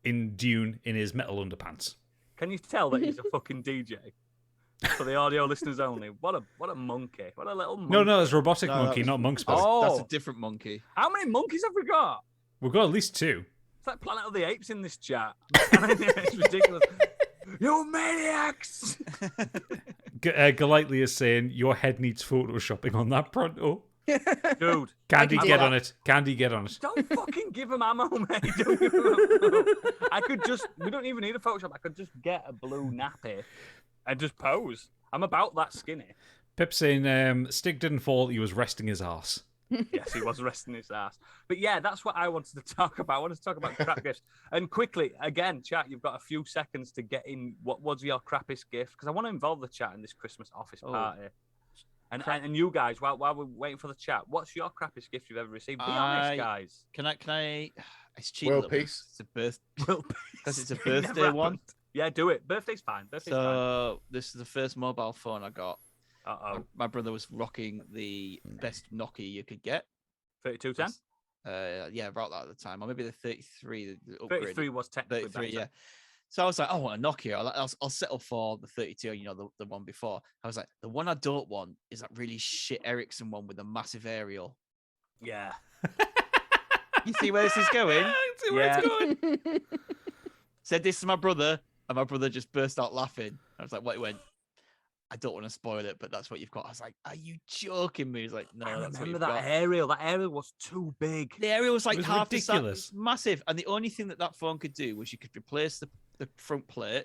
in Dune in his metal underpants. Can you tell that he's a fucking DJ? For the audio listeners only. What a monkey. What a little monkey. No, it's Robotic Monkey, not Monk's Best. That's a different monkey. How many monkeys have we got? We've got at least 2. It's like Planet of the Apes in this chat. It's ridiculous. You maniacs! Golightly is saying, your head needs photoshopping on that pronto. Dude. Candy, get on it. Candy, get on it. Don't fucking give him ammo, mate. Don't give him ammo. We don't even need a Photoshop. I could just get a blue nappy and just pose. I'm about that skinny. Pip saying, Stig didn't fall, he was resting his arse. Yes, he was resting his ass. But yeah, that's what I wanted to talk about. I wanted to talk about crap gifts. And quickly, again, chat, you've got a few seconds to get in what was your crappiest gift, because I want to involve the chat in this Christmas office party. And you guys, while we're waiting for the chat, what's your crappiest gift you've ever received? Be honest, guys. Can I? It's cheap. World peace. It's a because it's a It never birthday one. happened. Yeah, do it. Birthday's fine. Birthday's fine. This is the first mobile phone I got. Uh-oh. My brother was rocking the best Nokia you could get. 3210? Yeah, about that at the time, or maybe the 33. The upgrade. 33 was technically 33, better. yeah. So I was like, I want a Nokia. I'll settle for the 32, the one before. I was like, the one I don't want is that really shit Ericsson one with a massive aerial. Yeah. You see where this is going? See where it's going. Said this to my brother, and my brother just burst out laughing. I was like, what? He went, I don't want to spoil it, but that's what you've got. I was like, are you joking me? He's like, no, I that's what remember you've that got. aerial. That aerial was too big. The aerial was like It was half ridiculous. the size, massive. And the only thing that phone could do was you could replace the front plate,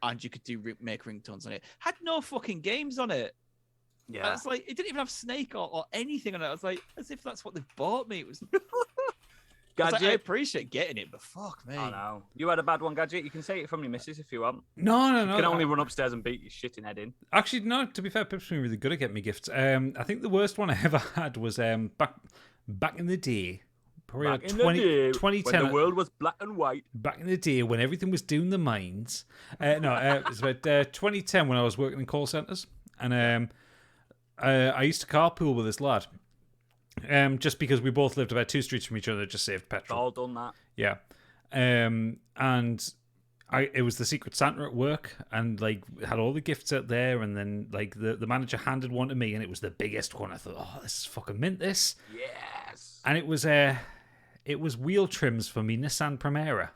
and you could make ringtones on it. Had no fucking games on it. Yeah. It's like it didn't even have Snake or anything on it. I was like, as if that's what they bought me. It was. I was like, I appreciate getting it, but fuck me. I know. You had a bad one, Gadget. You can say it from your missus if you want. No. You can only run upstairs and beat your shitting head in. Actually, no, to be fair, Pip's been really good at getting me gifts. I think the worst one I ever had was back in the day. Probably Back like in 2010. when the world was black and white. Back in the day when everything was doing the mines. It was about 2010 when I was working in call centres. And I used to carpool with this lad. Just because we both lived about 2 streets from each other, just saved petrol. All done that. Yeah. And it was the Secret Santa at work, and like had all the gifts out there, and then like the manager handed one to me, and it was the biggest one. I thought, oh, this is fucking mint, this. Yes. And it was wheel trims for me Nissan Primera.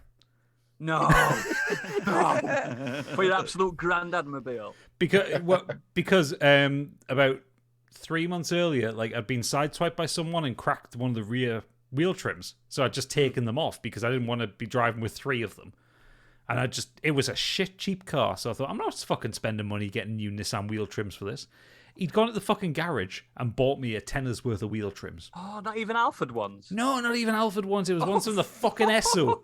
No. No. For your absolute granddad mobile. Because about 3 months earlier, like I'd been sideswiped by someone and cracked one of the rear wheel trims, so I'd just taken them off because I didn't want to be driving with 3 of them. And it was a shit cheap car, so I thought, I'm not fucking spending money getting new Nissan wheel trims for this. He'd gone to the fucking garage and bought me a tenner's worth of wheel trims. Oh, not even Alfred ones? No, not even Alfred ones. It was ones from the fucking Esso.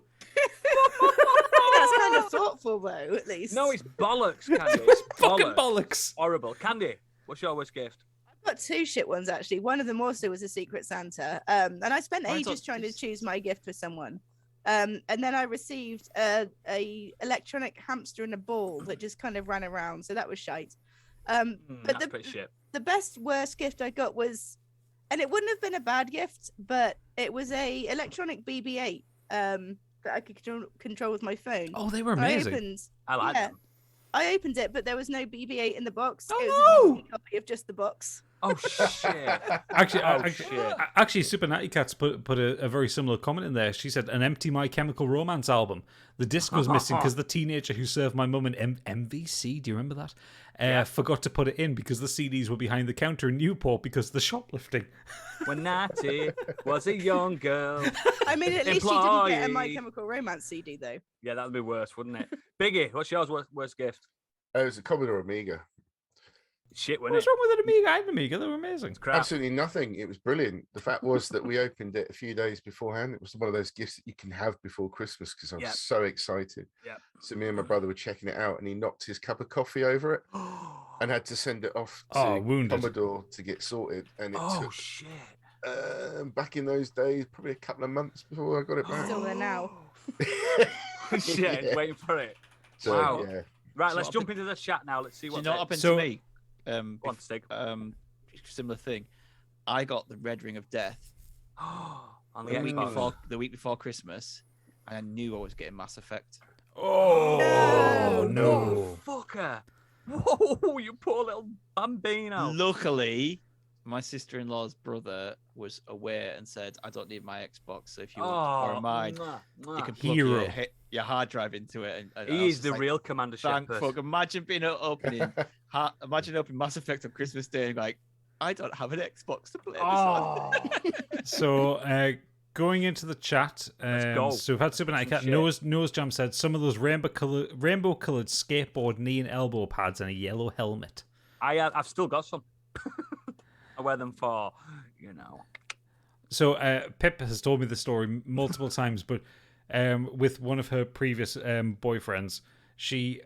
That's kind of thoughtful, though, at least. No, it's bollocks, Candy. It's Fucking bollocks. Horrible. Candy, what's your worst gift? I've got 2 shit ones, actually. One of them also was a Secret Santa. And I spent ages trying to choose my gift for someone. And then I received a electronic hamster and a ball that just kind of ran around. So that was shite. But that's pretty shit. The worst gift I got was and it wouldn't have been a bad gift, but it was a electronic BB-8 that I could control with my phone. Oh, they were amazing. I like them. I opened it, but there was no BB-8 in the box. Oh, it was a copy of just the box. Oh shit! Actually, Super Natty Cats put a very similar comment in there. She said, "An empty My Chemical Romance album. The disc was missing because the teenager who served my mum an MVC, do you remember that? Forgot to put it in because the CDs were behind the counter in Newport because of the shoplifting." When Natty was a young girl. I mean, at least she didn't get a My Chemical Romance CD, though. Yeah, that'd be worse, wouldn't it? Biggie, what's yours worst gift? It was a Commodore Amiga. Shit, wasn't What's it? wrong with an Amiga? I had an Amiga. They were amazing. Crap. Absolutely nothing. It was brilliant. The fact was that we opened it a few days beforehand. It was one of those gifts that you can have before Christmas because I was so excited. Yeah. So me and my brother were checking it out, and he knocked his cup of coffee over it and had to send it off to Commodore to get sorted. And it took shit. Back in those days, probably a couple of months before I got it back. Still there now. Shit, waiting for it. So, wow. Yeah. Right, let's jump into the chat now. Let's see Do what. you know what happened So- to me? One stick. Similar thing. I got the Red Ring of Death On the week before Christmas, and I knew I was getting Mass Effect. Oh no! Fucker! Whoa, you poor little bambino. Luckily, my sister-in-law's brother was aware and said, "I don't need my Xbox, so if you want to borrow mine, you can plug your hard drive into it." And he is the real Commander Thank Shepard. fuck! Imagine being opening Mass Effect on Christmas Day and like, I don't have an Xbox to play this on. So, going into the chat, go. so we've had Super Natty Cat. Nose Jam said some of those rainbow colored skateboard knee and elbow pads and a yellow helmet. I've still got some. I wear them for, So Pip has told me the story multiple times, but with one of her previous boyfriends, he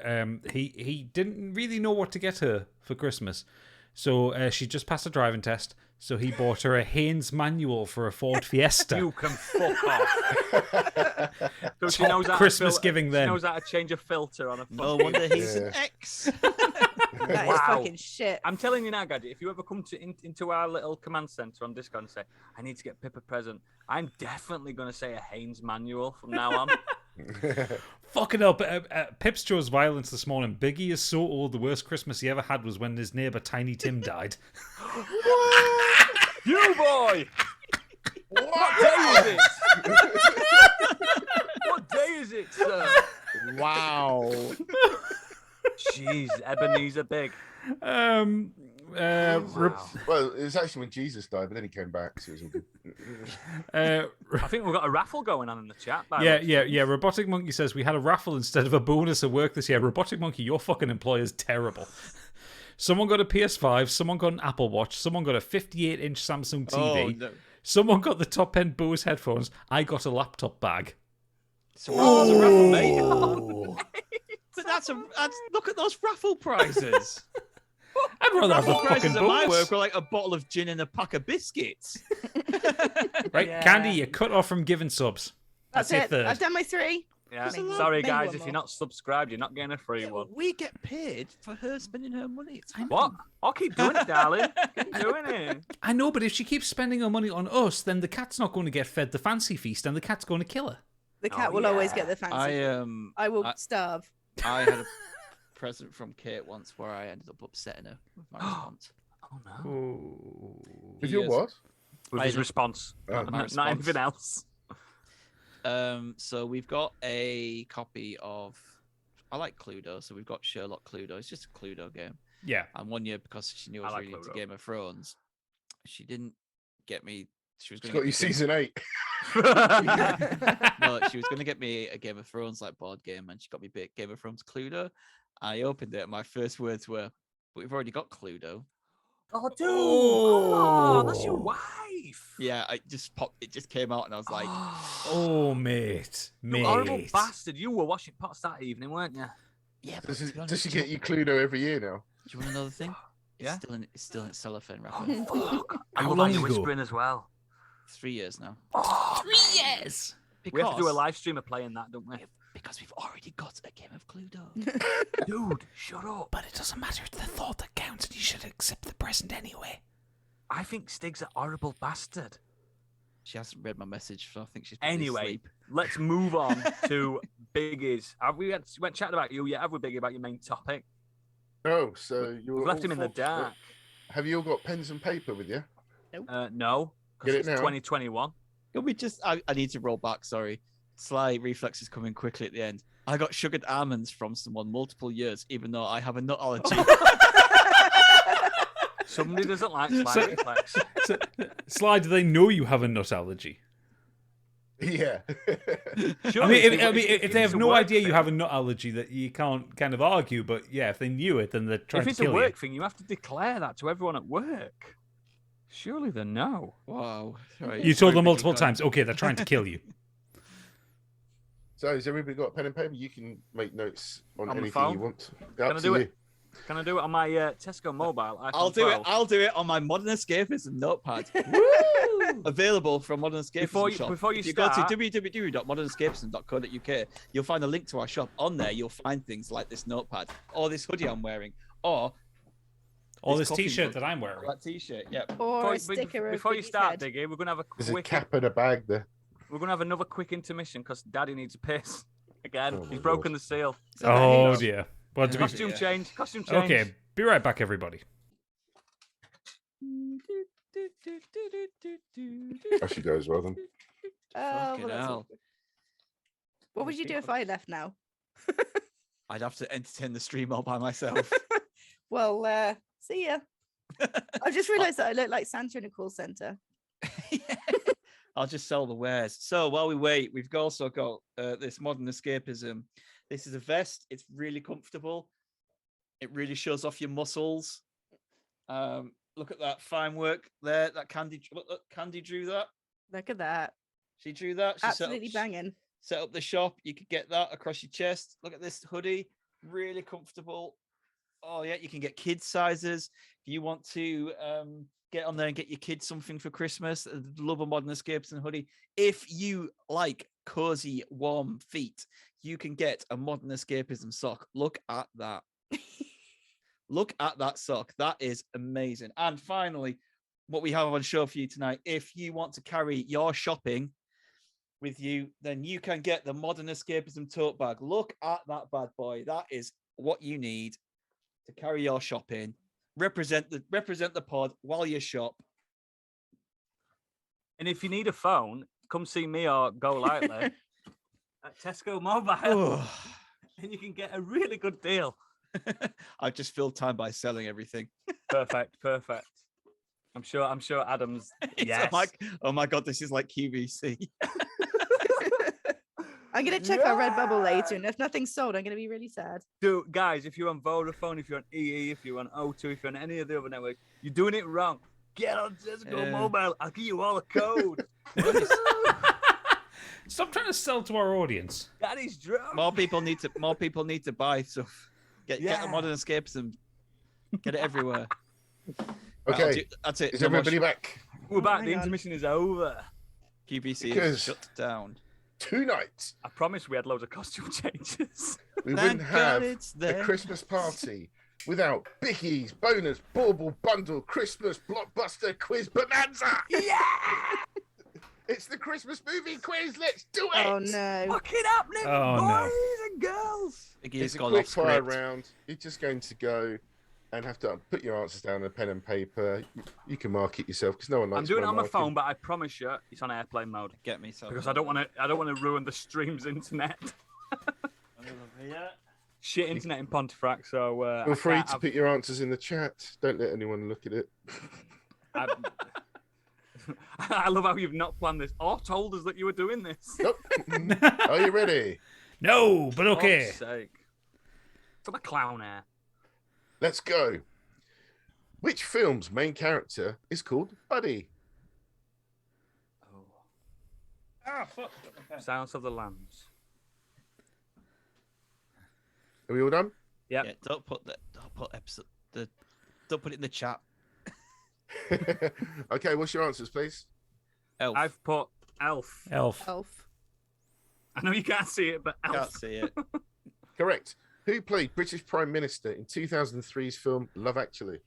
didn't really know what to get her for Christmas. So she just passed a driving test. So he bought her a Haynes manual for a Ford Fiesta. You can fuck off. So she knows how Christmas giving then. She knows how to change a filter on a fucking... No wonder he's an X. That is fucking shit. I'm telling you now, Gadget, if you ever come into our little command center on Discord and say, I need to get Pip a present, I'm definitely going to say a Haynes manual from now on. Fucking up. Pips chose violence this morning. Biggie is so old, the worst Christmas he ever had was when his neighbour Tiny Tim died. You boy! What day is it? What day is it, sir? Wow. Jeez, Ebenezer Big. Well, it was actually when Jesus died, but then he came back, so it was all good. I think we've got a raffle going on in the chat. Yeah. Robotic Monkey says we had a raffle instead of a bonus at work this year. Robotic Monkey, your fucking employer's terrible. Someone got a PS5, someone got an Apple Watch, someone got a 58-inch Samsung TV, Oh, no. someone got the top-end Bose headphones, I got a laptop bag. It's a raffle, mate. But look at those raffle prizes. I'd rather have the Raffle prizes fucking at my Bose. work were like a bottle of gin and a pack of biscuits. Right, Yeah. Candy, you're cut off from giving subs. That's your it. third. I've done my 3. Yeah. Maybe Sorry, one guys, more. if you're not subscribed, you're not getting a free one. We get paid for her spending her money. It's fine. What? I'll keep doing it, darling. Keep doing it. I know, but if she keeps spending her money on us, then the cat's not going to get fed the fancy feast and the cat's going to kill her. The cat Oh, will always yeah. get the fancy. I will starve. I had a present from Kate once where I ended up upsetting her with my response. Oh, no. With your Yes. what? With his response. Oh. Not anything else. So we've got a copy of. I like Cluedo, so we've got Sherlock Cluedo. It's just a Cluedo game. Yeah. And one year, because she knew I was like really into Cluedo. Game of Thrones, she didn't get me. She was It's going got you season 8. No, she was going to get me a Game of Thrones like board game, and she got me Game of Thrones Cluedo. I opened it, and my first words were, "But we've already got Cluedo." Oh, dude. Oh, that's your wife. Yeah, it just came out, and I was like, Oh, mate. You horrible bastard. You were washing pots that evening, weren't you? "Yeah." But to be Does honest, she do you get you Cluedo every year now? Do you want another thing? Yeah. It's still in cellophane wrapper. Fuck. I How love long how you're ago? whispering as well. 3 years now. Oh, 3 years! we have to do a live stream of playing that, don't we? Because we've already got a game of Cluedo. Dude, shut up. But it doesn't matter. It's the thought that counts, and you should accept the present anyway. I think Stig's a horrible bastard. She hasn't read my message, so I think she's probably Anyway, asleep. let's move on to Biggie's. Have we went chatting about you yet? Have we, Biggie, about your main topic? Oh, so you're We've left all him in the for- dark. Have you all got pens and paper with you? No, Get because it it's now. 2021. Can we just? I need to roll back. Sorry, sly reflex is coming quickly at the end. I got sugared almonds from someone multiple years, even though I have a nut allergy. Somebody doesn't like slide reflex. So, Sly, do they know you have a nut allergy? Yeah. Surely If they have it's a no work idea you thing- have a nut allergy, that you can't kind of argue. But yeah, if they knew it, then they're trying if to it's a kill work you. thing, you have to declare that to everyone at work. Surely they know. Wow. Right, You sorry, told them Biggie, multiple go on. times. Okay, they're trying to kill you. So has everybody got a pen and paper? You can make notes on On the anything phone? you want. Can I Up do to it? Can I do it on my Tesco mobile? I'll iPhone do it. 12? I'll do it on my Modern Escapism notepad. Available from Modern Escapism shop. Before you if you start- go to www.modernescapism.co.uk, you'll find a link to our shop. On there, you'll find things like this notepad, or this hoodie I'm wearing, or Or this this coffee T-shirt mug. that I'm wearing. that T-shirt. Yep. Or a sticker of before you Biggie's start, head. Biggie, we're gonna have a There's a quick. cap and a bag there. We're gonna have another quick intermission because Daddy needs a piss again. Oh, my He's broken God. the seal. Oh dear. Well, to be Costume Yeah. change. Costume change. okay, be right back, everybody. I should go as well then. Oh, Fucking well, that's hell. awkward. What would you do if I left now? I'd have to entertain the stream all by myself. Well, see ya. I just realised that I look like Santa in a call centre. I'll just sell the wares. So while we wait, we've also got this Modern Escapism. This is a vest. It's really comfortable. It really shows off your muscles. Look at that fine work there. That Candy, look, Candy drew that. Look at that. She drew that. She Absolutely banging. set up the shop. You could get that across your chest. Look at this hoodie. Really comfortable. Oh yeah, you can get kids sizes. If you want to get on there and get your kids something for Christmas, love a Modern Escapism hoodie. If you like cozy, warm feet, you can get a Modern Escapism sock. Look at that. Look at that sock. That is amazing. And finally, what we have on show for you tonight, if you want to carry your shopping with you, then you can get the Modern Escapism tote bag. Look at that bad boy. That is what you need to carry your shopping. Represent the pod while you shop. And if you need a phone, come see me or Go Lightly at Tesco Mobile, Oh, and you can get a really good deal. I just filled time by selling everything. Perfect. I'm sure Adam's. It's Yes. like, oh my god, this is like QVC. I'm going to check our Redbubble later, and if nothing's sold, I'm going to be really sad. Dude, guys, if you're on Vodafone, if you're on EE, if you're on O2, if you're on any of the other networks, you're doing it wrong. Get on Tesco Yeah. Mobile. I'll give you all a code. Stop trying to sell to our audience. Daddy's drunk. More people need to buy stuff. Get the Yeah. Modern Escapism. Get it everywhere. Okay, That's it. is No more everybody back? We're back. hang The on. intermission is over. QVC Because- is shut down. Tonight, I promise we had loads of costume changes. we Thank wouldn't have God it's a there. Christmas party without Biggie's bonus bauble bundle Christmas blockbuster quiz bonanza. Yeah! It's the Christmas movie quiz. Let's do it. Oh, no. Fucking happening, Oh, boys no. and girls. Biggie's It's a gone quick off fire script. round. You're just going to go and have to put your answers down on a pen and paper. You can mark it yourself because no one likes. I'm doing it on my marking. phone, but I promise you, it's on airplane mode Get me some. because I don't want to ruin the stream's internet. Shit internet in Pontefract. So Feel free to put your answers in the chat. Don't let anyone look at it. I love how you've not planned this or told us that you were doing this. Nope. Are you ready? No, but okay. God's sake. It's a clown hair. Let's go. Which film's main character is called Buddy? Ah, fuck. Silence of the Lambs. Are we all done? Yep. Yeah, don't put it in the chat. Okay, what's your answers, please? Elf. I've put Elf. Elf. Elf. I know you can't see it, but Can't Elf. see it. Correct. Who played British Prime Minister in 2003's film Love Actually?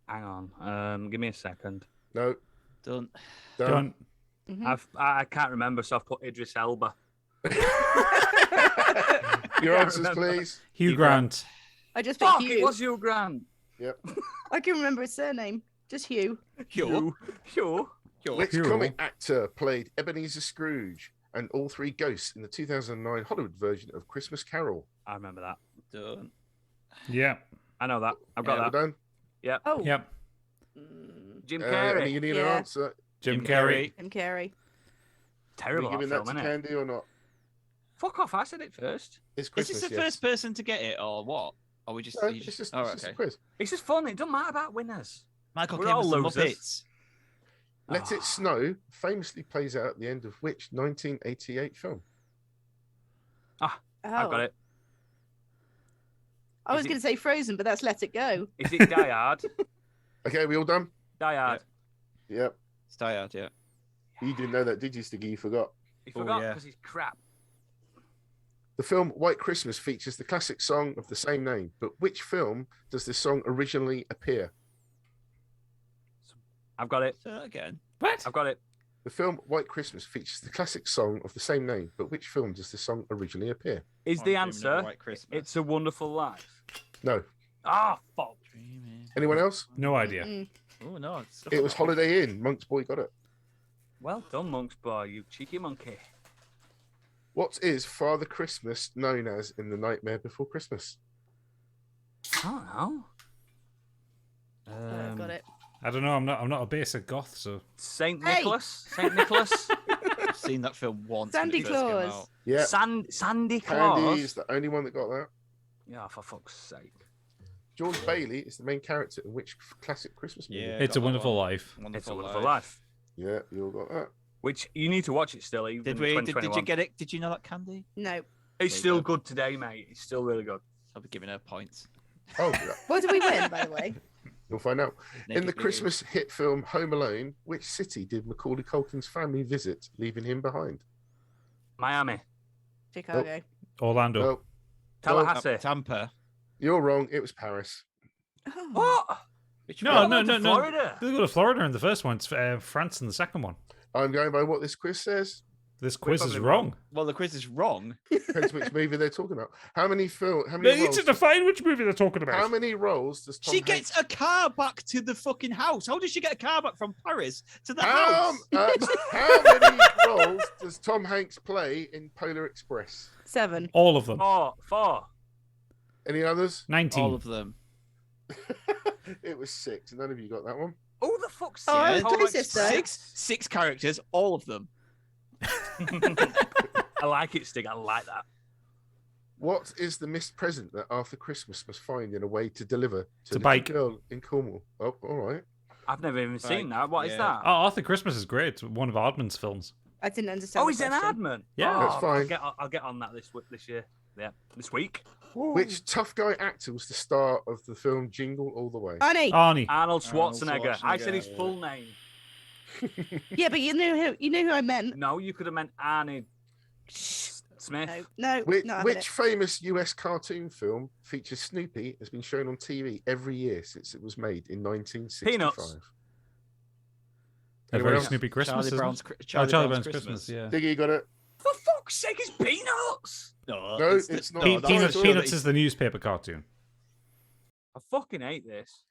Hang on. Give me a second. No. Done. Done. Done. I can't remember, so I've put Idris Elba. Your answers, remember. please. Hugh Grant. I just think Fuck, it Hugh. was Hugh Grant. Yep. I can remember his surname. Just Hugh. Hugh. Which Hugh. comic actor played Ebenezer Scrooge and all three ghosts in the 2009 Hollywood version of Christmas Carol? I remember that. Done. Yeah. I know that. I've got All that. done? Oh. Yep. Jim Emmy, Carrey. you need Yeah. an answer. Jim Carrey. Jim Carrey. Are you Terrible giving that that film, to innit? Candy or not? Fuck off, I said it first. It's Is Christmas. this the yes. first person to get it, or what? Or we just? No, you it's just... just, oh, it's just okay. a quiz. It's just fun. It doesn't matter about winners. Michael We're Caine all was the losers. Muppets. Let It Snow famously plays out at the end of which 1988 film? Oh. I've got it. I was Is it- going to say Frozen, but that's Let It Go. Is it Die Hard? Okay, we all done? Die Hard. Yep. It's Die Hard, yeah. You didn't know that, did you, Stiggy? You forgot. He forgot yeah. because he's crap. The film White Christmas features the classic song of the same name, but which film does this song originally appear? I've got it. So again, What? I've got it. The film White Christmas features the classic song of the same name, but which film does this song originally appear? Is I'm the dreaming of a answer? White Christmas. It's a Wonderful Life. No. Ah, fuck. Dreaming. Anyone else? No idea. Mm. Oh no, it's It was Holiday Inn. Monk's Boy got it. Well done, Monk's Boy, you cheeky monkey. What is Father Christmas known as in The Nightmare Before Christmas? I don't know. Got it. I don't know. I'm not a basic goth, so Saint Hey! Nicholas. Saint Nicholas. I've seen that film once. when Sandy it first came Claus. out. Yeah. Sandy Candy Claus. is the only one that got that. Yeah, for fuck's sake. George Bailey is the main character in which classic Christmas movie? Yeah. it's a got that Wonderful one. Life. It's a Wonderful Life. Yeah, you all got that. Which you need to watch it still, even Did in we? Did you 2021. get it? Did you know that, Candy? No. It's There you still go. good today, mate. It's still really good. I'll be giving her points. Oh, yeah, What did we win, by the way? you'll find out. In Naked the Biggie. Christmas hit film Home Alone, which city did Macaulay Culkin's family visit, leaving him behind? Miami. Chicago. Orlando. No, Tallahassee. Tampa. you're wrong. It was Paris. Oh. What? Which No, one? no, Went to no, no. Florida. They go to Florida in the first one. It's France in the second one. I'm going by what this quiz says. This quiz is probably wrong. Well, the quiz is wrong. Depends which movie they're talking about. How many They need roles? to define which movie they're talking How about. many roles does Tom She Hanks? gets a car back to the fucking house. How does she get a car back from Paris to the How, house? how many roles does Tom Hanks play in Polar Express? 7. All of them. Four. Any others? 19. All of them. It was 6. None of you got that one. Who the fuck's Oh, I seen was Polar closest, though. Express? Six characters, all of them. I like it, Stig. I like that. What is the missed present that Arthur Christmas must find in a way to deliver to a the bike. girl in Cornwall? Oh, all right. I've never even seen that. What is yeah. that? Oh, Arthur Christmas is great. It's one of Aardman's films. I didn't understand. Oh, the he's an question. admin. Yeah. Oh, That's fine. I'll get on that this year. Yeah, this week. Which tough guy actor was the star of the film Jingle All the Way? Arnie. Arnie. Arnold Schwarzenegger. I said his Schwarzenegger. full name. Yeah, but you knew who I meant. No, you could have meant Arnie Smith. No, Which, no. which famous US cartoon film features Snoopy has been shown on TV every year since it was made in 1965? Peanuts. A Anyone very else? Snoopy Christmas, Charlie isn't Brown's, it? Charlie Brown's Christmas, yeah. Diggy, you got it? For fuck's sake, it's Peanuts. No, No, it's not. Pe- that's Peanuts, all Peanuts that is the newspaper cartoon. I fucking hate this.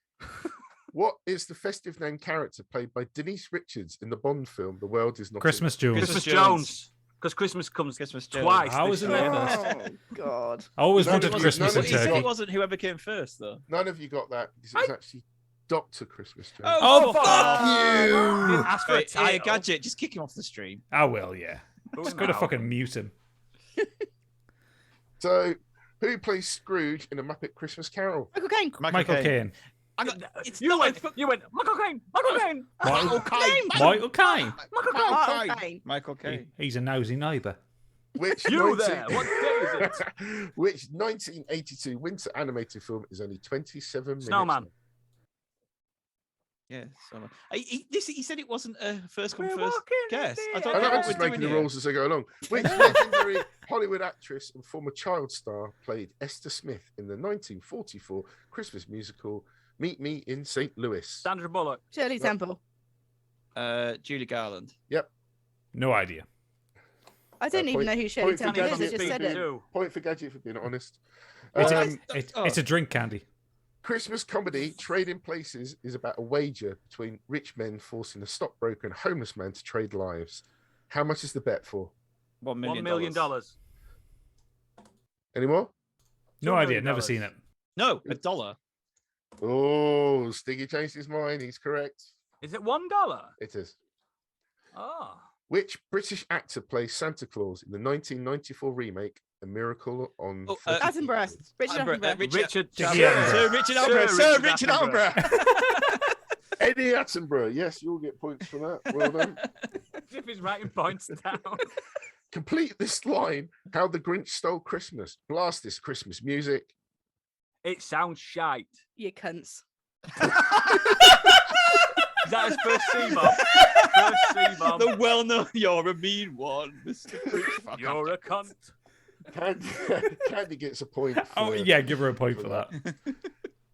What is the festive name character played by Denise Richards in the Bond film The World Is Not Christmas Jones. Christmas Jones. Jones. Because Christmas comes Christmas Jones. twice. How this is it year. there? Oh God. I always None wanted of you- Christmas none in of you He said got- it Turkey. wasn't whoever came first, though. None of you got that because it was actually Dr. Christmas Jones. Oh, fuck fuck Didn't ask for a Hey, title. Gadget, just kick him off the stream. I will, yeah. Boo Just him got to out. fucking mute him. So, who plays Scrooge in A Muppet Christmas Carol? Michael Caine. Michael Caine. I got, it's You not went. like You went. Michael Caine. Michael Caine. Michael Caine. Michael Caine. Michael Caine. Michael Caine. Michael Caine. He's a nosy neighbour. Which You there? What day is it? Which 1982 winter animated film is only 27 minutes? Snowman. long? Yeah, so he said it wasn't a first come We're first walking in guess. the I don't I know know, I'm what just we're making doing the here. rules as I go along. Which legendary Hollywood actress and former child star played Esther Smith in the 1944 Christmas musical Meet Me in St. Louis. Sandra Bullock. Shirley Temple. Julie Garland. No idea. I don't even know who Shirley point for Temple is. I Gadget just for said being- it. Point for Gadget for being honest. It's a drink candy. Christmas comedy Trading Places is about a wager between rich men forcing a stockbroker and homeless man to trade lives. How much is the bet for? $1 $1 million. Any more? No $2 idea. million. Never seen it. No, $1. Oh, Stiggy changed his mind. He's correct. Is it $1? It is. Oh. Which British actor plays Santa Claus in the 1994 remake A Miracle on 40th Attenborough. Street? Richard Attenborough. Richard. Sir Richard Attenborough. Sir Richard Attenborough. Eddie Attenborough. Yes, you'll get points for that. Well done. If he's writing points down. Complete this line. How the Grinch Stole Christmas. Blast this Christmas music. It sounds shite. You cunts. Is that his first C-bomb? First C-bomb. The well-known, you're a mean one, Mr. Grinch. You're a cunt. Candy gets a point. Oh, for- yeah, give her a point for that.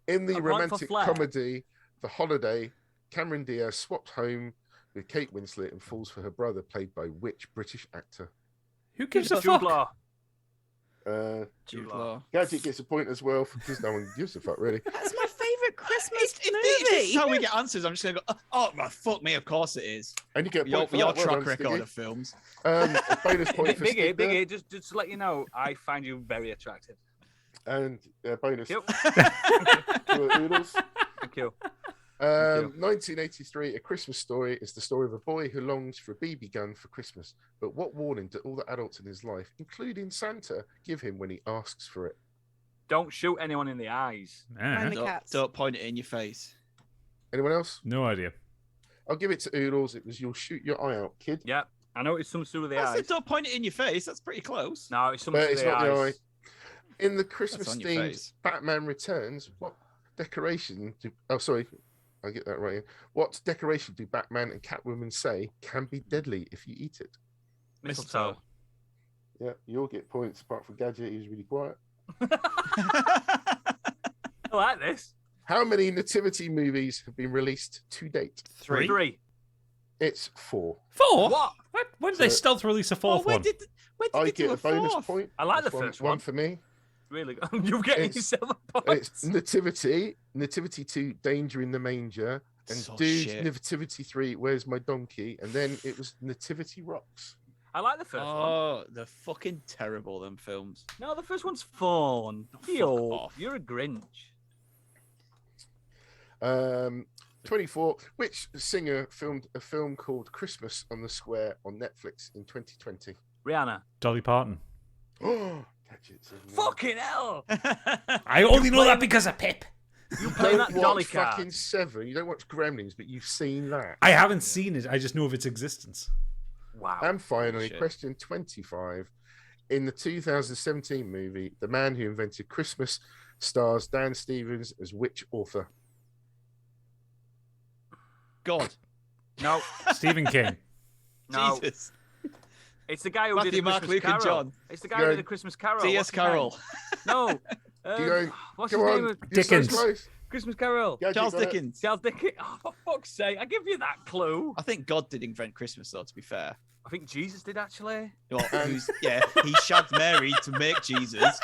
In the A point for romantic Flair. comedy The Holiday, Cameron Diaz swapped home with Kate Winslet and falls for her brother, played by which British actor? Who gives a Jude fuck? Law. Jude Law. Gadget gets a point as well because no one gives a fuck, really. That's my favourite Christmas If this is how movie. we get answers, I'm just going to go, oh, well, fuck me, of course it is. And you get a Your, point for your that. Well track done, record Stiggy. of films. A bonus point for Biggie, Stig there. Biggie, just to let you know, I find you very attractive. And a bonus Thank for Oodles. Thank you. 1983, A Christmas Story is the story of a boy who longs for a BB gun for Christmas. But what warning do all the adults in his life, including Santa, give him when he asks for it? Don't shoot anyone in the eyes. And the Don't, cats. don't point it in your face. Anyone else? No idea. I'll give it to Oodles. It was You'll Shoot Your Eye Out, Kid. Yeah, I know it's something to do with the I said, eyes. don't point it in your face. That's pretty close. No, it's something But to it's do with not the the eye. eyes. In the Christmas on your themed face. Batman Returns, what decoration do... Oh, sorry. I'll get that right. What decoration do Batman and Catwoman say can be deadly if you eat it? Mistletoe. Yeah, you'll get points apart from Gadget. He's really quiet. I like this. How many nativity movies have been released to date? 3. 3. It's 4. 4? What? When did they So- stealth release a Oh, fourth where one? did I they do get a bonus fourth? point. I like the That's first one one. for me. Really good. You're getting It's- yourself a And point. it's Nativity 2, Danger in the Manger, and So Dude, shit. Nativity 3, Where's My Donkey? And then it was Nativity Rocks. I like the first one. Oh, they're fucking terrible, them films. No, the first one's fun. Fuck Yo, off. you're a Grinch. 24. Which singer filmed a film called Christmas on the Square on Netflix in 2020? Rihanna. Dolly Parton. Oh, Gadget's in there. Fucking hell! I only know that because of Pip. You You playing don't that Dolly watch card? fucking Seven. You don't watch Gremlins, but you've seen that. I haven't seen it. I just know of its existence. Wow. And finally, Shit. question 25. In the 2017 movie, The Man Who Invented Christmas stars Dan Stevens as which author? God. No, Stephen King. no. Jesus. It's the guy who Matthew, did the Mark, Christmas Luke, and Carol. John. It's the guy who Go. did the Christmas Carol. D.S. What's his name? Carroll. No. Keep going. What's Come his on. name? You're so Dickens. close. Christmas Carol. Gadget Charles got it. Dickens. Charles Dickens. Oh, for fuck's sake! I give you that clue. I think God did invent Christmas, though, to be fair. I think Jesus did actually. Well, he shagged Mary to make Jesus.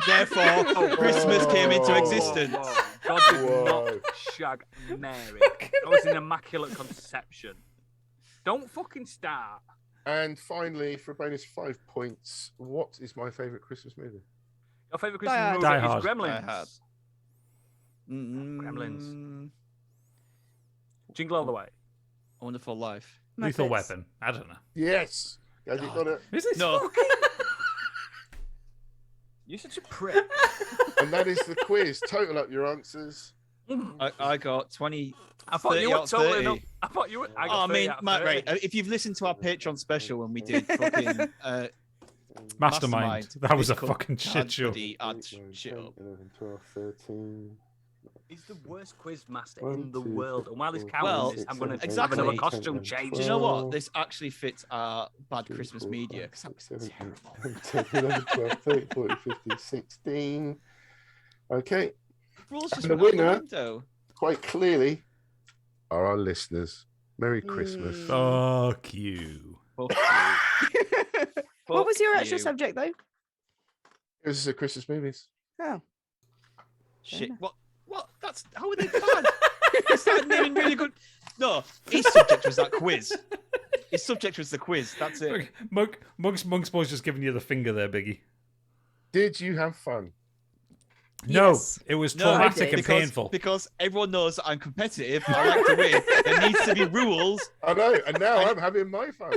Therefore, Christmas came into Whoa. existence. Whoa. God did Whoa. not shag Mary. That was an immaculate conception. Don't fucking start. And finally, for a bonus 5 points, what is my favourite Christmas movie? Your favourite Die Christmas Hard. movie Die is Hard. Gremlins. Die Hard. Gremlins. Jingle all the way. A Wonderful Life. Lethal Muppets. Weapon. I don't know. Yes. Gadget got it. Is it? No. You're such a prick. And that is the quiz. Total up your answers. I got 20. I thought 30 you were out of totally 30. not. I thought you were. I Oh, got I 30 mean, out of Matt, 30. right. If you've listened to our Patreon special when we did fucking Mastermind. That was a it's fucking called shit show. Shit up. 11, 12, 13. He's the worst quiz master 1, in the 2, world. And while he's counting Well, this, I'm going to exactly. have another costume change. Do you know what? 12, This actually fits our bad 3, Christmas 4, media. 5, 'Cause that 6, was 7, terrible. 8, 9, 10, 11, 12, 13, 14, 15, 16. Okay. Rules just And the went out winner- window. quite clearly are our listeners. Merry Christmas. Fuck you. Fuck you. What was your actual you. subject though? This is a Christmas movies. Oh, Shit. enough. What? That's how are they bad? They started naming really good. No, his subject was that quiz. His subject was the quiz. That's it. Monk's boy's just giving you the finger there, Biggie. Did you have fun? No, Yes. it was No, I traumatic and painful. Because everyone knows I'm competitive. I like to win. There needs to be rules. I know, and now I'm having my fun.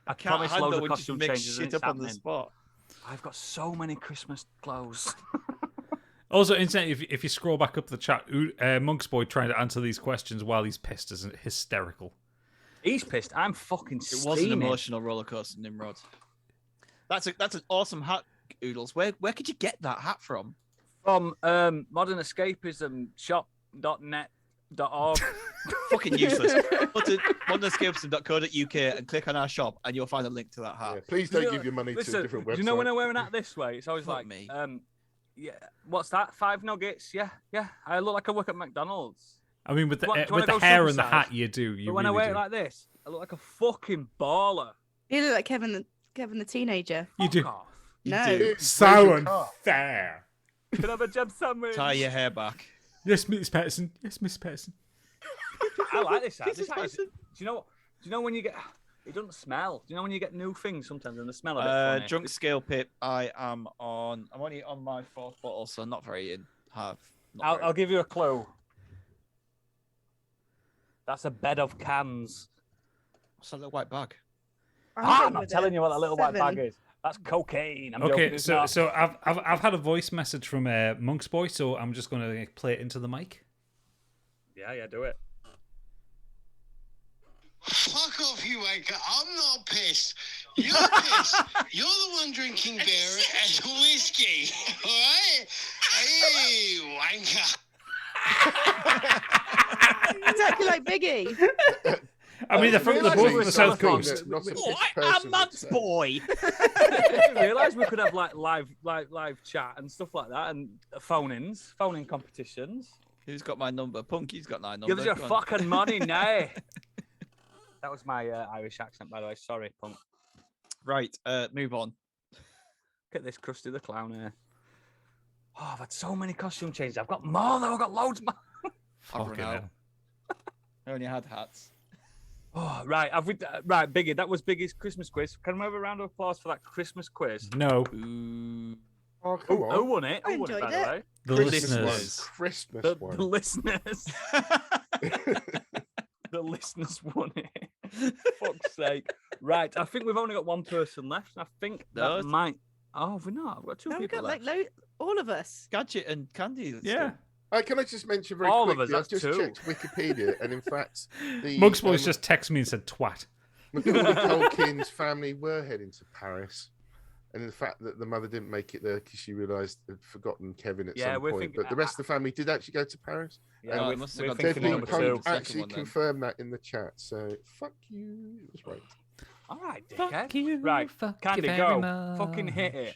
I Can't promise handle loads of when you costume make changes. shit and it's up on the happening. spot. I've got so many Christmas clothes. Also, incidentally, if you scroll back up the chat, Monk's boy trying to answer these questions while he's pissed is hysterical. He's pissed. I'm fucking It was an steaming. emotional roller coaster, Nimrod. That's an awesome hat, Oodles. Where could you get that hat from? From Modern Escapism shop.net.org. Fucking useless. Go to modernescapism.co.uk and click on our shop, and you'll find a link to that hat. Yeah, please don't give your money to a different website. Do you know when I wear an hat this way? It's always Fuck like, me. yeah, what's that? 5 nuggets? Yeah. I look like I work at McDonald's. I mean, with the What, do you wanna with the go hair and the supersize? hat, you do. You But when really I wear do. it like this, I look like a fucking baller. You look like Kevin the teenager. You do. Fuck off. No. do. Dude, So where's your car? unfair. Can I have a jam sandwich? Tie your hair back. Yes, Miss Patterson. Yes, Miss Patterson. I like this hat. This This is hat is, do Patterson. you know what? Do you know when you get? It doesn't smell. Do you know when you get new things sometimes and they smell a bit funny? Drunk scale pip. I'm only on my 4th bottle, so not very in. I'll give you a clue. That's a bed of cans. What's that little white bag? I'm not telling you what that little white bag is. That's cocaine. I'm joking, Okay, it's so not. so I've had a voice message from Monk's boy, so I'm just going to play it into the mic. Yeah, do it. Fuck off, you wanker. I'm not pissed. You're pissed. You're the one drinking beer and whiskey. Alright? Hey, wanker. Exactly like Biggie. I mean, they're both from the South Something Coast. that not a Oh, pissed I'm person would Matt's say. boy. I didn't realise we could have like live chat and stuff like that and phone-in competitions. Who's got my number? Punky's got my number. Give us your Go on. fucking money now. That was my Irish accent, by the way. Sorry, punk. Right, move on. Look at this Krusty the Clown here. Oh, I've had so many costume changes. I've got more though. I've got loads more. I've Fucking run out. hell. I only had hats. Oh, right. Right, Biggie. That was Biggie's Christmas quiz. Can we have a round of applause for that Christmas quiz? No, Ooh. Oh, come Who on. won it? I Who won it, by enjoyed the it. way? the Christmas listeners. one. Christmas The one. listeners. The listeners won it. Fuck's sake. Right, I think we've only got one person left. I think No, that it's- might. Oh, have we not? I've got 2 No, we've people got left. like all of us. Gadget and Candy. Yeah. Can I just mention very All of quickly? us, I've that's just 2. checked Wikipedia, and in fact, the Monk's boy's just texted me and said twat. Macaulay Culkin's family were heading to Paris, and the fact that the mother didn't make it there because she realised had forgotten Kevin at Yeah, some we're point. thinking- But the rest of the family did actually go to Paris. Yeah, Oh, we're, it must have we're gone to thinking Deadly number Second Punk 2. one. actually then. confirmed that in the chat. So fuck you. It was right. All right, Fuck dickhead. you. Right, Fuck Candy, you go. very Fucking hit much. it.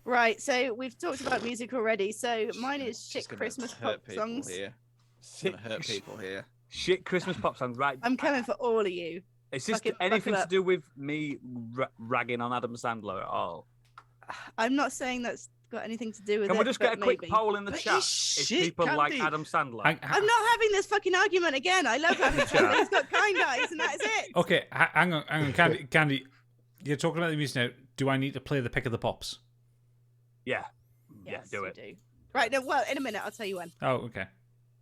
Right, so we've talked about music already. So mine is She's chick gonna Christmas hurt pop people songs. Here. Shit, Gonna hurt people here. shit Christmas pop songs. Right. I'm coming for all of you. Is this fucking anything buckle to up. do with me ragging on Adam Sandler at all? I'm not saying that's got anything to do with Can it. we just get a but quick maybe. poll in the But chat? he's If shit, people like Candy. Adam Sandler. I'm not having this fucking argument again. I love Adam Chat. Sandler. He's got kind eyes, and that is it. Okay, hang on, Candy. You're talking about the music now. Do I need to play the pick of the pops? Yeah. Yes, do you it. do. Right, no, well, in a minute, I'll tell you when. Oh, okay.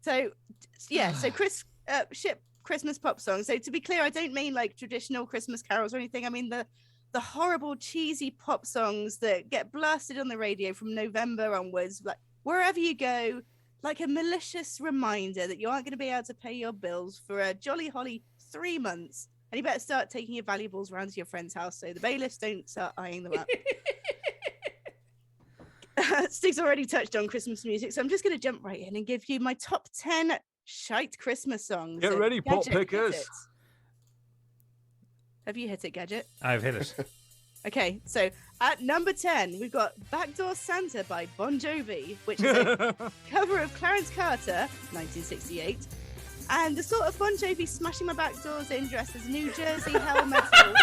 So, yeah, so ship Christmas pop songs. So to be clear, I don't mean like traditional Christmas carols or anything. I mean the horrible cheesy pop songs that get blasted on the radio from November onwards, like wherever you go, like a malicious reminder that you aren't going to be able to pay your bills for a jolly holly 3 months, and you better start taking your valuables around to your friend's house so the bailiffs don't start eyeing them up. Stig's already touched on Christmas music, so I'm just going to jump right in and give you my top 10 shite Christmas songs. Get So, ready, pop Gadget, hit pickers. it. Have you hit it, Gadget? I've hit it. Okay, so At number 10, we've got Backdoor Santa by Bon Jovi, which is a cover of Clarence Carter, 1968. And the sort of Bon Jovi smashing my back doors in dressed as New Jersey hell metal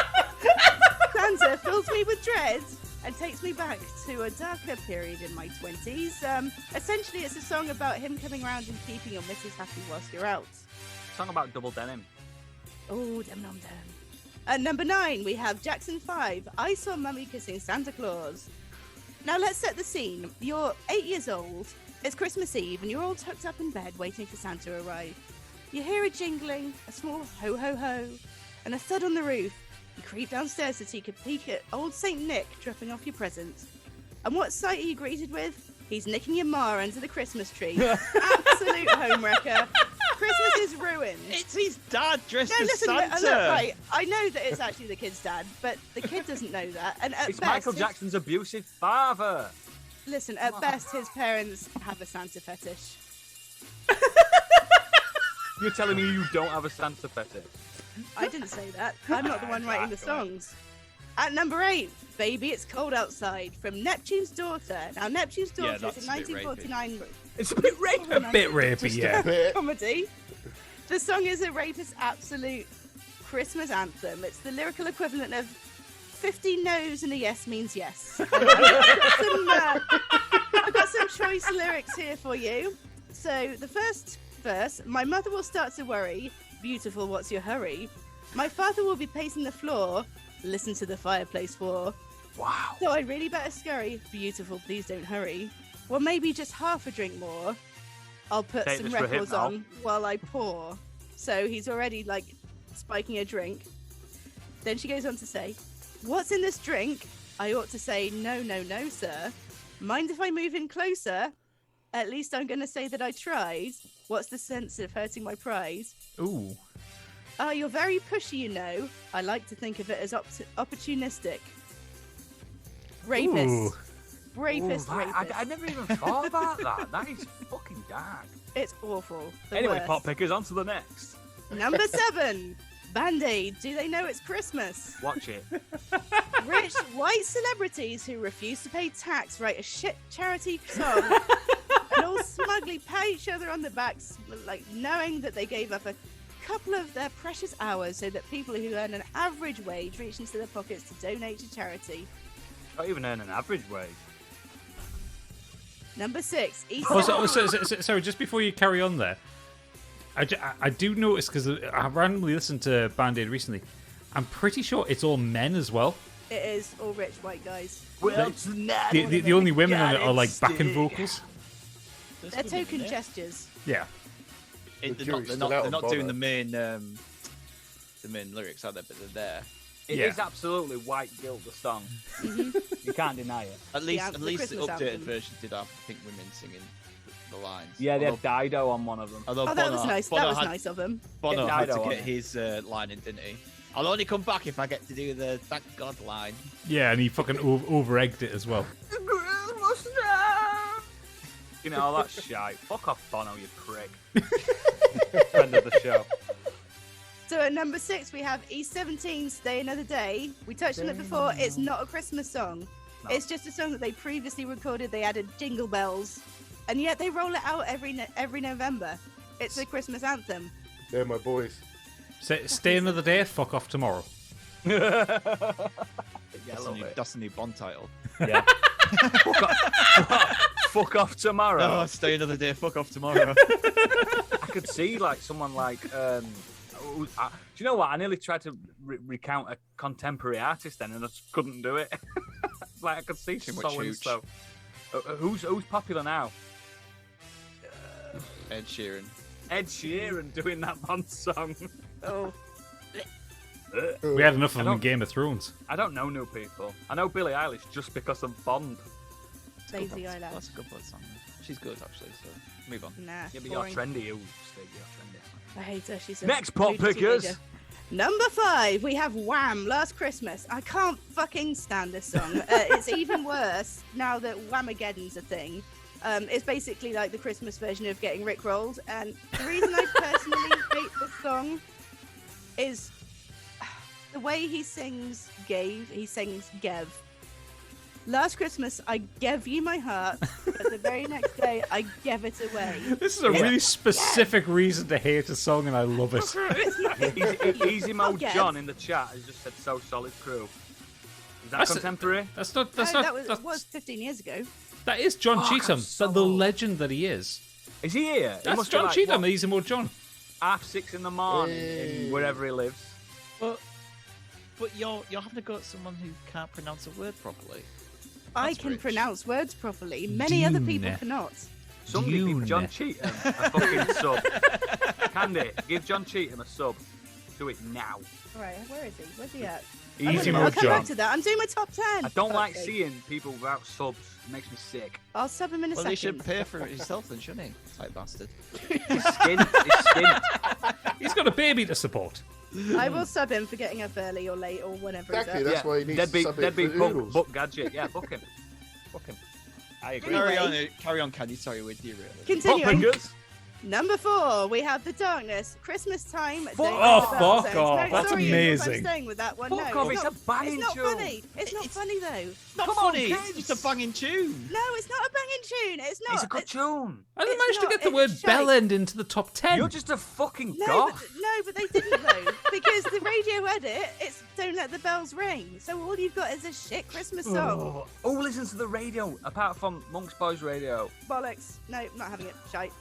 Santa fills me with dread and takes me back to a darker period in my 20s. Essentially, it's a song about him coming around and keeping your missus happy whilst you're out. Song about double denim. Oh, dem nom dem. At number 9, we have Jackson 5, I Saw Mummy Kissing Santa Claus. Now let's set the scene. You're 8 years old, it's Christmas Eve, and you're all tucked up in bed waiting for Santa to arrive. You hear a jingling, a small ho ho ho, and a thud on the roof. You creep downstairs so you can peek at old St. Nick dropping off your presents. And what sight are you greeted with? He's nicking your ma under the Christmas tree. Absolute homewrecker. Christmas is ruined. It's his dad dressed No, as listen, Santa. look, right. I know that it's actually the kid's dad, but the kid doesn't know that. And at It's best, Michael Jackson's abusive father. Listen, at best, his parents have a Santa fetish. You're telling me you don't have a Santa fetish? I didn't say that. I'm not the one writing the songs. At number 8, Baby It's Cold Outside from Neptune's Daughter. Now, Neptune's Daughter is that's a a bit 1949 It's a bit rapey. A bit rapey, yeah. Bit. comedy. The song is a rapist absolute Christmas anthem. It's the lyrical equivalent of 50 no's and a yes means yes. I've got some choice lyrics here for you. So the first verse, my mother will start to worry. Beautiful, what's your hurry? My father will be pacing the floor. Listen to the fireplace for. Wow. So I really better scurry. Beautiful, please don't hurry. Well, maybe just half a drink more. I'll put Take some this for him records now. on while I pour. So he's already like spiking a drink. Then she goes on to say, what's in this drink? I ought to say, no, no, no, sir. Mind if I move in closer? At least I'm going to say that I tried. What's the sense of hurting my pride? Ooh. Oh, you're very pushy, you know. I like to think of it as opportunistic. Rapist. Ooh. Rapist, Ooh, rapist. I never even thought about that. That is fucking dark. It's awful. The Anyway, worst. pot pickers, on to the next. Number 7. Band-Aid. Do they know it's Christmas? Watch it. Rich white celebrities who refuse to pay tax write a shit charity song and all smugly pat each other on the backs, like knowing that they gave up a couple of their precious hours so that people who earn an average wage reach into their pockets to donate to charity. Not even earn an average wage. Number 6. So just before you carry on there, I do notice, because I randomly listened to Band-Aid recently, I'm pretty sure it's all men as well. It is all rich white guys. Well, tonight. The only women on it are like backing vocals. They're token gestures. Yeah. They're The not, jury's they're still not, out they're on not doing Bono. the main lyrics, are they? But they're there. It Yeah. is absolutely white guilt, the song. You can't deny it. At least, anthem, at the least the Christmas updated anthem. version did have, I think, women singing the lines. Yeah, they Although- had Dido on one of them. Although Oh, that was Bono- nice. Bono That was had, nice of them. Bono Get had to Dido on get it. his line in, didn't he? I'll only come back if I get to do the thank God line. Yeah, and he fucking over-egged it as well. You know, that's shite. Fuck off, Bono, you prick. Friend of the show. So at number 6, we have E17's Stay Another Day. We touched on it before. It's not a Christmas song. No. It's just a song that they previously recorded. They added jingle bells, and yet they roll it out every November. It's a Christmas anthem. They're my boys. Stay another day, fuck off tomorrow. That's a new Bond title. Yeah. Fuck off tomorrow. Oh, stay another day, fuck off tomorrow. I could see like someone like. Do you know what? I nearly tried to recount a contemporary artist then, and I just couldn't do it. It's like I could see Too much so and hooch. so. Who's popular now? Ed Sheeran. Ed Sheeran doing that Bond song. Oh, We had enough of I them in don't- Game of Thrones. I don't know new people. I know Billie Eilish just because of Bond. lazy eyelash. That's a good Bond song. She's good, actually, so move on. Nah, Yeah, but boring. you're trendy. You Steve, you're trendy. I hate her. She's a Next pop rude pickers. teenager. Number 5, we have Wham! Last Christmas. I can't fucking stand this song. It's even worse now that Whamageddon's a thing. It's basically like the Christmas version of getting rickrolled. And the reason I personally hate this song is the way he sings Gev. Last Christmas, I gave you my heart, but the very next day, I gave it away. This is a really specific reason to hate a song, and I love it. Easy Mode Again. John in the chat has just said so solid crew. Is that contemporary? That's not. That was 15 years ago. That is John Cheetham, so the old. legend that he is. Is he here? He That's must be John like, Cheetham. what, Easy Mode John. 6:30 in the morning in wherever he lives. But you're having to go at someone who can't pronounce a word properly. I That's can rich. pronounce words properly. Many other people Dune. cannot. Somebody give Dune. John Cheetham a fucking sub. Candy, give John Cheetham a sub. Do it now. All right, where is he? Where's he at? Easy I'll Mode come John. back to that. I'm doing my top 10. I don't for like fuck's sake. seeing people without subs. It makes me sick. I'll sub him in a Well, second. he should pay for it himself then, shouldn't he? Type bastard. His skin. He's got a baby to support. I will sub him for getting up early or late or whenever. he's Exactly, up. that's why he needs to Deadbeat, sub it deadbeat for punk, Oodles. book gadget. Yeah, book him. Book him. I agree. Anyway. Carry on, Candy. Sorry, with you, really. Continuing. Bookmakers. Number 4, we have The Darkness. Christmas time. Fuck Don't off, Ring the Bells. fuck No, off, that's sorry, amazing. I'm staying with that one. Fuck no, off, it's a banging It's not tune. funny. It's not funny though. Not Come on, funny. kids. It's just a banging tune. No, it's not a banging tune. It's not. It's a good It's- tune. And they It's managed to not, get the it's word shite. bell end into the top 10. You're just a fucking No, goth. but they didn't though, because the radio edit, it's "Don't Let the Bells Ring." So all you've got is a shit Christmas song. Who listens to the radio apart from Monk's Boys Radio? Bollocks. No, not having it. Shite.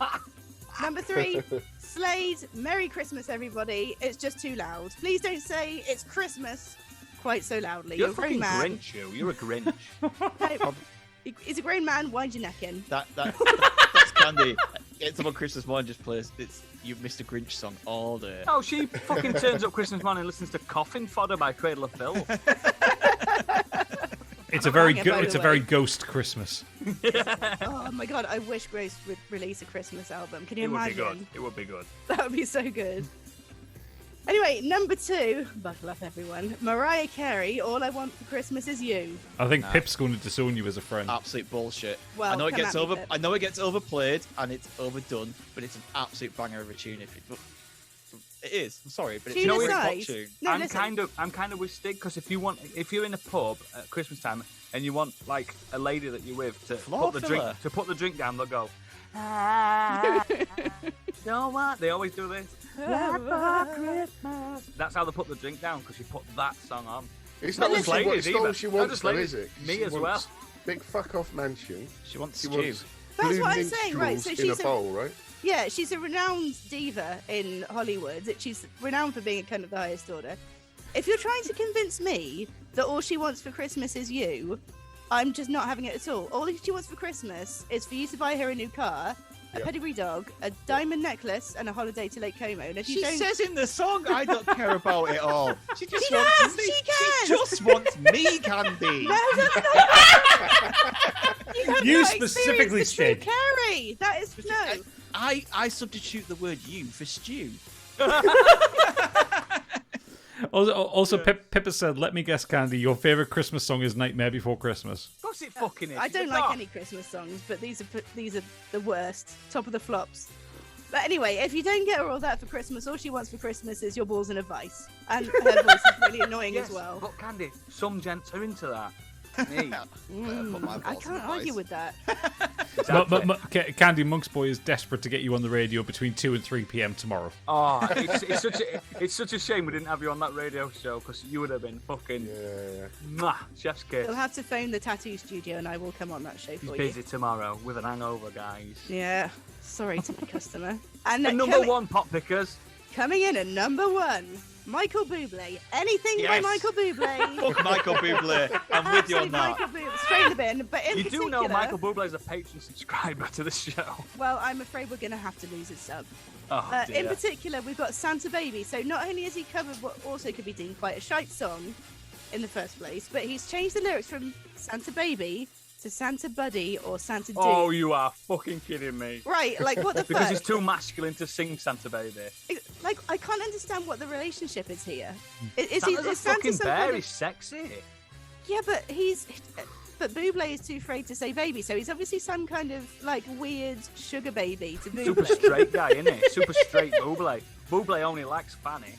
Number 3, Slade. Merry Christmas, everybody. It's just too loud. Please don't say it's Christmas quite so loudly. You're You're a a grown fucking man. Grinch, you. You're a Grinch. No, he's a grown man. Wind your neck in. That's Candy. It's on Christmas morning. Just plays. It's you've missed a Grinch song all day. Oh, she fucking turns up Christmas morning and listens to Coffin Fodder by Cradle of Filth. It's a very Hang it, by it's the a very way. ghost Christmas. Oh my god, I wish Grace would release a Christmas album. Can you It would be imagine? good. It would be good. That would be so good. Anyway, number 2, buckle up everyone. Mariah Carey, All I Want for Christmas Is You. I think Pip's going to disown you as a friend. Absolute bullshit. Well, I know it come gets at me, over. Pip. I know it gets overplayed and it's overdone, but it's an absolute banger of a tune. It is. I'm sorry, but it's Tune a great aside. pop tune. No, I'm listen. kind of with Stig because if you're in a pub at Christmas time and you want like a lady that you're with to Floor put filler. the drink down, they'll go. Don't want. They always do this. That's how they put the drink down because you put that song on. It's Not not just what ladies it's not either. what she Not wants, just though, ladies. is it? Me She as wants big fuck off mansion. She wants She stew. wants That's blue what I'm saying, right, minstrels so in a she's a- bowl, right? Yeah, she's a renowned diva in Hollywood. She's renowned for being kind of the highest order. If you're trying to convince me that all she wants for Christmas is you, I'm just not having it at all. All she wants for Christmas is for you to buy her a new car, a Yeah. pedigree dog, a diamond necklace, and a holiday to Lake Como. And if you She don't, says in the song, "I don't care about it all." She just She wants does, me. she can. She just wants me, Candy. no, that's not. You have You not specifically, experienced the true Stig. Carrie. That is no. I substitute the word "you" for stew. Also, Pip has said, "Let me guess, Candy. Your favorite Christmas song is Nightmare Before Christmas." Of course it fucking is. I She's don't a like goth. any Christmas songs, but these are the worst, top of the flops. But anyway, if you don't get her all that for Christmas, all she wants for Christmas is your balls and a vice, and her voice is really annoying Yes, as well. but Candy, some gents are into that. Me. Put my I balls in can't the argue vice. with that. Exactly. Candy Monk's Boy is desperate to get you on the radio between 2 and 3 p.m. tomorrow. Oh, it's such a shame we didn't have you on that radio show because you would have been fucking mwah, chef's kiss. You'll have to phone the tattoo studio, and I will come on that show He's for busy you. tomorrow with an hangover, guys. Yeah, sorry to my customer. And And number one, pop pickers. coming in at number 1, Michael Bublé. Anything by Yes. Michael Bublé. Fuck Michael Bublé. I'm with you on Absolute that. Michael Bublé, straight in the bin. But in You particular, do know Michael Bublé is a patron subscriber to the show. Well, I'm afraid we're going to have to lose his sub. Oh, In dear. particular, we've got Santa Baby. So not only has he covered what also could be deemed quite a shite song in the first place, but he's changed the lyrics from Santa Baby to Santa Buddy or Santa Dude. Oh, you are fucking kidding me. Right, like what the Because fuck? he's too masculine to sing Santa Baby. Like, I can't understand what the relationship is here. Is Santa's he a is Santa fucking some bear, kind he's of... sexy. Yeah, but But Bublé is too afraid to say baby, so he's obviously some kind of like weird sugar baby to Super Bublé. straight guy, isn't he? Super straight Bublé. Bublé only likes Fanny.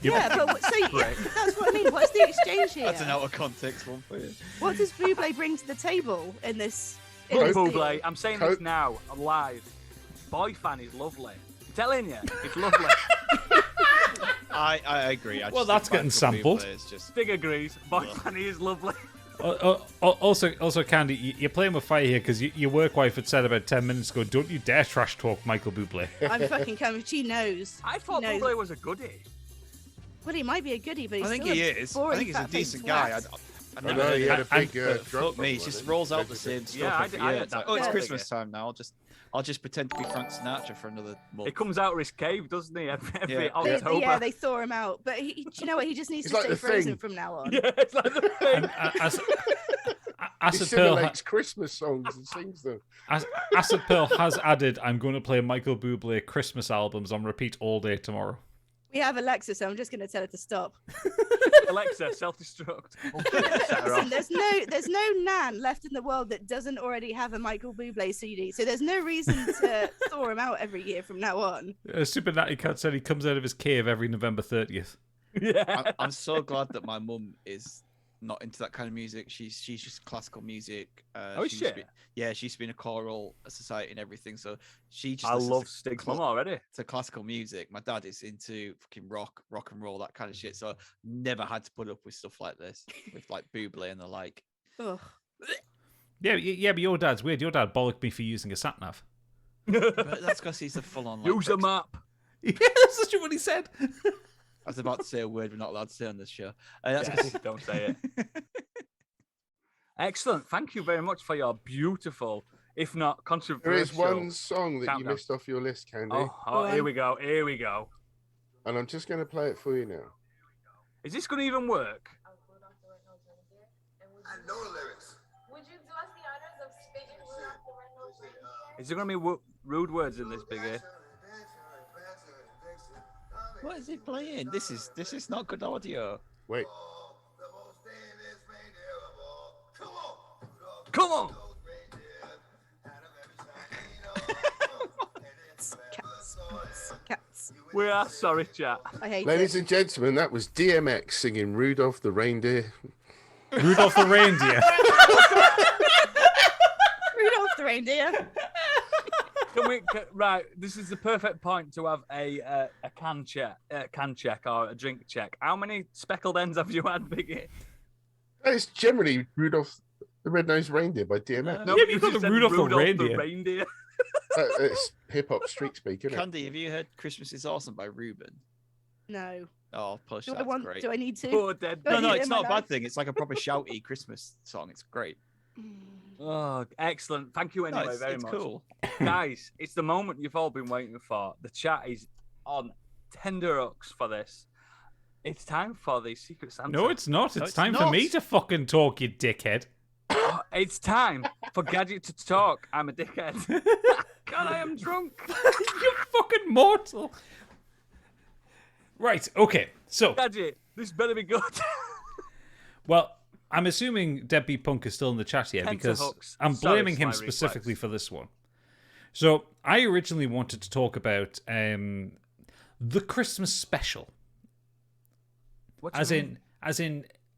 Yeah, but that's what I mean. What's the exchange here? That's an out of context one for you. What does Buble bring to the table in this? Look, this deal? Buble, I'm saying this now, live. Boy fan is lovely. I'm telling you, it's lovely. I agree. Well, that's getting sampled. Stig agrees. Boy fan is lovely. Also, Candy, you're playing with fire here because your work wife had said about 10 minutes ago, don't you dare trash talk Michael Bublé. I'm fucking coming. She knows. I thought Bublé was a goodie. Well, he might be a goodie, but he's I think still he a is. boring I think he's a fat-faced decent twat. guy. I I know he had a big fuck drug me, he problem, just I rolls think. out the same stuff Yeah, every I year. had It's like, that oh, it's thought. Christmas time now. I'll just pretend to be Frank Sinatra for another month. He comes out of his cave, doesn't he? Every October. They thaw him out. But do you know what? He just needs It's to like stay the frozen Thing. from now on. Yeah, it's like the thing. He Acid Pearl, simulates Christmas songs and sings them. Acid Pearl has added, I'm going to play Michael Bublé Christmas albums on repeat all day tomorrow. We have Alexa, so I'm just going to tell her to stop. Alexa, self-destruct. Listen, there's no Nan left in the world that doesn't already have a Michael Bublé CD, so there's no reason to thaw him out every year from now on. Super Natty Cat said he comes out of his cave every November 30th. Yeah. I'm so glad that my mum is not into that kind of music. She's just classical music. Oh, is she? She's been a choral society and everything. So she just. I listens love to Stig's mum already. To classical music. My dad is into fucking rock and roll, that kind of shit. So never had to put up with stuff like this, with like Bublé and the like. Ugh. Yeah, but your dad's weird. Your dad bollocked me for using a sat nav. But that's because he's a full-on. Like, Use a map. Yeah, that's just what he said. I was about to say a word we're not allowed to say on this show. Don't say it. Excellent. Thank you very much for your beautiful, if not controversial. There is one song that you countdown. missed off your list, Candy. Oh, here we go. Here we go. And I'm just going to play it for you now. Is this going to even work? I know the lyrics. Would you do us the honors of spinning Rudolph the Red-Nosed Reindeer? Is there going to be rude words in this, Biggie? What is he playing? This is not good audio. Wait. Come on! Cats. We are sorry, chat. I hate Ladies it. and gentlemen, that was DMX singing Rudolph the Reindeer. Rudolph the Reindeer. Rudolph the reindeer. Right, this is the perfect point to have a can check or a drink check. How many speckled ends have you had, Biggie? It's generally Rudolph the Red-Nosed Reindeer by DMX. Yeah, but you've got the said Rudolph the reindeer. It's hip-hop street speak, isn't it? Candy, have you heard Christmas is Awesome by Ruben? No. Oh, push, Do I that's want? great. Do I need to? Poor dead. Do I No, need it it's in my not a bad life? thing. It's like a proper shouty Christmas song. It's great. Oh, excellent. Thank you anyway very it's much. cool. Guys, it's the moment you've all been waiting for. The chat is on tender hooks for this. It's time for the Secret Santa. No, it's not. It's it's time for not. me to fucking talk, you dickhead. It's time for Gadget to talk. I'm a dickhead. God, I am drunk. You fucking mortal. Right, okay. So, Gadget, this better be good. well, I'm assuming Deadbeat Punk is still in the chat here because Tenterhooks. I'm Sorry, blaming it's him my specifically reflex. for this one. So, I originally wanted to talk about the Christmas special. What do you As mean? in a As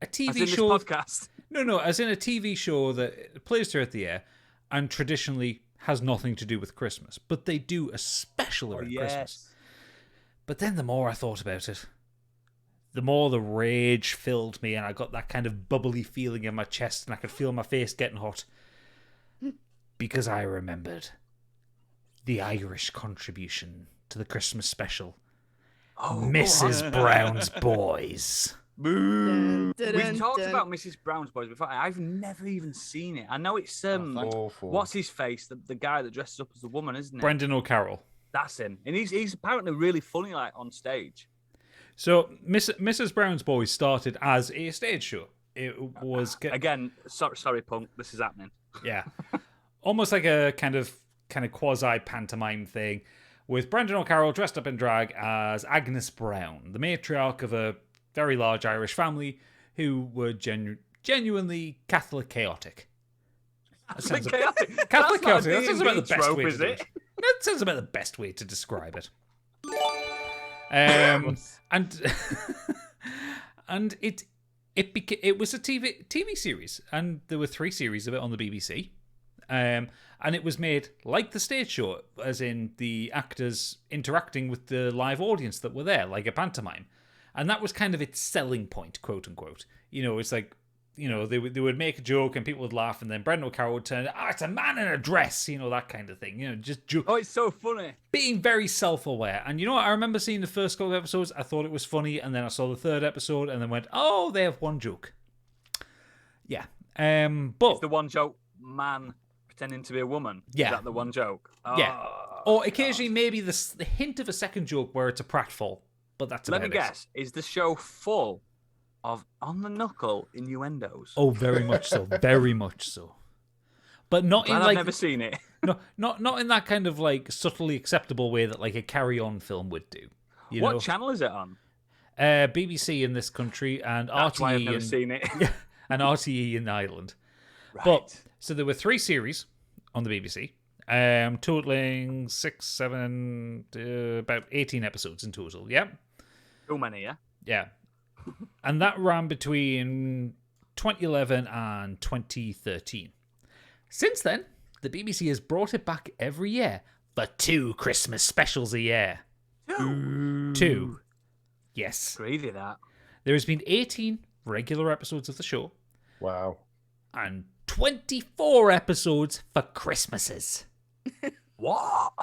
TV in show. this podcast. No, as in a TV show that plays throughout the year and traditionally has nothing to do with Christmas, but they do a special around Christmas. But then the more I thought about it, the more the rage filled me and I got that kind of bubbly feeling in my chest and I could feel my face getting hot. Because I remembered the Irish contribution to the Christmas special. Mrs. Brown's Boys. Dun, dun, We've talked dun. about Mrs. Brown's Boys before. I've never even seen it. I know it's Awful. what's his face, the guy that dresses up as a woman, isn't it? Brendan O'Carroll. That's him, and he's apparently really funny, like on stage. So, Mrs. Brown's Boys started as a stage show. It was Again, sorry, Punk, this is happening. yeah, almost like a kind of quasi pantomime thing, with Brendan O'Carroll dressed up in drag as Agnes Brown, the matriarch of a very large Irish family who were genuinely Catholic chaotic. Catholic Catholic That's not a chaotic. That sounds about the D&D best trope, way is to do it? it. That sounds about the best way to describe it. And and it was a TV series, and there were 3 series of it on the BBC. And it was made like the stage show, as in the actors interacting with the live audience that were there, like a pantomime. And that was kind of its selling point, quote unquote. It's like, they would make a joke and people would laugh, and then Brendan O'Carroll would turn, it's a man in a dress, that kind of thing. Just joke. Oh, it's so funny. Being very self-aware. And I remember seeing the first couple of episodes, I thought it was funny, and then I saw the 3rd episode and then went, oh, they have one joke. Yeah. But it's the one joke, man pretending to be a woman. Yeah. Is that the one joke? Yeah. Or occasionally maybe the hint of a second joke where it's a pratfall, but that's about it. Let me guess. Is the show full of on-the-knuckle innuendos? Oh, very much so. Very much so. But not in I've like... never seen it. No, not in that kind of like subtly acceptable way that like a Carry-On film would do. What channel is it on? BBC in this country and That's RTE why I've never seen it. and RTE in Ireland. Right. But so there were 3 series on the BBC, totaling 6, 7, about 18 episodes in total. Yeah. Too many, yeah. Yeah. And that ran between 2011 and 2013. Since then, the BBC has brought it back every year for 2 Christmas specials a year. 2. Yes. Crazy that. There has been 18 regular episodes of the show. Wow. And 24 episodes for Christmases. What?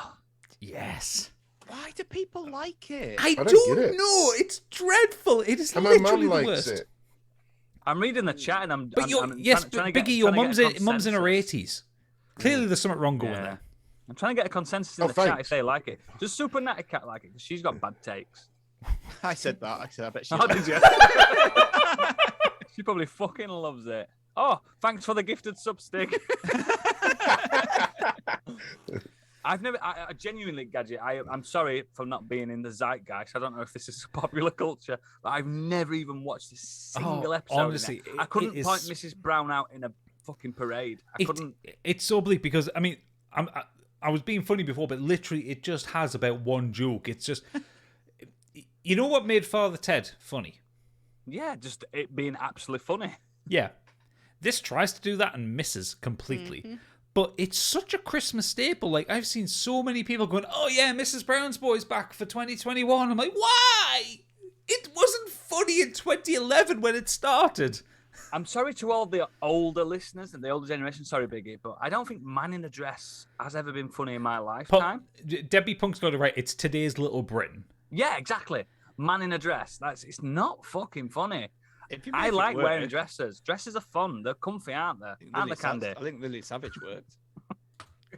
Yes. Why do people like it? I don't don't get it. know. It's dreadful. It is And my literally mum the likes worst. it. I'm reading the chat and I'm. But trying to get- Biggie, your trying to get a mum's in her consensus. 80s. Clearly, there's something wrong going Yeah. there. I'm trying to get a consensus in Oh, the chat thanks. if they like it. Does Super Natty Cat like it? Because she's got bad takes. I said that. I said I bet she. Oh, did you? She probably fucking loves it. Oh, thanks for the gifted sub stick. I've never, I genuinely, Gadget, I'm sorry for not being in the zeitgeist. I don't know if this is popular culture, but I've never even watched a single episode. honestly, I couldn't it is- point Mrs. Brown out in a fucking parade. I couldn't. It's so bleak because, I mean, I was being funny before, but literally it just has about one joke. It's just... You know what made Father Ted funny? Yeah, just it being absolutely funny. Yeah. This tries to do that and misses completely. Mm-hmm. But it's such a Christmas staple. Like, I've seen so many people going, oh yeah, Mrs. Brown's Boy's back for 2021. I'm like, why? It wasn't funny in 2011 when it started. I'm sorry to all the older listeners and the older generation. Sorry, Biggie, but I don't think Man in a Dress has ever been funny in my lifetime. Debbie Punk's got it right. It's today's Little Britain. Yeah, exactly. Man in a Dress. It's not fucking funny. If you I make it like wearing work, dresses. Dresses are fun. They're comfy, aren't they? Aren't they, Candy? I think Lily Savage worked.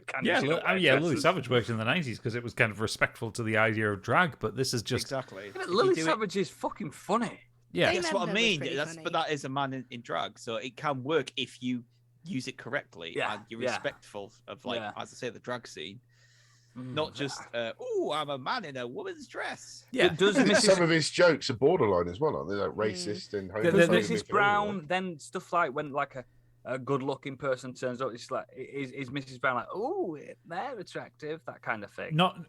Candy Yeah, should not wear Lily dresses. Savage worked in the 90s because it was kind of respectful to the idea of drag, but this is just... Exactly. Yeah, but If you Lily do it- Savage is fucking funny. Yeah. They That's what I Member was mean. pretty funny. But that is a man in drag, so it can work if you use it correctly Yeah, and you're yeah. respectful of, like, Yeah. as I say, the drag scene. Not just, oh, I'm a man in a woman's dress. Yeah. Does Some Mrs. of his jokes are borderline as well, aren't they? Like racist and Does homophobic. Mrs. and Brown everything. then stuff like when like a good-looking person turns up, it's like is Mrs. Brown like, oh, they're attractive, that kind of thing. Not...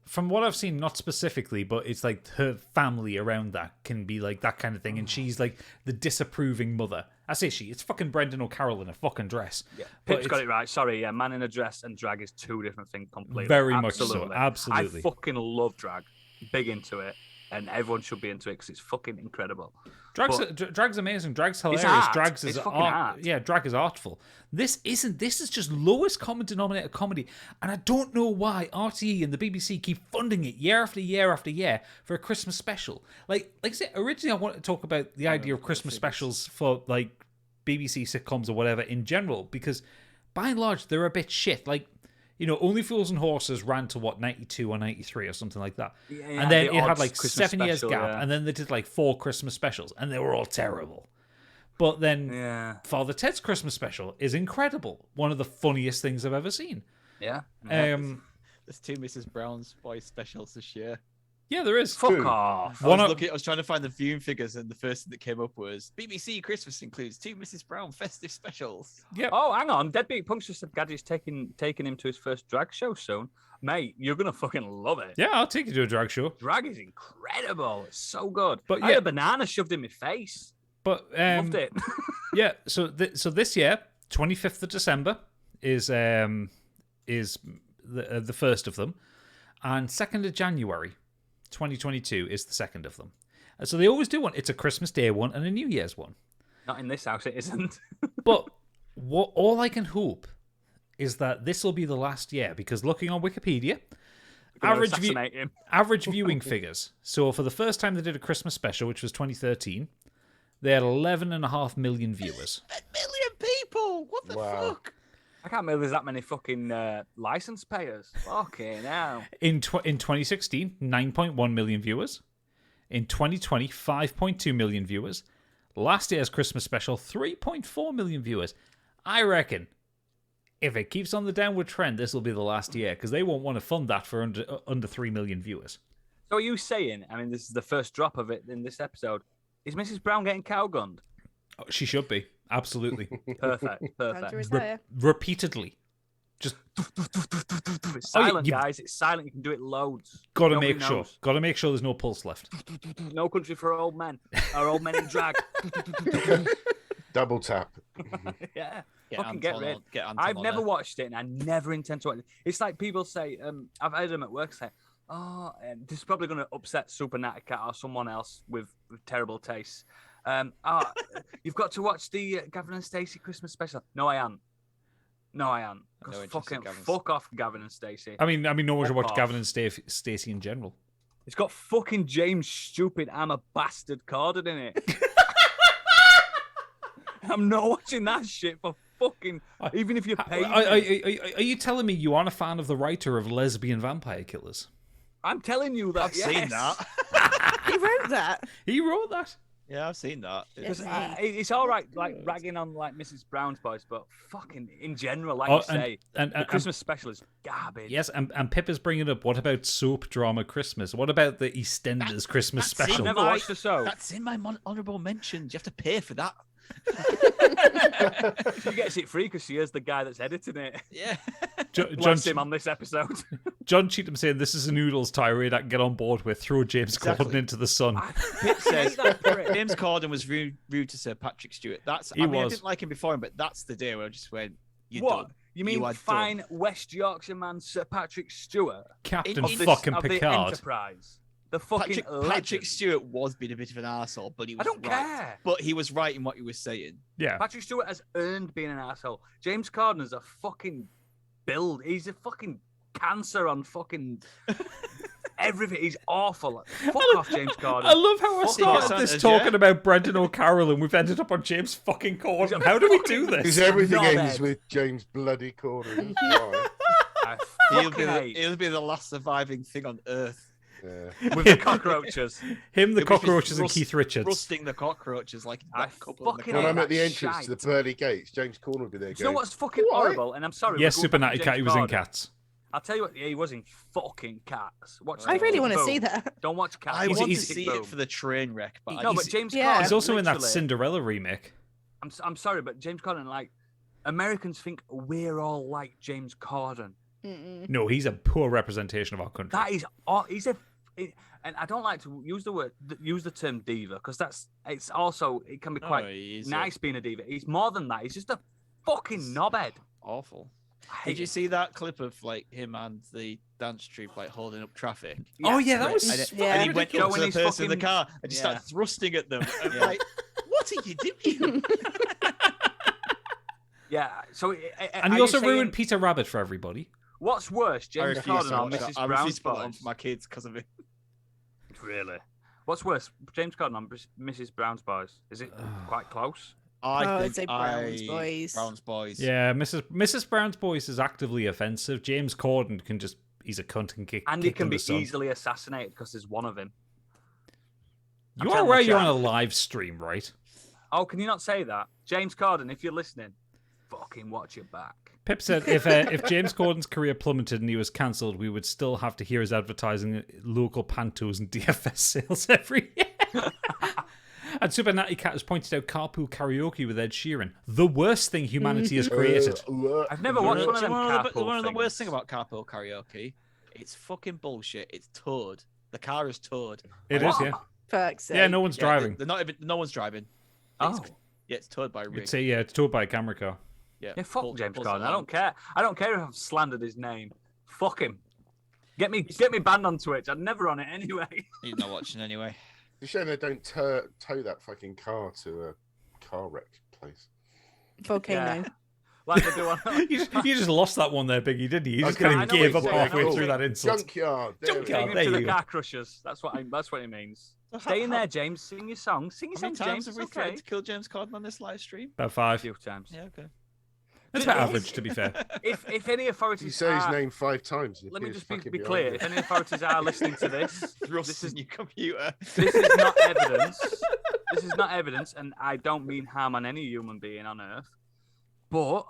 From what I've seen, not specifically, but it's like her family around that can be like that kind of thing, and she's like the disapproving mother. I say she. It's fucking Brendan O'Carroll in a fucking dress. Yeah, But Pip's got it right. Sorry, yeah, Man in a Dress and drag is 2 different things completely. Very much so, Absolutely. absolutely. I fucking love drag. Big into it, and everyone should be into it because it's fucking incredible. Drag's amazing. Drag's hilarious. art. Drag's It's is fucking art. Yeah, drag is artful. This isn't. This is just lowest common denominator comedy, and I don't know why RTE and the BBC keep funding it year after year after year for a Christmas special. Like I said, originally I wanted to talk about the idea of Christmas specials for like BBC sitcoms or whatever in general, because by and large they're a bit shit. Like, you know, Only Fools and Horses ran to what, 92 or 93 or something like that. Yeah, And then the it had odd like Christmas 7 years special, gap, yeah. and then they did like 4 Christmas specials, and they were all terrible. But then Yeah, Father Ted's Christmas special is incredible. One of the funniest things I've ever seen. yeah. Um, There's 2 Mrs. Brown's Boys specials this year. Yeah, there is. Fuck Two. off. One I of- was trying to find the viewing figures, and the first thing that came up was BBC Christmas includes 2 Mrs. Brown festive specials. Yep. Oh, hang on. Deadbeat Punks just said Gadget's taking him to his first drag show soon. Mate, you're going to fucking love it. Yeah, I'll take you to a drag show. Drag is incredible. It's so good. But I had yeah. a banana shoved in my face. But Loved it. yeah, so this year, 25th of December is the first of them, and 2nd of January, 2022 is the second of them. So they always do one. It's a Christmas Day one and a New Year's one. Not in this house, it isn't. But all I can hope is that this will be the last year, because looking on Wikipedia, average Assassinate him. viewing figures. So for the first time they did a Christmas special, which was 2013, they had 11.5 million viewers. 1 million people! What the Wow. fuck? I can't believe there's that many fucking license payers. Okay, now. In 2016, 9.1 million viewers. In 2020, 5.2 million viewers. Last year's Christmas special, 3.4 million viewers. I reckon if it keeps on the downward trend, this will be the last year, because they won't want to fund that for under 3 million viewers. So are you saying, I mean, this is the first drop of it in this episode, is Mrs. Brown getting cowgunned? Oh, she should be. Absolutely. Perfect, Time to perfect. retire. Repeatedly. Just It's silent, you- guys. It's silent. You can do it loads. gotta Nobody make sure. knows. Gotta make sure there's no pulse left. No country for old men. Or old men in drag. Double tap. Yeah. Get Fucking get Anton rid. on- get Anton I've on never there. watched it, and I never intend to watch it. It's like people say, I've heard them at work say, oh, this is probably going to upset Super Natty Cat or someone else with terrible tastes. You've got to watch the Gavin and Stacey Christmas special. No, I am. No, I am. No interest Fucking in Gavin's. fuck off, Gavin and Stacey. I mean, no one should Fuck watch off. Gavin and Stacey in general. It's got fucking James stupid I'm a bastard Corden in it. I'm not watching that shit for fucking. Even if you pay me. Are you telling me you aren't a fan of the writer of Lesbian Vampire Killers? I'm telling you that. I've seen yes. that. He wrote that. He wrote that. Yeah, I've seen that. Yes, It's all right, like ragging on like Mrs. Brown's boys, but fucking in general, like Oh, you say, and the Christmas special is garbage. Yes, and Pip is bringing up, what about soap drama Christmas? What about the EastEnders Christmas that's special? I've never watched the show. That's in my honourable mentions. You have to pay for that. She gets it free because she is the guy that's editing it. Yeah. Bless him on this episode. John Cheatham saying this is a Noodles tirade I can get on board with. Throw James Exactly. Corden into the sun. Pip says James Corden was rude to Sir Patrick Stewart. I was. didn't like him before him, but that's the day where I just went, you're What? done. You mean are fine done. West Yorkshire man Sir Patrick Stewart Captain Of fucking of the Picard. Enterprise? The fucking Patrick legend. Stewart was being a bit of an arsehole, but he was I don't right. care. But he was right in what he was saying. Yeah. Patrick Stewart has earned being an asshole. James Corden is a fucking build. He's a fucking cancer on fucking everything. He's awful. Fuck off, James Corden. I love how I Fuck started off. this Sanders, talking yeah? about Brendan O'Carroll and we've ended up on James fucking Corden. How do we do Because this? everything Knobhead. ends with James bloody Corden. Right. I He'll fucking hate he'll be the last surviving thing on Earth. Yeah. with the cockroaches. Him, the He'll be just cockroaches, and Keith Richards. Rusting the cockroaches like I that couple in the fucking When car. I'm at the that entrance to the shite. pearly gates, James Corden will be there Do you know going, what's fucking "All right." horrible? And I'm sorry. Yes, we're Super going back Natty to Cat, he James was in Corden. Cats. I'll tell you what. Yeah, he was in fucking Cats. Watch. I really want to see that. Don't watch Cats. I He's- want to he's- see it for the train wreck, but No, I but James Yeah. Corden. He's also in that literally- Cinderella remake. I'm sorry, but James Corden, like, Americans think we're all like James Corden. Mm-mm. No, he's a poor representation of our country. That is, and I don't like to use the term diva because it can be quite he's nice being a diva. He's more than that. He's just a fucking knobhead. awful. I hate Did you it. see that clip of like him and the dance troupe like holding up traffic? Oh, yeah, that right. was And, fucking Yeah. and he went ridiculous. up to When the he's person in the fucking- car and just Yeah. started thrusting at them. And Yeah. like, what are you doing? Yeah. So, And he also ruined Peter Rabbit for everybody. What's worse, I James refuse Corden to or watch that. Mrs. I Brown's refuse to put it on boys? for my kids because of it. Really? What's worse, James Corden or Mrs. Brown's boys? Is it quite close? I'd think say Brown's Boys. Brown's boys. Yeah, Mrs. Brown's voice is actively offensive. James Corden can just, he's a cunt and kick And he kick can in be the sun. easily assassinated because there's one of him. I'm You are telling aware the you're on chat. a live stream, right? Oh, can you not say that? James Corden, if you're listening, fucking watch your back. Pip said if James Corden's career plummeted and he was cancelled, we would still have to hear his advertising at local pantos and DFS sales every year. And Super Natty Cat has pointed out carpool karaoke with Ed Sheeran. The worst thing humanity has created. I've never watched one of them One of the worst things. thing about carpool karaoke, it's fucking bullshit. It's towed. The car is towed. It is, yeah. Fuck's sake. Yeah, no one's driving. They're not even. No one's driving. Oh. Yeah, it's towed by a rig. It's towed by a camera car. Yeah, fuck James pulls Corden. I along. don't care. I don't care if I've slandered his name. Fuck him. Get me banned on Twitch. I'm never on it anyway. He's not watching anyway. It's a shame they don't tow that fucking car to a car wreck place. Volcano. Yeah. Like they do on. You just lost that one there, Biggie, didn't you? You just Okay, kind I of know gave what up he's saying. halfway I know. through that insult. Junkyard. Junkyard. Taking there him to you the go. car crushers. That's what he means. Stay in there, James. Sing your song. Sing your How many song, times James. have It's we okay. threatened to kill James Corden on this live stream? About A 5. few times. Yeah, okay. That's about average, to be fair. If any You authorities say his are, name 5 times. let me appears just be fucking clear. behind If it. any authorities are listening to this, This is your computer. this is not evidence. This is not evidence, and I don't mean harm on any human being on earth. But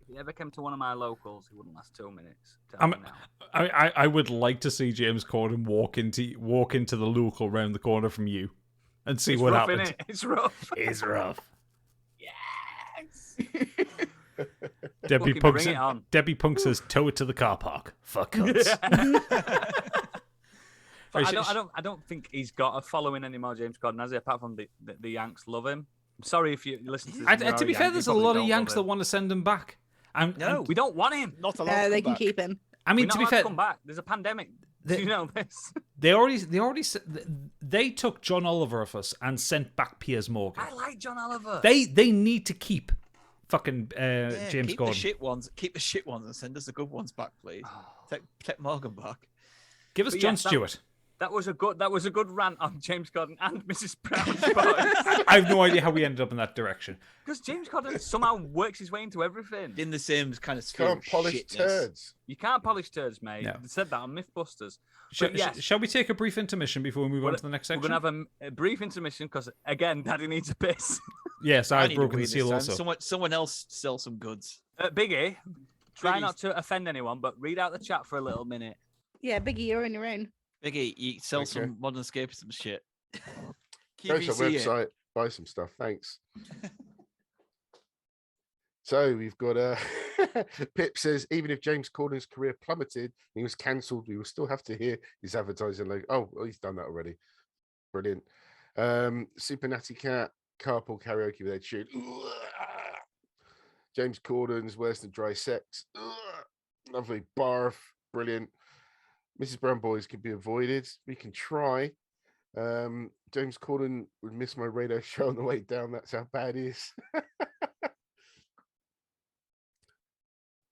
if he ever came to one of my locals, he wouldn't last 2 minutes. Tell me now. I would like to see James Corden walk into the local round the corner from you and see It's what rough, happens. innit? It's rough. It's rough. Yes. Debbie Fucking bring it on. Punk says, "Tow it to the car park." Fuck us. But I don't think he's got a following anymore, James Corden, has he? Apart from the Yanks love him. I'm sorry if you listen to this. and you're To be a fair, Yank, there's you a probably lot of don't Yanks love that him. want to send him back. No. We don't want him. Not allowed. They can keep him. I mean, We're not to be allowed fair, come back. There's a pandemic. Do you know this? they took John Oliver off us and sent back Piers Morgan. I like John Oliver. They need to keep fucking James keep Corden. the shit ones. Keep the shit ones and send us the good ones back, please. Take Morgan back. Give us But Jon yes, Stewart. That was a good rant on James Corden and Mrs. Brown's voice. I have no idea how we ended up in that direction. Because James Corden somehow works his way into everything. In the same kind of sphere Can't of polish shitness. turds. You can't polish turds, mate. No. They said that on Mythbusters. Shall, But yes, shall we take a brief intermission before we move on to the next we're section? going to have a brief intermission because, again, Daddy needs a piss. Yes, I I've need broken to the seal this time. also. Someone else sell some goods. Biggie, try Biggie's- not to offend anyone, but read out the chat for a little minute. Yeah, Biggie, you're on your own. Biggie, you sell Okay. some modern escapism shit. Go to our QVC it. website, buy some stuff. Thanks. So we've got Pip says, even if James Corden's career plummeted and he was cancelled, we will still have to hear his advertising logo. Oh, well, he's done that already. Brilliant. Super Natty Cat, carpool karaoke with Ed Sheeran. James Corden's worse than dry sex. Lovely barf. Brilliant. Mrs. Brown Boys can be avoided. We can try. James Corden would miss my radio show on the way down. That's how bad he is.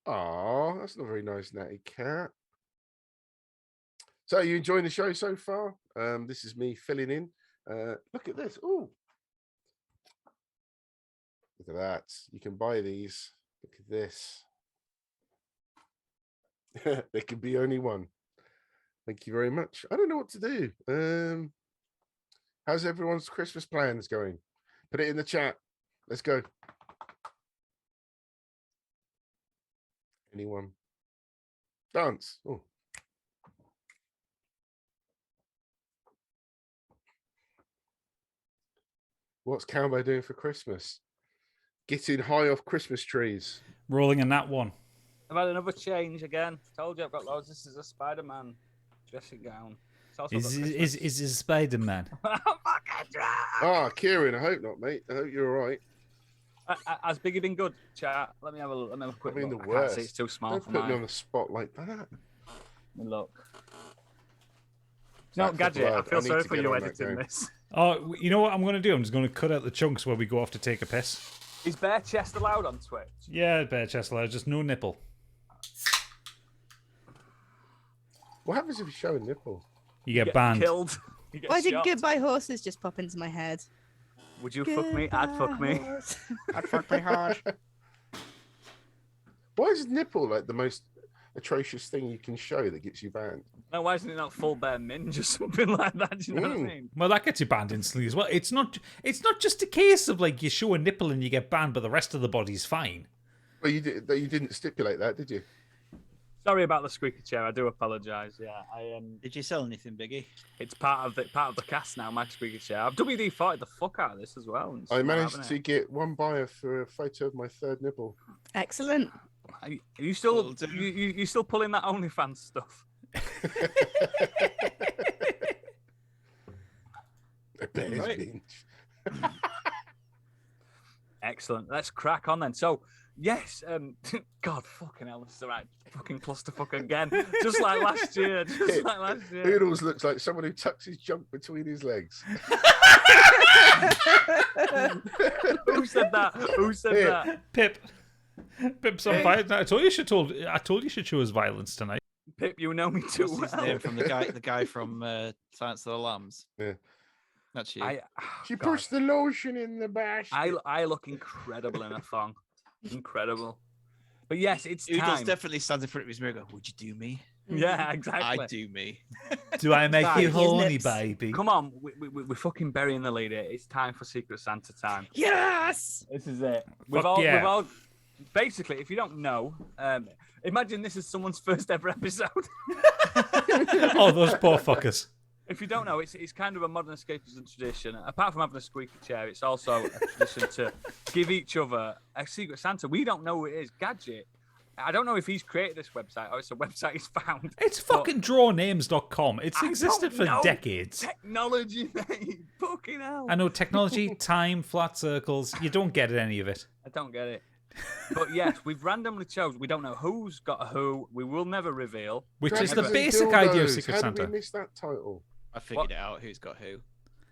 Aw, that's not very nice, Natty Cat. So, are you enjoying the show so far? This is me filling in. Look at this. Oh, look at that. You can buy these. Look at this. There can be only one. Thank you very much. I don't know what to do. How's everyone's Christmas plans going? Put it in the chat. Let's go. Anyone? Dance. Oh. What's Cowboy doing for Christmas? Getting high off Christmas trees. Rolling in that one. I've had another change again. Told you I've got loads. This is a SpiderMan dressing gown. It's also got Christmas. Is SpiderMan? Fucking drunk. Ah, Kieran, I hope not, mate. I hope you're all right. Has Biggie been good, chat? Let me have a look. Let me have a quick I mean, look. the I can't see. worst. It's too small Don't for put me on mine. the spot like that. Let me look. That's No, Gadget, I blood. feel need sorry to for get you on that editing game. this. Oh, you know what I'm going to do? I'm just going to cut out the chunks where we go off to take a piss. Is bare chest allowed on Twitch? Yeah, bare chest allowed, just no nipple. What happens if you show a nipple? You You get banned. Killed. You get Why did shot. goodbye horses just pop into my head? Would you fuck me? I'd fuck me. Horse. I'd fuck my heart. Why is nipple like the most atrocious thing you can show that gets you banned. No, why isn't it not full bare minge or something like that? Do you know what I mean? Well, that gets you banned instantly as well. It's not just a case of like you show a nipple and you get banned, but the rest of the body's fine. Well, you didn't stipulate that, did you? Sorry about the squeaky chair. I do apologise. Yeah, Did you sell anything, Biggie? it's part of the cast now. My squeaky chair. I've WD-40 the fuck out of this as well. and I stuff, managed haven't to get one buyer for a photo of my third nipple. Excellent. Are you still Will do. you still pulling that OnlyFans stuff? A bear's Right. binge. Excellent. Let's crack on then. So, yes, God, fucking hell, this is the right fucking clusterfuck again. Just like last year. Just like last year. Oodles looks like someone who tucks his junk between his legs. Who said that? Who said Yeah. that? Pip's on violence. I told you should show us violence tonight. Pip, you know me too What's his well. name from the guy from Silence of the Lambs? Yeah. That's you. She God. pushed the lotion in the basket. I look incredible in a thong. Incredible. But yes, it's Oodles time. definitely stands in front of his mirror and go, would you do me? Yeah, exactly. I do me. Do I make Right. you His horny, lips. baby? Come on, we're fucking burying the lead here. It's time for Secret Santa time. Yes. This is it. Fuck yeah. We've all basically, if you don't know, imagine this is someone's first ever episode. Oh, those poor fuckers. If you don't know, it's kind of a modern escapism tradition. Apart from having a squeaky chair, it's also a tradition to give each other a Secret Santa. We don't know who it is. Gadget. I don't know if he's created this website or it's a website he's found. It's but fucking drawnames.com. It's I existed don't for know. decades. Technology, mate. Fucking hell. I know technology, time, flat circles. You don't get any of it. I don't get it. But yes, we've randomly chosen. We don't know who's got a who. We will never reveal. Which is the Dragons and basic idea of dildos. Secret How Santa. did we miss that title? I figured it out. Who's got who?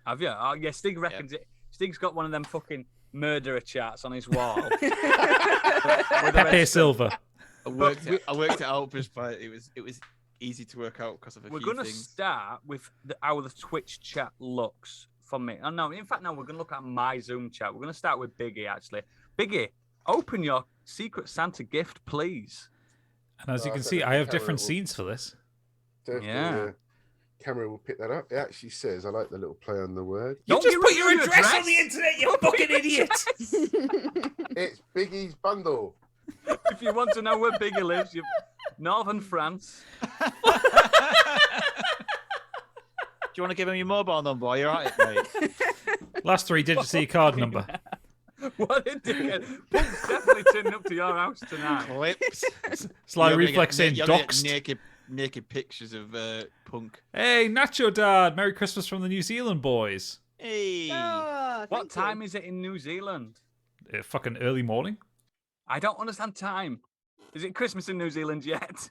Have you? Oh, yeah, Stig reckons it. Stig's got one of them fucking murderer charts on his wall. With the Pepe rest- Silva. I worked it out, but it was easy to work out because of a We're few going to things. start with how the Twitch chat looks for me. Oh, no, in fact, no, we're going to look at my Zoom chat. We're going to start with Biggie, actually. Biggie, open your Secret Santa gift, please. And as you Oh, can I see, don't I know have how different it will- scenes for this. Definitely, Yeah. Camera will pick that up. It actually says, I like the little play on the word. You Don't just give put us your your address on address. the internet, you fucking idiot! It's Biggie's bundle. If you want to know where Biggie lives, you're Northern France. Do you want to give him your mobile number? You're right, mate. Last 3 digits of your card number. What a dickhead. Punk's definitely turning up to your house tonight. Clips. Sly You're gonna reflex get- in, you're gonna get doxed. naked pictures of Punk. Hey, Nacho Dad! Merry Christmas from the New Zealand boys. Hey. Oh, What time is it in New Zealand? Fucking early morning. I don't understand time. Is it Christmas in New Zealand yet?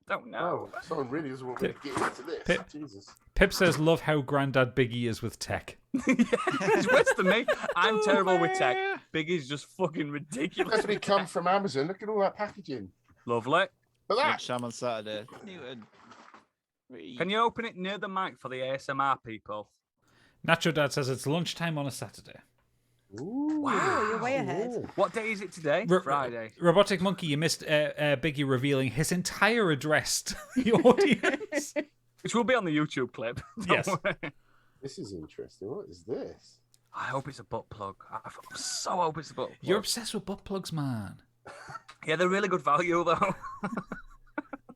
Don't know. Oh, someone really doesn't want me to get into this. Pip. Jesus. Pip says, love how Grandad Biggie is with tech. He's worse than me. I'm terrible with tech. Biggie's just fucking ridiculous. Definitely come from Amazon. Look at all that packaging. Lovely. But that. Lunchtime on Saturday. Newton. Can you open it near the mic for the ASMR people? Nacho Dad says it's lunchtime on a Saturday. Ooh. Wow, you're way ahead. Ooh. What day is it today? Friday. Robotic Monkey, you missed Biggie revealing his entire address to the audience. Which will be on the YouTube clip. Don't Yes. worry. This is interesting. What is this? I hope it's a butt plug. I so hope it's a butt plug. You're obsessed with butt plugs, man. Yeah, they're really good value, though.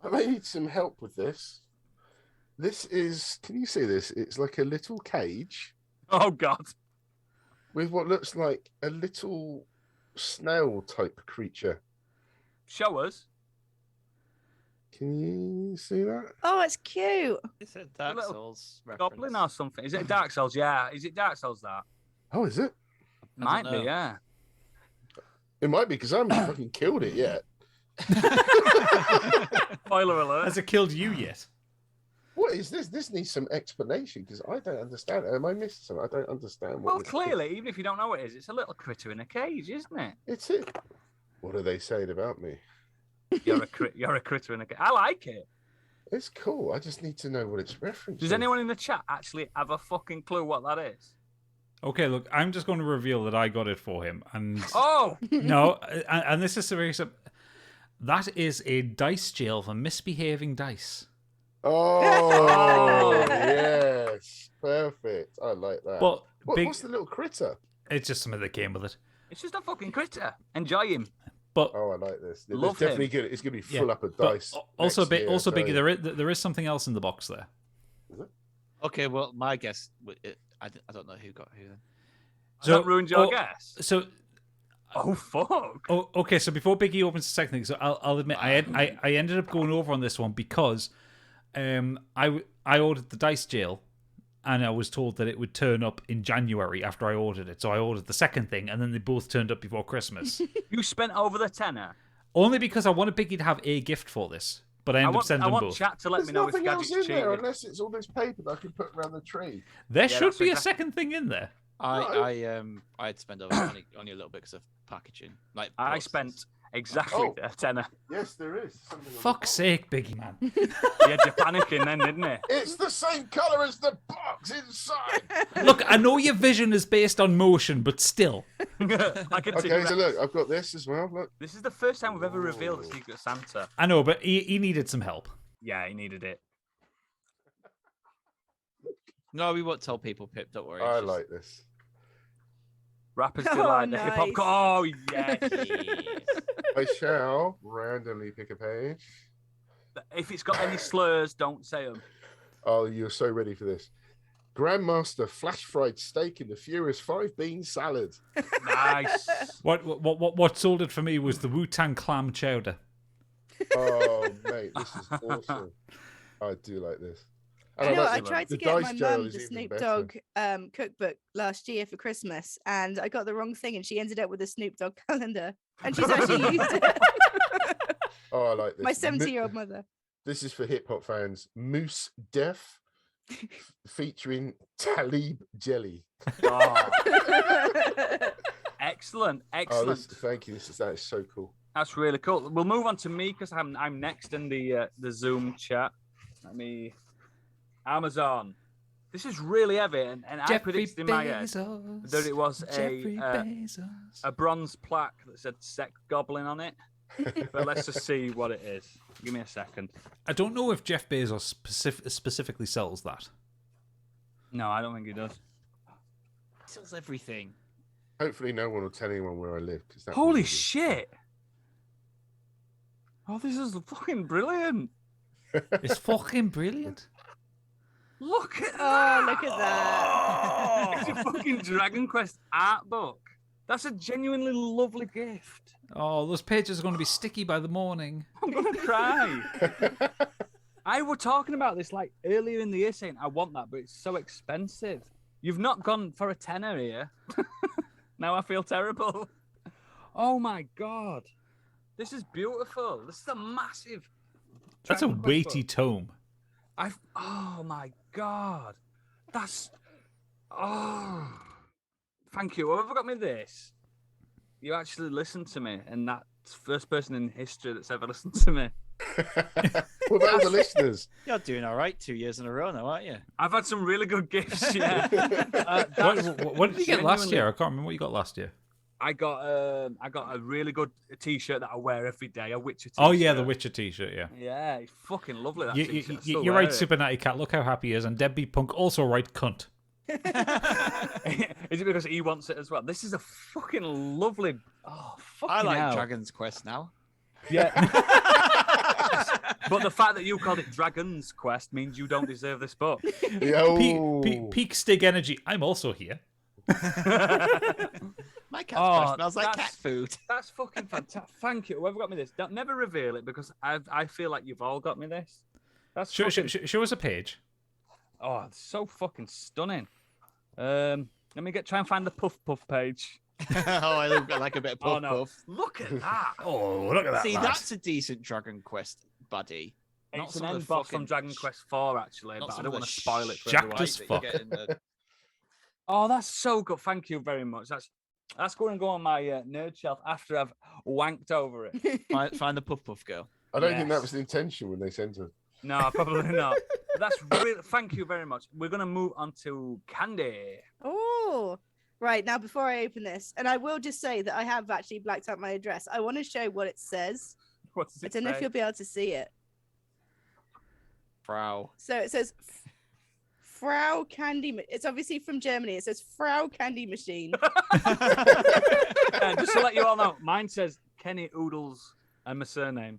I may need some help with this. This is, can you see this? It's like a little cage Oh, God. with what looks like a little snail type creature. Show us. Can you see that? Oh, it's cute. It's a Dark little Souls Goblin reference. or something. Is it Dark Souls? Yeah. Is it Dark Souls, that? Oh, is it? Might know. be, yeah. It might be because I haven't fucking killed it yet. Spoiler alert. Has it killed you yet? What is this? This needs some explanation because I don't understand. Am I missing something? I don't understand what Well, this is. clearly, even if you don't know what it is, it's a little critter in a cage, isn't it? It's it. What are they saying about me? You're a critter in a cage. I like it. It's cool. I just need to know what it's referencing. Does anyone in the chat actually have a fucking clue what that is? Okay, look, I'm just going to reveal that I got it for him. And Oh! no, and this is very simple. That is a dice jail for misbehaving dice. Oh, yes. Perfect. I like that. But What's the little critter? It's just something that came with it. It's just a fucking critter. Enjoy him. But Oh, I like this. Love It's definitely him. good. It's going to be yeah, full up of but dice. also, next year, also, so- Biggie, there is something else in the box there. Okay, well, my guess, I don't know who got who then. So, that ruined your guess. So, Oh fuck. oh, okay. So before Biggie opens the second thing, so I'll admit I ended up going over on this one because I ordered the dice jail, and I was told that it would turn up in January after I ordered it. So I ordered the second thing, and then they both turned up before Christmas. You spent over the tenner. Only because I wanted Biggie to have a gift for this, but I ended up sending I them want both. chat to let There's me know if nothing else Gadget's in there cheated. unless it's all this paper that I can put around the tree. There should that's be a exactly- second thing in there. I'd spend only a little bit because of packaging. Like I posters. spent exactly Oh. a tenner. Yes, there is. Something on the Fuck's box. sake, Biggie man. He had you panicking then, didn't he? It's the same colour as the box inside. Look, I know your vision is based on motion, but still. I can see Okay, that. so look, I've got this as well. Look. This is the first time we've ever revealed a Secret Santa. I know, but he needed some help. Yeah, he needed it. No, we won't tell people, Pip. Don't worry. I it's just- like this. Rappers Oh, delight the hip hop. nice. Oh yes. I shall randomly pick a page. If it's got any slurs, don't say them. Oh, you're so ready for this. Grandmaster flash fried steak in the Furious 5 bean salad. Nice. What sold it for me was the Wu-Tang clam chowder. Oh, mate, this is awesome. I do like this. And I know. like I the- tried to the get my dice jail mum is the even Snoop better. Dogg cookbook last year for Christmas, and I got the wrong thing, and she ended up with a Snoop Dogg calendar, and she's actually used it. Oh, I like this. My 70-year-old mother. This is for hip hop fans. Moose Def featuring Talib Jelly. Oh, excellent, Oh, excellent. thank you. That is so cool. That's really cool. We'll move on to me because I'm next in the Zoom chat. Let me Amazon. This is really heavy, and I predicted in my head that it was a bronze plaque that said "Sex Goblin" on it. But let's just see what it is. Give me a second. I don't know if Jeff Bezos specifically sells that. No, I don't think he does. He sells everything. Hopefully, no one will tell anyone where I live. Holy shit! Oh, this is fucking brilliant. It's fucking brilliant. Look at Oh, that! look at that. It's a fucking Dragon Quest art book. That's a genuinely lovely gift. Oh, those pages are going to be sticky by the morning. I'm gonna cry. I were talking about this like earlier in the year, saying I want that, but it's so expensive. You've not gone for a tenner here. Now I feel terrible. Oh my god, this is beautiful. This is a massive. That's a Dragon Quest weighty book. tome. Oh my god, that's. Oh, thank you. Whoever got me this, you actually listened to me, and that's the first person in history that's ever listened to me. What about the listeners? You're doing all right 2 years in a row now, aren't you? I've had some really good gifts. Yeah. What did you get last genuinely- year? I can't remember what you got last year. I got a really good T-shirt that I wear every day. A Witcher T-shirt. Oh yeah, the Witcher T-shirt. Yeah. Yeah, it's fucking lovely. That You, T-shirt. I still you're wear right, it. Super Natty Cat. Look how happy he is, and Debbie Punk also right, cunt. Is it because he wants it as well? This is a fucking lovely. Oh, fucking I like hell. Dragon's Quest now. Yeah. But the fact that you called it Dragon's Quest means you don't deserve this book. Yo. Peak Stig Energy. I'm also here. My cat's Oh, breath smells like cat that's- food. That's fucking fantastic. Thank you. Whoever got me this. Don't never reveal it because I feel like you've all got me this. That's fucking... Show us a page. Oh, it's so fucking stunning. Let me try and find the Puff Puff page. Oh, I look like a bit of puff Oh no! puff. Look at that. Oh, look at that. See, lad. that's a decent Dragon Quest buddy. Not It's an some of end the boss fucking from Dragon Quest 4, actually, not but I some don't of want the to spoil it for Jacked everyone. as that you fuck. get in the- Oh, that's so good. Thank you very much. That's going to go on my nerd shelf after I've wanked over it. Find the puff puff girl. I don't think that Yes. was the intention when they sent her. No, probably not. But that's really. Thank you very much. We're going to move on to Candy. Oh, right. Now, before I open this, and I will just say that I have actually blacked out my address. I want to show what it says. What does I it don't know if say? you'll be able to see it. Frau. So it says Frau Candy. It's obviously from Germany. It says Frau Candy Machine. Just to let you all know, mine says Kenny Oodles and my surname.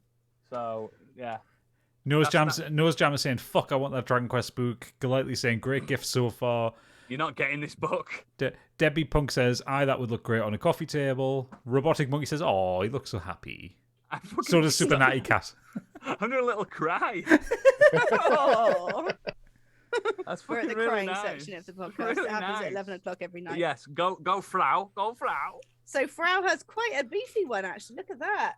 So yeah. Nose Jam is saying, fuck, I want that Dragon Quest book. Golightly saying, great gift so far. You're not getting this book. Debbie Punk says, that would look great on a coffee table. Robotic Monkey says, oh, he looks so happy. So does Super Natty Cat. I'm doing a little cry. Oh. That's We're at fucking the really crying nice. section of the podcast. Really It happens nice. at 11 o'clock every night. Yes, go Frau. Go Frau. So Frau has quite a beefy one, actually. Look at that.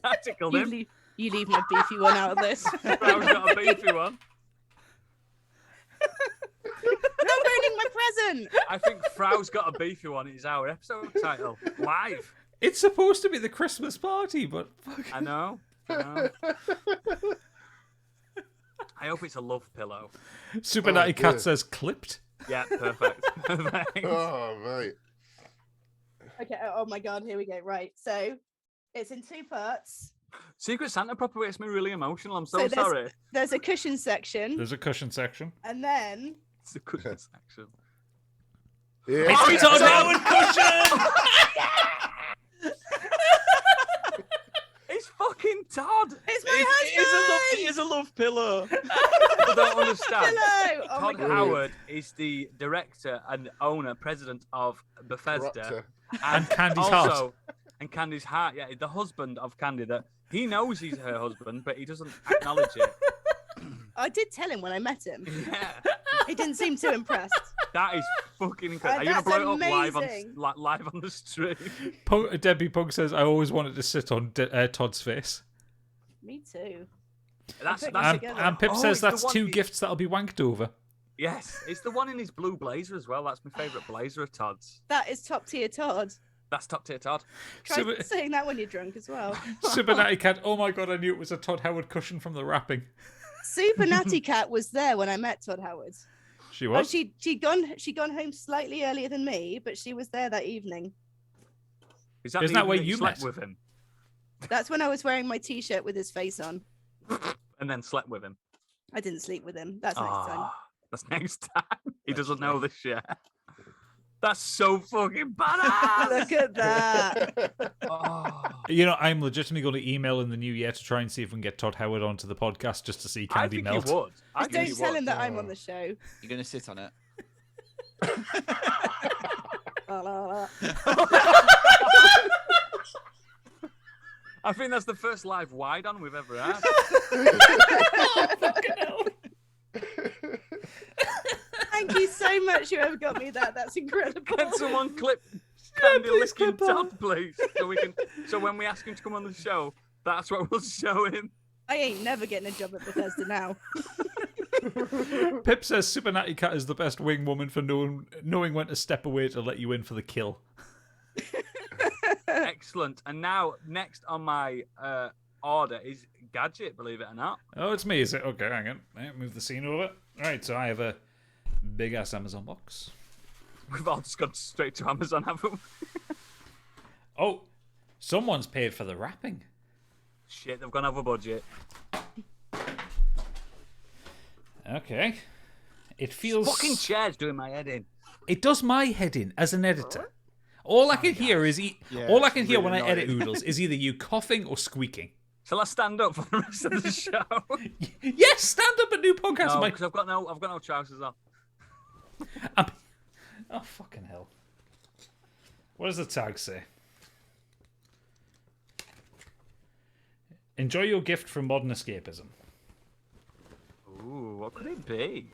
That tickled him. You leave my beefy one out of this. Frau's got a beefy one. I'm ruining my present. I think Frau's got a beefy one. It's our episode title. Live. It's supposed to be the Christmas party, but fuck. I know. I hope it's a love pillow. Super Oh, Natty Cat good. says, clipped. Yeah, perfect. Thanks. Oh, mate. Okay, oh my god, here we go. Right, so it's in two parts. Secret Santa proper makes me really emotional. I'm so So there's- sorry. There's a cushion section, There's a cushion section. and then It's the cushion section. Yeah. It's Todd Howard cushion! It's fucking Todd. it's my husband. It is a love pillow. People don't understand. Hello. Oh my Todd god. Howard is the director and owner, president of Bethesda, Corrupter. And Candy's Heart. also, and Candy's Heart. Yeah, the husband of Candy. That he knows he's her husband, but he doesn't acknowledge it. I did tell him when I met him. Yeah, He didn't seem too impressed. that is fucking incredible. Are you That's gonna blow it up live amazing. live on the stream? Debbie Punk says, I always wanted to sit on Todd's face. Me too. That's And- And, together. and Pip Oh, says it's the that's one two he- gifts that'll be wanked over. yes, it's the one in his blue blazer as well. That's my favourite blazer of Todd's. That is top tier Todd. That's top tier Todd. Try Super- saying that when you're drunk as well. Super Natty Cat, oh my god, I knew it was a Todd Howard cushion from the wrapping. Super Natty Cat was there when I met Todd Howard. She Oh, was. she'd gone home slightly earlier than me, but she was there that evening. Isn't that the where evening you slept met? with him That's when I was wearing my t-shirt with his face on. and then slept with him? I didn't sleep with him. That's next time. Ah, that's next time. He doesn't know this yet. That's so fucking badass. Look at that. Oh. You know, I'm legitimately going to email in the new year to try and see if we can get Todd Howard onto the podcast just to see I Candy think melt. he would. I Just think don't he tell would. him that I'm on the show. You're gonna sit on it. La, la, la. I think that's the first live wide on we've ever had. Thank you so much, whoever got me that. That's incredible. Can someone clip Candy please licking clip that. Todd, please? So when we ask him to come on the show, that's what we'll show him. I ain't never getting a job at Bethesda now. Pip says Super Natty Cat is the best wing woman for knowing when to step away to let you in for the kill. Excellent. And now, next on my order is Gadget, believe it or not. Oh, it's me, is it? Okay, hang on. Right, move the scene over. Alright, so I have a big ass Amazon box. We've all just gone straight to Amazon, haven't we? Oh, someone's paid for the wrapping. Shit, they've gone over budget. Okay. It feels... Fucking chairs doing my head in. It does my head in as an editor. All I can hear is... Yeah, all I it's can hear really when I edit annoying. Oodles is either you coughing or squeaking. Shall I stand up for the rest of the show? Yes, stand up and do podcast. No, Mike. because I've got no trousers on. Oh, fucking hell. What does the tag say? Enjoy your gift from Modern Escapism. Ooh, what could it be?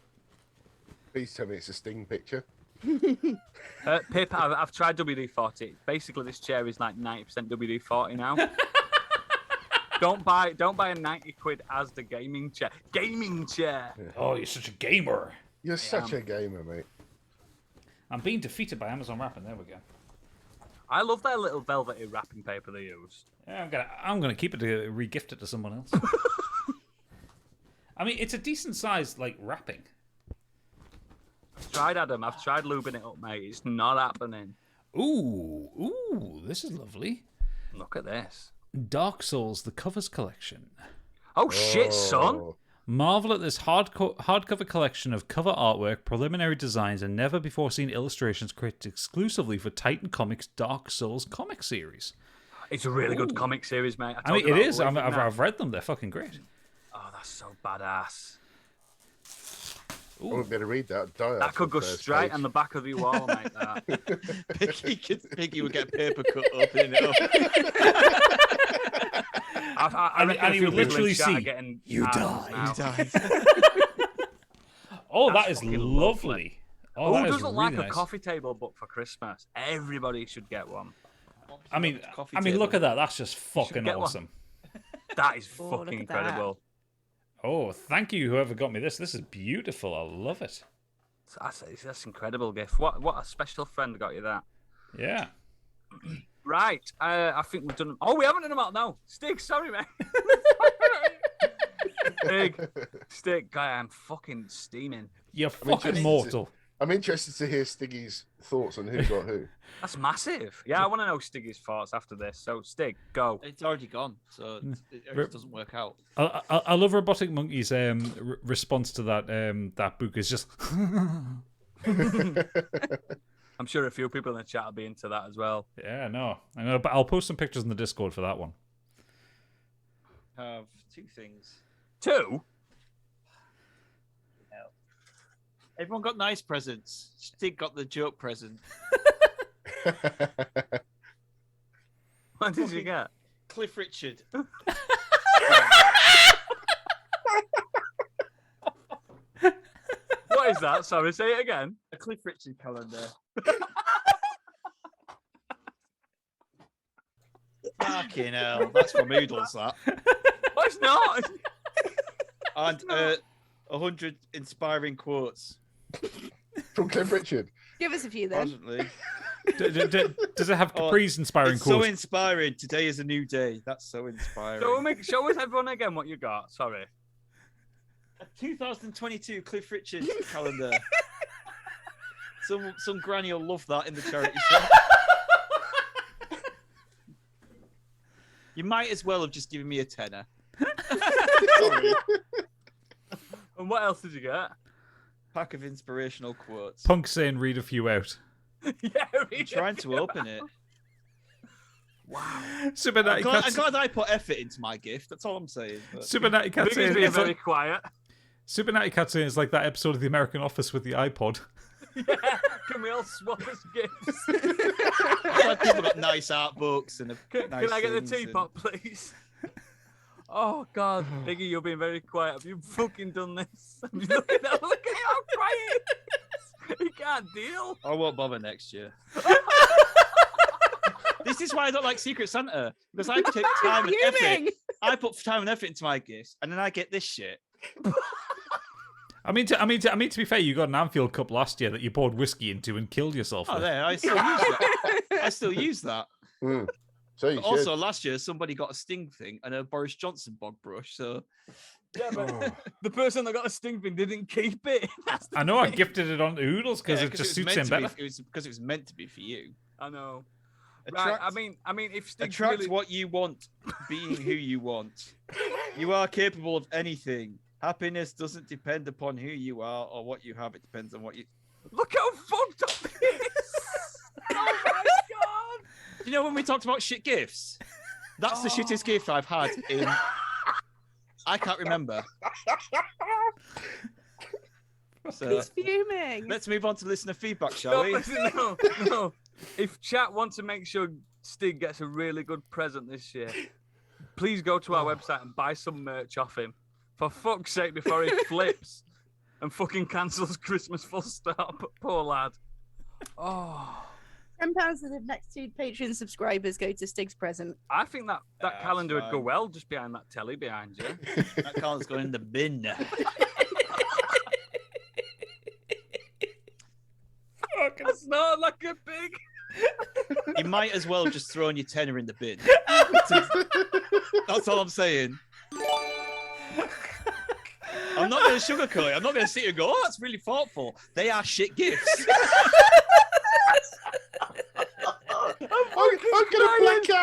Please tell me it's a Sting picture. Pip, I've tried WD-40. Basically, this chair is like 90% WD-40 now. Don't buy a 90 quid as the gaming chair. Gaming chair. Oh, you're such a gamer. You're such a gamer, mate. I'm being defeated by Amazon wrapping. There we go. I love their little velvety wrapping paper they use. Yeah, I'm gonna keep it to re-gift it to someone else. I mean, it's a decent size like wrapping. I've tried, Adam. I've tried lubing it up, mate. It's not happening. Ooh, this is lovely. Look at this. Dark Souls, the covers collection. Oh shit, son! Marvel at this hardcover collection of cover artwork, preliminary designs, and never-before-seen illustrations created exclusively for Titan Comics' Dark Souls comic series. It's a really good comic series, mate. I mean, it is. I've read them. They're fucking great. Oh, that's so badass. I wouldn't be able to read that. Die That could go straight on the back of your wall, mate. That. Biggie would get paper cut opening it up. I reckon and he would literally see, getting you died. Oh, That's that is fucking lovely. Oh, Who that is doesn't really like nice. a coffee table book for Christmas? Everybody should get one. I mean, look at that. That's just fucking get one. awesome. That is Oh, look fucking at that. incredible. Oh, thank you, whoever got me this. This is beautiful. I love it. That's an incredible gift. What a special friend got you that. Yeah. Right, I think we've done. Oh, we haven't done them all. No, Stig, sorry, mate. Stig, guy, I'm fucking steaming. You're fucking mortal. I'm interested to hear Stiggy's thoughts on who got who. That's massive. Yeah, I want to know Stiggy's thoughts after this. So, Stig, go. It's already gone, so it doesn't work out. I love Robotic Monkey's response to that book is just. I'm sure a few people in the chat will be into that as well. Yeah, no, I know, but I'll post some pictures in the Discord for that one. Have two things. Two? Everyone got nice presents. Stig got the joke present. What did you get? Cliff Richard. What is that? Sorry, say it again. A Cliff Richard calendar. Fucking hell. That's from Oodles, that. Oh, it's not. And 100 inspiring quotes. From Cliff Richard. Give us a few then. Possibly. Does it have Capri's inspiring It's quotes? so inspiring. Today is a new day. That's so inspiring. So show us everyone again what you got. Sorry. A 2022 Cliff Richard calendar. Some granny will love that in the charity shop. You might as well have just given me a tenner. Sorry. And what else did you get? Pack of inspirational quotes. Punk saying read a few out. Yeah, I'm trying to open it. Wow. Super I'm Natty Cat. glad I put effort into my gift. That's all I'm saying. But... Super Natty Cat Biggie's saying being it's very like, quiet. Super Natty Cat saying it's like that episode of The American Office with the iPod. Yeah, can we all swap as gifts? I'm glad people got nice art books and Can nice I get the things teapot, please? Oh God, Biggie, you're being very quiet. Have you fucking done this? Look at how quiet he is. He can't deal. I won't bother next year. This is why I don't like Secret Santa, because I take time and effort. I put time and effort into my gifts, and then I get this shit. I mean, to be fair, you got an Anfield Cup last year that you poured whiskey into and killed yourself Oh, with. there, I still use that. I still use that. Mm. So you But should. also, last year somebody got a Sting thing and a Boris Johnson bog brush. So Yeah, but the person that got a sting thing didn't keep it. That's the I know I thing. gifted it on Oodles because yeah, it 'cause just was suits meant him to be- better. It was because it was meant to be for you. I know. Attract, Right. I mean, if Stig's attract really... what you want, being who you want. You are capable of anything. Happiness doesn't depend upon who you are or what you have. It depends on what you. Look how fucked up it is. Oh my God. You know when we talked about shit gifts? That's the shittest gift I've had in. I can't remember. So He's fuming. let's move on to listener feedback, shall we? No. If chat wants to make sure Stig gets a really good present this year, please go to our website and buy some merch off him. For fuck's sake, before he flips and fucking cancels Christmas full stop. Poor lad. Oh. £10 for the next 2 Patreon subscribers go to Stig's present. I think that That's calendar would go fine. well just behind that telly behind you. That calendar's going in the bin. That's not like a big. You might as well have just thrown your tenner in the bin. That's all I'm saying. I'm not going to sugarcoat it. I'm not going to sit here and go, oh, that's really thoughtful. They are shit gifts.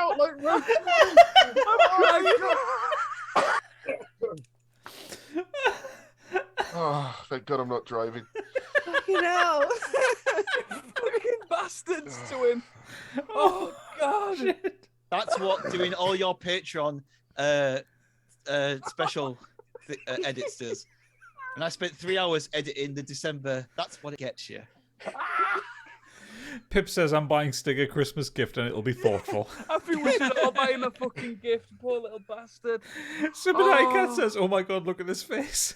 out like run. Oh, thank God I'm not driving. Fucking hell. Fucking bastards to him. Oh God. That's what doing all your Patreon special edits does. And I spent 3 hours editing the December. That's what it gets you. Pip says I'm buying Stig a Christmas gift and it'll be thoughtful. I feel we should all buy him a fucking gift, poor little bastard. Subidai Cat says, "Oh my God, look at this face."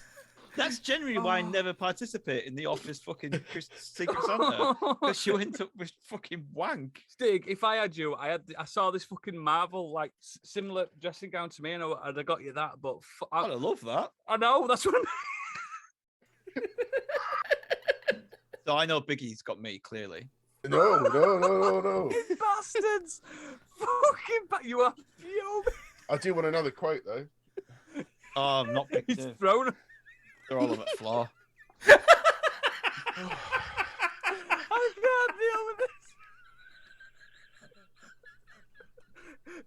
That's generally why I never participate in the office fucking Secret Santa. Because you end up with fucking wank. Stig, if I had you, I saw this fucking Marvel like similar dressing gown to me, and I'd have got you that. But I love that. I know that's what I mean. So I know Biggie's got me clearly. No. You bastards! Fucking you are fuming. I do want another quote though. Oh, I'm not picked. He's thrown. They're all on the floor. I can't deal with this.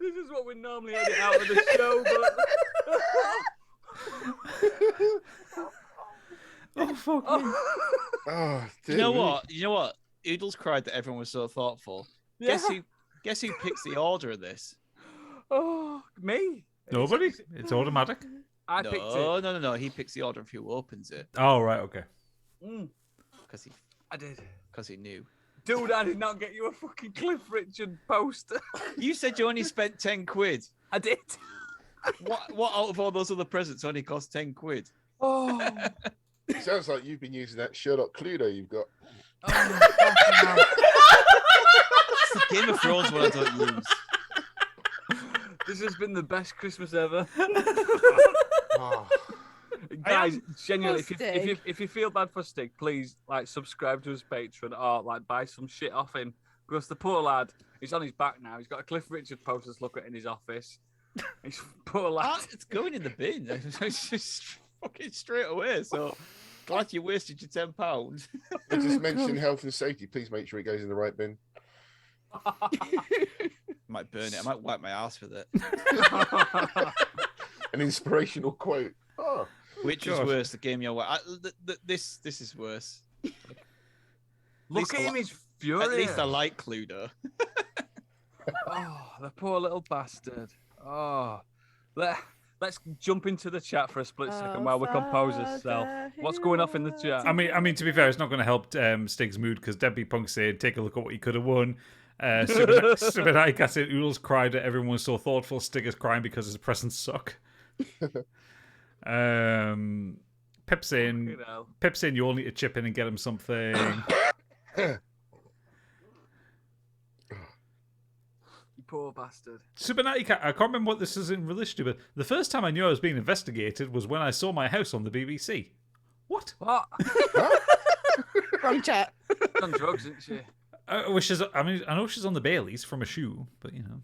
This is what we normally edit out of the show, but. Oh fuck me. Oh, You know what? Oodles cried that everyone was so thoughtful. Yeah. Guess who picks the order of this? Oh, me. Nobody? It's automatic. I picked it. No. He picks the order of who opens it Oh right, okay. because I did. he knew. Dude, I did not get you a fucking Cliff Richard poster. You said you only spent 10 quid. I did. What out of all those other presents only cost 10 quid? Oh. It sounds like you've been using that Sherlock Cluedo you've got. It's the Game of Thrones one I don't use. This has been the best Christmas ever. Oh. Guys, genuinely, Poor if you feel bad for Stig, please like subscribe to his Patreon or like buy some shit off him. Because the poor lad, he's on his back now. He's got a Cliff Richard poster to look at in his office. He's poor lad. It's going in the bin. It's just fucking straight away. So glad you wasted your £10. I just mentioned health and safety. Please make sure it goes in the right bin. Might burn it. I might wipe my ass with it. An inspirational quote. Oh, Which is God. worse, the game you're this is worse. Look at him, he's furious. At least I like Cluedo. Oh, the poor little bastard. Oh, let's jump into the chat for a split second while we compose ourselves. What's going off in the chat? I mean, to be fair, it's not going to help Stig's mood because Debbie Punk said, "Take a look at what he could have won." Subidai Cat said, "Oodles cried that everyone was so thoughtful. Stig is crying because his presents suck." Pip saying, "You all need to chip in and get him something." You poor bastard. Subidai Cat, I can't remember what this is in relation to, but the first time I knew I was being investigated was when I saw my house on the BBC. What? What? Wrong chat. She's on drugs, isn't she? I know she's on the Baileys from a shoe, but you know.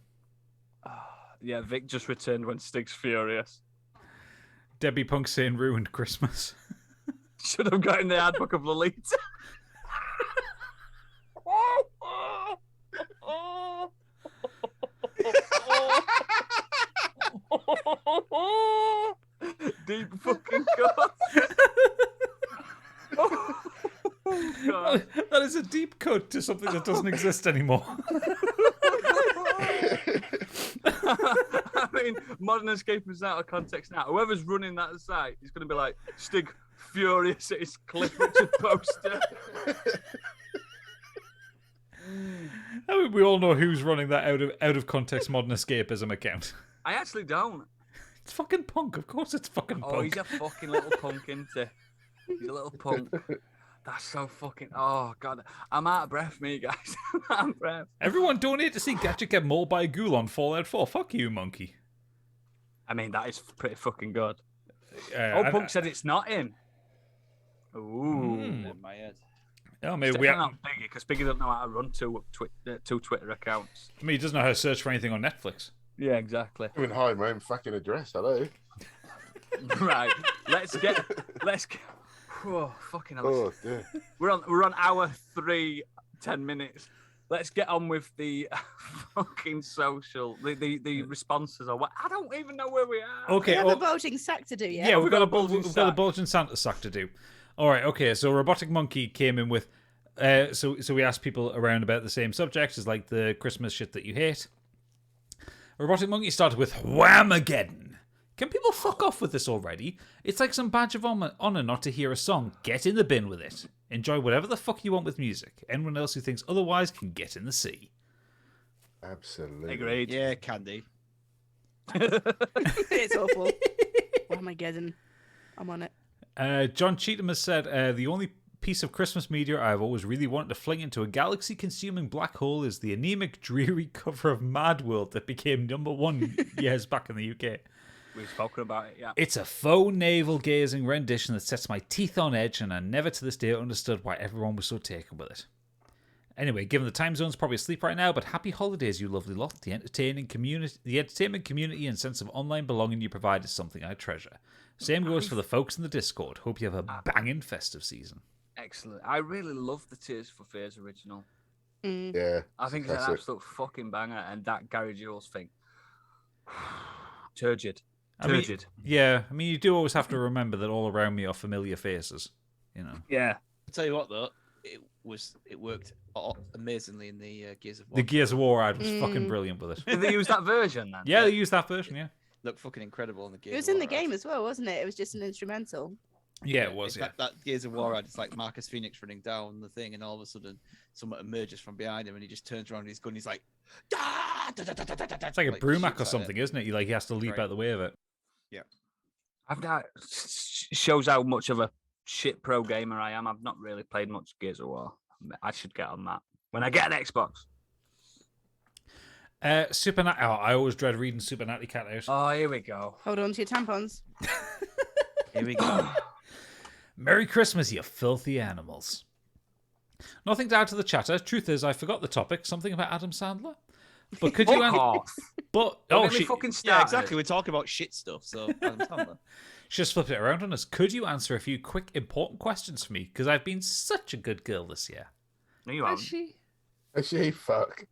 Yeah, Vic just returned when Stig's furious. Debbie Punk saying ruined Christmas. Should have got in the handbook of Lolita. Deep fucking cut. God. That is a deep cut to something that doesn't exist anymore. I mean, Modern Escapism is out of context now. Whoever's running that site is going to be like, Stig furious at his Cliff Richard poster. I mean, we all know who's running that out of context Modern Escapism account. I actually don't. It's fucking Punk. Of course it's fucking Punk. Oh, he's a fucking little punk, isn't he? He's a little punk. That's so fucking... Oh, God. I'm out of breath, me, guys. I'm out of breath. Everyone donate to see Gadget get mauled by a ghoul on Fallout 4. Fuck you, monkey. I mean, that is pretty fucking good. And- Punk said it's not him. Ooh. In my head. Oh, maybe Definitely not Biggie, because Biggie doesn't know how to run two Twitter accounts. I mean, he doesn't know how to search for anything on Netflix. Yeah, exactly. Even hide my own fucking address. Hello. Right. Let's get. Oh, fucking hell. Oh dear. We're on hour 3, 10 minutes. let's get on with the fucking social, the responses or what. I don't even know where we are. We Okay, have well, a bulging sack to do, yeah? yeah, we've got a bulging bulging Santa sack to do. All right, okay. So Robotic Monkey came in with, so we asked people around about the same subjects as like the Christmas shit that you hate. Robotic Monkey started with Whamageddon. Can people fuck off with this already? It's like some badge of honor not to hear a song. Get in the bin with it. Enjoy whatever the fuck you want with music. Anyone else who thinks otherwise can get in the sea. Absolutely. Agreed. Yeah, Candy. It's awful. Armageddon. I'm on it. John Cheatham has said, the only piece of Christmas media I've always really wanted to fling into a galaxy-consuming black hole is the anemic, dreary cover of Mad World that became #1 years back in the UK. We've spoken about it, yeah. It's a faux navel-gazing rendition that sets my teeth on edge, and I never to this day understood why everyone was so taken with it. Anyway, given the time zone's probably asleep right now, but happy holidays, you lovely lot. The entertainment community and sense of online belonging you provide is something I treasure. Same goes for the folks in the Discord. Hope you have a banging festive season. Excellent. I really love the Tears for Fears original. Yeah. I think it's an classic. absolute fucking banger, and that Gary Jules thing. Turgid. I mean, Turgid. yeah, I mean, you do always have to remember that all around me are familiar faces, you know. Yeah. I'll tell you what, though, it worked amazingly in the Gears of War. The Gears of War ad was fucking brilliant with it. Did they use that version then? Yeah, they used that version, yeah. Looked fucking incredible in the Gears It was of in War the game ad. as well, wasn't it? It was just an instrumental. Yeah, it was, It's yeah. That Gears of War ad, it's like Marcus Phoenix running down the thing, and all of a sudden someone emerges from behind him, and he just turns around with his gun, and he's like, It's like a Brumac or something, isn't it? He has to leap Right. out the way of it. I've not shows how much of a shit pro gamer I am. I've not really played much Gears of War. I should get on that when I get an Xbox. I always dread reading Super Natty Cat out. Oh, here we go. Hold on to your tampons. Here we go. Merry Christmas, you filthy animals. Nothing to add to the chatter. Truth is, I forgot the topic. Something about Adam Sandler. But could you? Fuck off. But Don't oh, get me she fucking started. Yeah, exactly. We're talking about shit stuff, so Adam Sandler. she just flipped it around on us. Could you answer a few quick, important questions for me? Because I've been such a good girl this year. No, you haven't. Actually, fuck.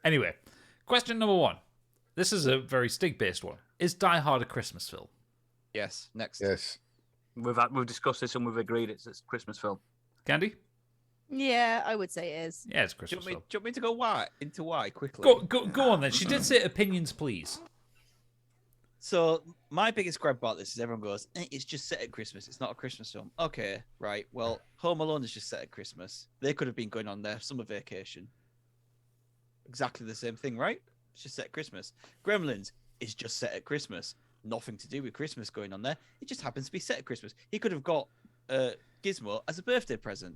Anyway, question number 1. This is a very Stig-based one. Is Die Hard a Christmas film? Yes, next. Yes. We've discussed this and we've agreed it's a Christmas film. Candy? Yeah, I would say it is. Yeah, it's a Do you, Christmas want me, film. do you want me to go into why quickly? Go on then. She did say opinions, please. So my biggest gripe about this is everyone goes, it's just set at Christmas. It's not a Christmas film. Okay, right. Well, Home Alone is just set at Christmas. They could have been going on their summer vacation. Exactly the same thing, right? It's just set at Christmas. Gremlins is just set at Christmas. Nothing to do with Christmas going on there. It just happens to be set at Christmas. He could have got Gizmo as a birthday present.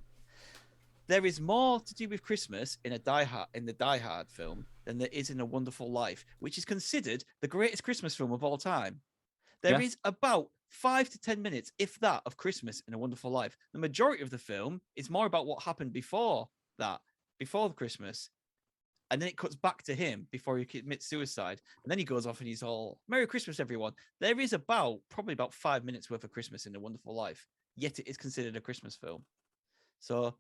There is more to do with Christmas in the Die Hard film than there is in A Wonderful Life, which is considered the greatest Christmas film of all time. There is about 5 to 10 minutes, if that, of Christmas in A Wonderful Life. The majority of the film is more about what happened before that, before Christmas. And then it cuts back to him before he commits suicide. And then he goes off and he's all, Merry Christmas, everyone. There is probably about 5 minutes worth of Christmas in A Wonderful Life, yet it is considered a Christmas film. So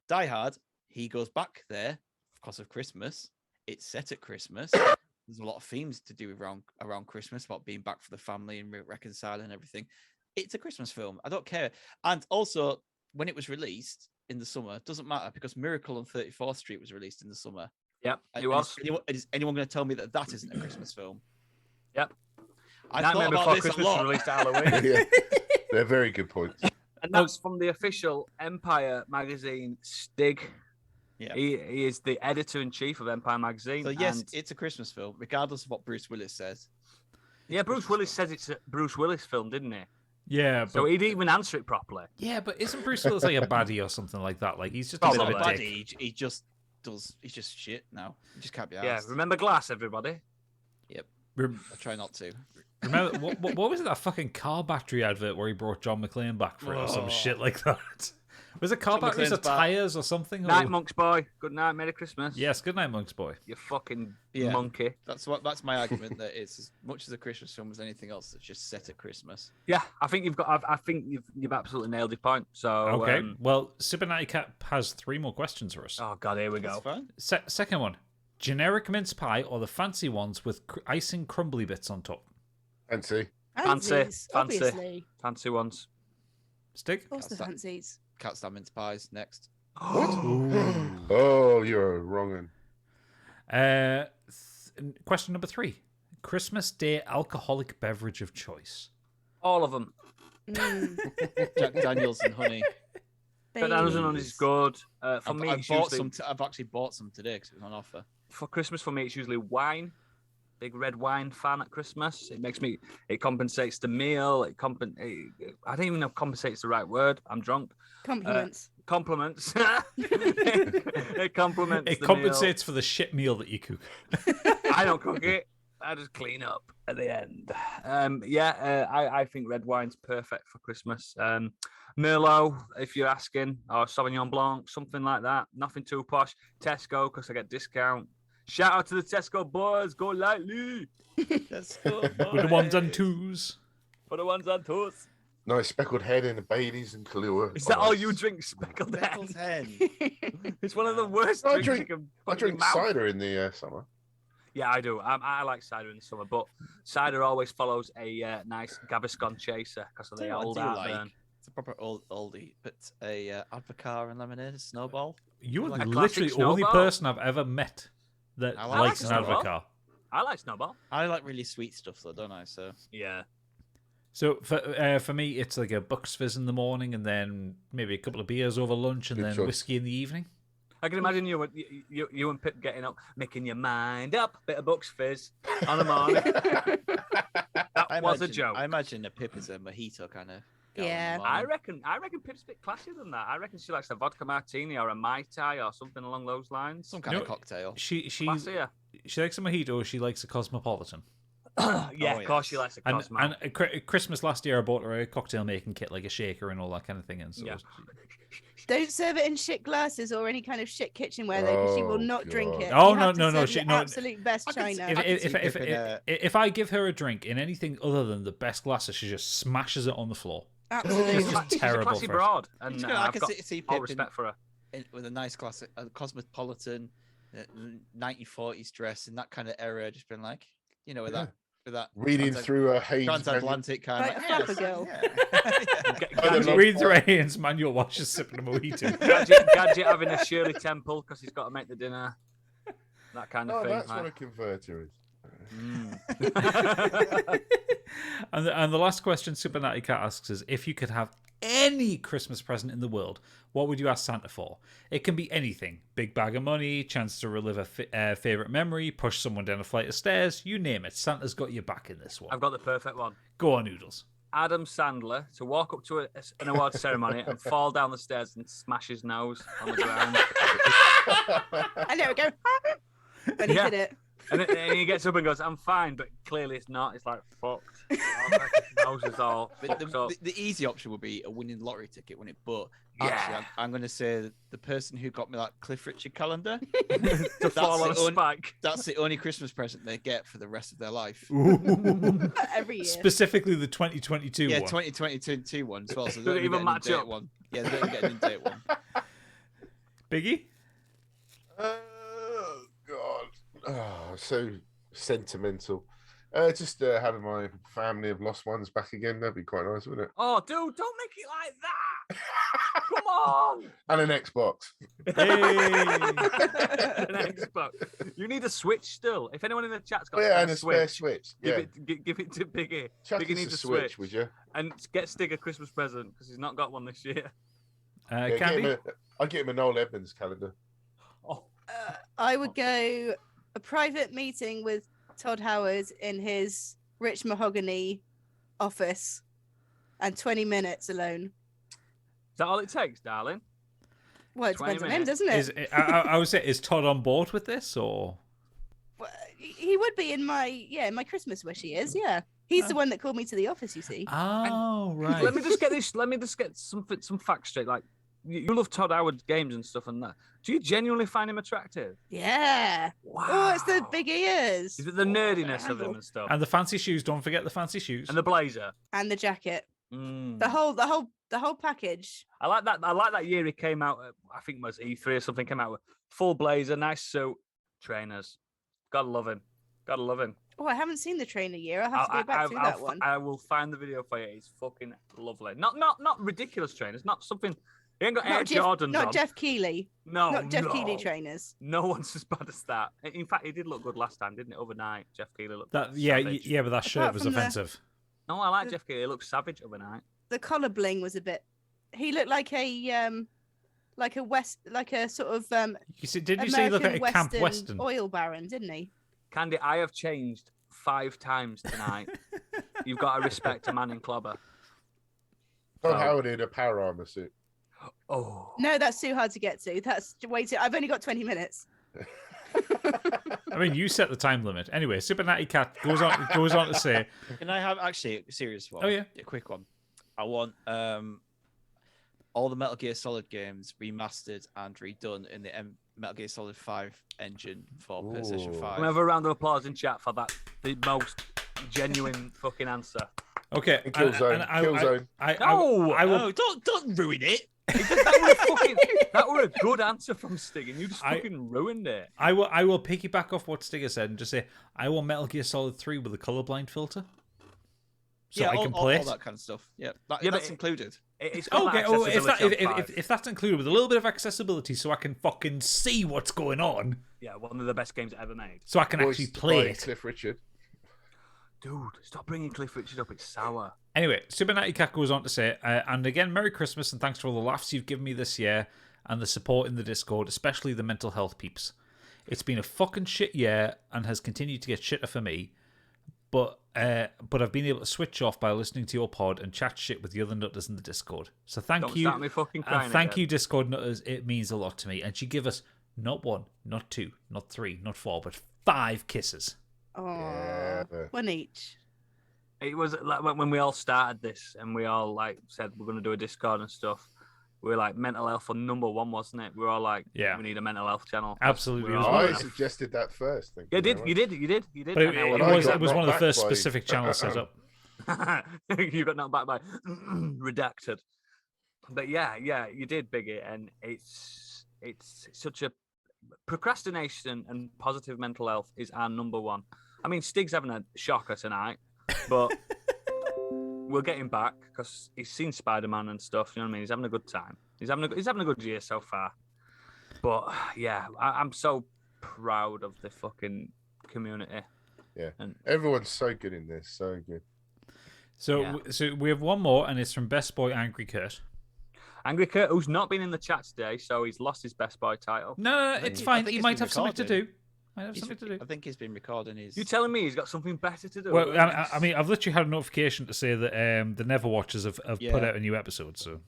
Die Hard, he goes back there because of Christmas. It's set at Christmas. There's a lot of themes to do around Christmas, about being back for the family and reconciling everything. It's a Christmas film. I don't care. And also, when it was released in the summer, it doesn't matter because Miracle on 34th Street was released in the summer. Yep, And it was. Is anyone going to tell me that isn't a Christmas film? Yep. I Nightmare thought about Before this a Christmas lot. was released at Halloween. Yeah. They're very good points. And that's from the official Empire magazine, Stig. Yeah. He is the editor-in-chief of Empire magazine. So yes, and- it's a Christmas film, regardless of what Bruce Willis says. yeah, Bruce Willis says it's a Bruce Willis film, didn't he? Yeah, So he didn't even answer it properly. yeah, but isn't Bruce Willis like a baddie or something like that? Like he's just a He's bit not of a a dick. baddie. He's just shit now. He just can't be asked. Yeah, remember Glass, everybody? Yep. Rem- I try not to. Remember what was it, that fucking car battery advert where he brought John McClane back for it or some shit like that? Was it car John batteries or McClane's back. tires or something? Night, Or... Monks boy. Good night. Merry Christmas. Yes, good night, Monks boy. You fucking Yeah. monkey. That's my argument. That it's as much as a Christmas film as anything else that's just set at Christmas. Yeah, I think you've got. I think you've absolutely nailed your point. So Okay, well, Super Natty Cat has 3 more questions for us. Oh god, here we That's go. fine. Second one, generic mince pie or the fancy ones with icing crumbly bits on top? Fancy. Fancies, fancy. obviously. Fancy ones. Stick? Of course, the fancies. Cat stand mince pies next. What? Oh, you're wrong. Question number 3, Christmas Day alcoholic beverage of choice. All of them. Jack Daniels and honey. But Amazon is good. For me, I've it's bought usually, some. I've actually bought some today because it was on offer. for Christmas. For me, it's usually wine. Big red wine fan at Christmas. It makes me. It compensates the meal. I don't even know if compensates the right word. I'm drunk. Compliments. Compliments. It complements. It the compensates for the shit meal that you cook. Meal. I don't cook it. I just clean up at the end. I think red wine's perfect for Christmas. Merlot, if you're asking, or Sauvignon Blanc, something like that. Nothing too posh. Tesco, because I get discount. Shout out to the Tesco boys. Go lightly. Let's go. With the ones and twos. For the ones on toast. Nice speckled head in the Baileys and Kahlua. Is that Oh, all nice. you drink, speckled hen? Speckled hen. It's one of the worst I drinks drink- you can I put in your drink mouth. cider in the summer. Yeah, I do. I like cider in the summer, but cider always follows a nice Gaviscon chaser because of Tell the you what I old do heartburn. like. It's a proper oldie, but a Advocaat and lemonade, a snowball. You're Like a literally classic the only snowball. person I've ever met that I likes an snowball. Advocaat. I like Snowball. I like really sweet stuff though, don't I? So Yeah. So for me, it's like a Bucks Fizz in the morning, and then maybe a couple of beers over lunch, and Good then choice. whiskey in the evening. I can imagine you and Pip getting up, making your mind up, bit of Bucks Fizz on the morning. That was a joke. I imagine a Pip is a mojito kind of. Yeah. I reckon Pip's a bit classier than that. I reckon she likes a vodka martini or a Mai Tai or something along those lines. Some kind No, of cocktail. She Classier. she likes a mojito. She likes a cosmopolitan. Yeah, Oh, of course yes. she likes a And Cosmo. at Christmas last year, I bought her a cocktail making kit, like a shaker and all that kind of thing. And so Yeah. Don't serve it in shit glasses or any kind of shit kitchenware though, because she will Oh, not drink it. God. Oh, You no, have to no, no, serve she- the no, absolute best I could see- china. I could see Pip in a- if I give her a drink in anything other than the best glasses, she just smashes it on the floor. Absolutely. She's just She's terrible a classy for it. broad, and You know, I I've can got see all Pip respect for her. with a nice classic, a cosmopolitan, 1940s dress in that kind of era, just been like, with that Reading trans- through a Haynes transatlantic kind Like of a flapper girl. Gadget, Read through a Haynes manual while she's sipping a mojito. Gadget having a Shirley Temple because he's got to make the dinner. That kind of Oh, thing. that's right? what a converter is. And the last question Super Natty Cat asks is, if you could have any Christmas present in the world, what would you ask Santa for? It can be anything. Big bag of money, chance to relive a favourite memory, push someone down a flight of stairs, you name it. Santa's got your back in this one. I've got the perfect one. Go on, Noodles. Adam Sandler to walk up to an award ceremony and fall down the stairs and smash his nose on the ground. And there we go. And he Yeah. did it. And he gets up and goes, "I'm fine," but clearly it's not. It's like fucked. His nose is all But fucked up. the easy option would be a winning lottery ticket, wouldn't it? But Yeah. actually, I'm going to say the person who got me that Cliff Richard calendar, To fall on a the only- spike. that's the only Christmas present they get for the rest of their life. Every year. Specifically the 2022 Yeah, one. 2022 one as well. So Does they it don't even get an match in-date up? one. Yeah, they don't get an in-date one. Biggie? Oh God! Oh, so sentimental. Just having my family of lost ones back again. That'd be quite nice, wouldn't it? Oh, dude, don't make it like that. Come on. And an Xbox. An Xbox. You need a Switch still. If anyone in the chat's got Yeah, a and a spare Switch, Switch. Yeah, give it to Biggie. chuck Biggie us needs a a Switch, Switch. would you? And get Stig a Christmas present because he's not got one this year. Yeah, get Candy? him I'll get him a Noel Edmonds calendar. Oh, I would go a private meeting with Todd Howard in his rich mahogany office and 20 minutes alone. is that all it takes, darling? Well, it 20 depends on him, minutes. doesn't it? Is I would say, is Todd on board with this, or? Well, he would be in my Christmas wish. He is, yeah. He's the one that called me to the office, you see. Oh, right. Let me just get this. Let me just get some facts straight. Like, you love Todd Howard's games and stuff and that. Do you genuinely find him attractive? Yeah. Wow. Oh, it's the big ears. Is it the nerdiness of him and stuff? And the fancy shoes. Don't forget the fancy shoes. And the blazer. And the jacket. Mm. The whole package. I like that. I like that year he came out. I think it was E3 or something. Came out with full blazer, nice suit, trainers. Gotta love him. Gotta love him. Oh, I haven't seen the trainer year. I'll have to go back through that one. I will find the video for you. It's fucking lovely. Not ridiculous trainers. Not something. He ain't got Air Jordans Not on. Jeff Keighley. No, Not Jeff Keighley trainers. No one's as bad as that. In fact, he did look good last time, didn't it? Overnight, Jeff Keighley looked. Yeah, savage. yeah, but that shirt Apart was from the- offensive. No, I like Jeff Keighley. He looked savage overnight. The collar bling was a bit. He looked like a sort of You see, did you see? Look at a Camp Western. oil baron, didn't he? Candy, I have changed 5 times tonight. You've got to respect a man in clobber. Todd Howard in a power armor suit. Oh. No, that's too hard to get to. That's way too. I've only got 20 minutes. I mean, you set the time limit. Anyway, Super Natty Cat goes on to say, Can I have actually a serious one? Oh, yeah. A quick one. I want all the Metal Gear Solid games remastered and redone in the Metal Gear Solid 5 engine for PlayStation 5. Can we have a round of applause in chat for that? The most genuine fucking answer. okay, Killzone. Killzone. I will. No, don't ruin it. That were a good answer from Stig, and you just fucking ruined it. I will piggyback off what Stigger said and just say I want Metal Gear Solid 3 with a colorblind filter, so I can play all that kind of stuff. Yeah, that's but included. It's got Okay, that accessibility on 5. if that's included with a little bit of accessibility, so I can fucking see what's going on, Yeah, one of the best games ever made. so I can actually play by it. Cliff Richard. Dude, stop bringing Cliff Richard up. It's sour. Anyway, Super Natty Cat goes on to say, and again, Merry Christmas and thanks for all the laughs you've given me this year and the support in the Discord, especially the mental health peeps. It's been a fucking shit year and has continued to get shitter for me, but I've been able to switch off by listening to your pod and chat shit with the other nutters in the Discord. So thank Don't you. start me fucking crying And thank again. you, Discord nutters. It means a lot to me. And she give us not 1, not 2, not 3, not 4, but 5 kisses. Oh, Yeah. one each. It was like when we all started this and we all like said we're going to do a Discord and stuff. We were like mental health for number 1, wasn't it? We were all like, Yeah. we need a mental health channel. Absolutely. We're It was all one I of like, suggested that first. Thank you very did, much. you did. But it, And now it we're- was, got it was one of the knocked first back by- specific channels set up. You got knocked back by redacted. But yeah, you did, Biggie, and it's such a procrastination and positive mental health is our number 1. I mean, Stig's having a shocker tonight, but we'll get him back because he's seen SpiderMan and stuff. You know what I mean? He's having a good time. He's having a good year so far. But yeah, I'm so proud of the fucking community. Yeah, And everyone's so good in this. So good. So, Yeah. so we have one more, and it's from Best Boy Angry Kurt. Angry Kurt, who's not been in the chat today, so he's lost his Best Boy title. No, think it's he- I fine. think He he's might been have something to recording. do. Might have something to do. I think he's been recording his. You telling me he's got something better to do? Well, I mean, I've literally had a notification to say that the Never Watchers have put Yeah. out a new episode. So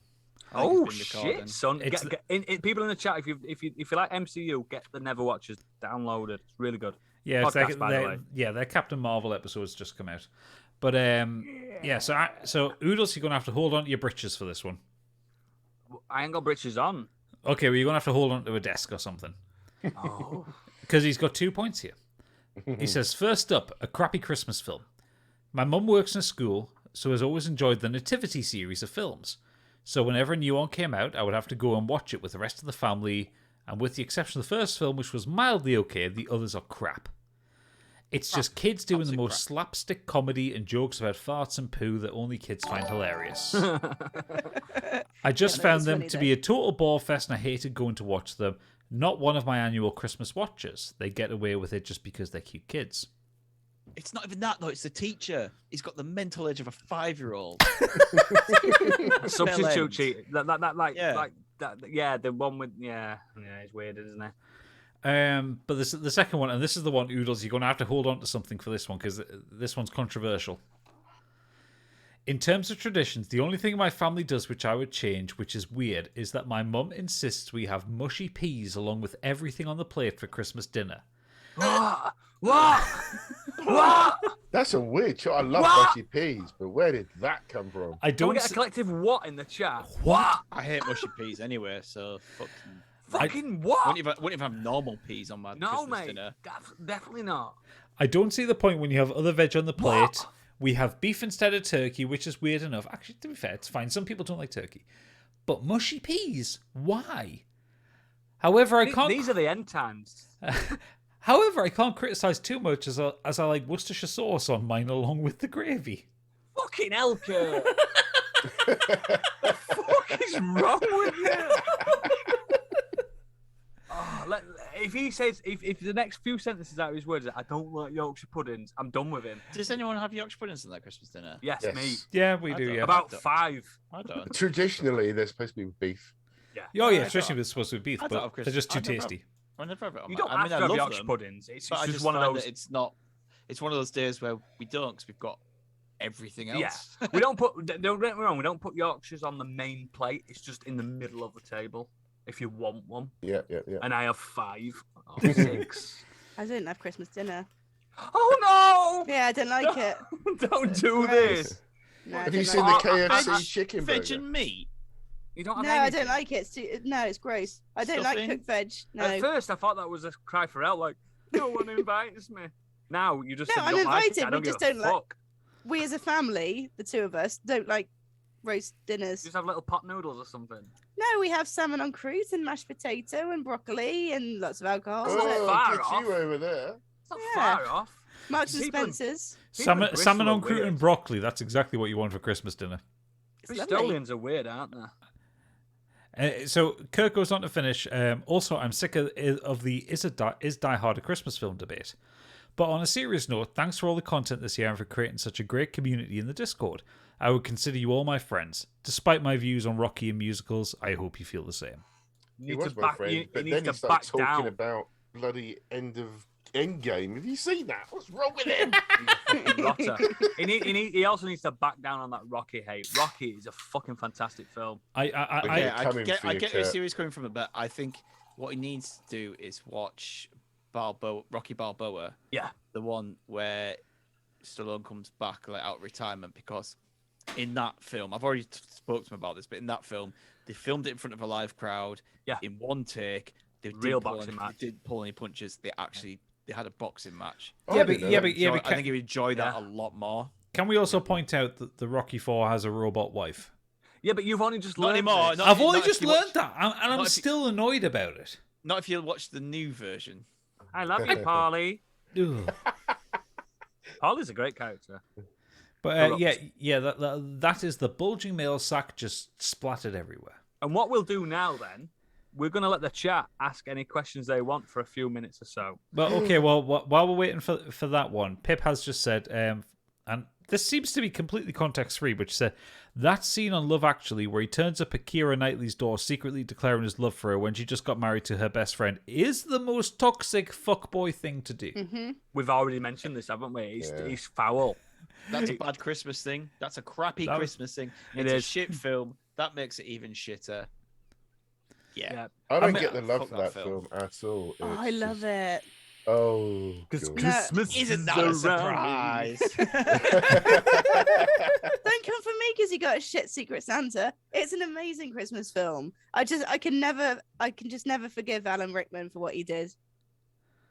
I think Oh he's been recording. shit, son! It's People in the chat, if you like MCU, get the Never Watchers downloaded. It's really good. yeah, it's Podcast, by the way. their Captain Marvel episodes just come out. But yeah. So Oodles, you're gonna have to hold on to your britches for this one. I ain't got britches on. Okay, well you're gonna have to hold on to a desk or something Oh, because he's got 2 points here. He says, first up, a crappy Christmas film. My mum works in a school, so has always enjoyed the Nativity series of films. So whenever a new one came out, I would have to go and watch it with the rest of the family, and with the exception of the first film, which was mildly okay, the others are crap. It's just kids doing the most slapstick comedy and jokes about farts and poo that only kids find hilarious. I just that found is them funny to though. be a total bore fest and I hated going to watch them. Not one of my annual Christmas watches. They get away with it just because they're cute kids. It's not even that though. It's the teacher. He's got the mental age of a 5-year-old. substitute end. cheat. That like Yeah. like that. Yeah, the one with it's weird, isn't it? But the second one, and this is the one, Oodles, you're going to have to hold on to something for this one because this one's controversial. In terms of traditions, the only thing my family does which I would change, which is weird, is that my mum insists we have mushy peas along with everything on the plate for Christmas dinner. What? That's a weird choice. I love What? mushy peas, but where did that come from? I Don't don't. get a collective what in the chat. What? I hate mushy peas anyway, so Fucking what? wouldn't even have normal peas on my No, Christmas mate. dinner. Definitely not. I don't see the point when you have other veg on the plate. We have beef instead of turkey, which is weird enough. Actually, to be fair, it's fine. Some people don't like turkey. But mushy peas, why? However, I can't. These are the end times. However, I can't criticize too much as I like Worcestershire sauce on mine along with the gravy. Fucking hell, Kurt. The fuck is wrong with you? If he says, if the next few sentences out of his words are, I don't like Yorkshire puddings, I'm done with him. Does anyone have Yorkshire puddings in their Christmas dinner? Yes, me. Yeah, we I do. don't- Yeah. About don't. 5. I don't. Traditionally, they're supposed to be with beef. Yeah. Oh yeah, I especially don't- if it's supposed to be beef, I don't but have they're just too Christmas- I never have- tasty. I never have it on You my- don't I have mean, to I have love Yorkshire them, puddings. It's but I just just one of find those. that it's not. It's one of those days where we don't, because we've got everything else. Yeah. We don't put. Don't get me wrong. We don't put Yorkshires on the main plate. It's just in the middle of the table. If you want one, Yeah. and I have 5 or 6. I didn't have Christmas dinner. Oh Yeah, I didn't like it. no! Don't do Gross. this. No, I Have you didn't seen like the it. KFC chicken Veg burger? and meat. You don't have No, I anything. don't like it. It's too, no, it's gross. I don't like Stuffing? cooked veg. No. At first, I thought that was a cry for help. Like, no one invites me. Now you just No, said you I'm don't like it. invited, I we don't just give a don't like- fuck. We as a family, the two of us, don't like roast dinners. Just have little pot noodles or something. No, we have salmon on croûte and mashed potato and broccoli and lots of alcohol. That's not So- far Look at off. you over there. It's not Yeah. far off. Marks and People in- Spencer's. People in Salmon Bristol are on croûte and weird. broccoli. That's exactly what you want for Christmas dinner. It's lovely. Bristolians are weird, aren't they? So Kirk goes on to finish. Also, I'm sick of the is Die Hard a Christmas film debate. But on a serious note, thanks for all the content this year and for creating such a great community in the Discord. I would consider you all my friends. Despite my views on Rocky and musicals, I hope you feel the same. He You need was to my back. friend, You but need then to he back started talking down. about bloody Endgame. Have you seen that? What's wrong with him? He's a fucking rotter. He also needs to back down on that Rocky hate. Rocky is a fucking fantastic film. Okay. I coming get, for I you, get where Kurt. Siri's coming from, but I think what he needs to do is watch Rocky Balboa. Yeah. The one where Stallone comes back out of retirement, because in that film, I've already spoke to him about this, but in that film, they filmed it in front of a live crowd. Yeah. In one take. They Real didn't pull boxing any- match. They didn't pull any punches. They had a boxing match. Oh, Yeah, I but- didn't know yeah, that. but- yeah, I but think you would enjoy that Yeah. a lot more. Can we also point out that the Rocky 4 has a robot wife? Yeah, but you've only just Not learned anymore, this. not- I've only if just you learned watch- that, and I'm not if you- still annoyed about it. Not if you watch the new version. I love you, Polly. Ugh. Polly's a great character. But Corrupt. yeah, that is the bulging male sack just splattered everywhere. And what we'll do now then, we're going to let the chat ask any questions they want for a few minutes or so. Well, okay, well, while we're waiting for that one, Pip has just said, and this seems to be completely context-free, but she said, that scene on Love Actually where he turns up at Keira Knightley's door secretly declaring his love for her when she just got married to her best friend is the most toxic fuckboy thing to do. Mm-hmm. We've already mentioned this, haven't we? He's foul. That's a bad Christmas thing. That's a crappy That was- Christmas thing. It It's a is. shit film. That makes it even shitter. Yeah. I don't mean, get the love fuck for that that film. film at all. Oh, I It's love just- it. Oh, Because God. Christmas Isn't is that a around. surprise? Don't come for me because you got a shit Secret Santa. It's an amazing Christmas film. I can just never forgive Alan Rickman for what he did.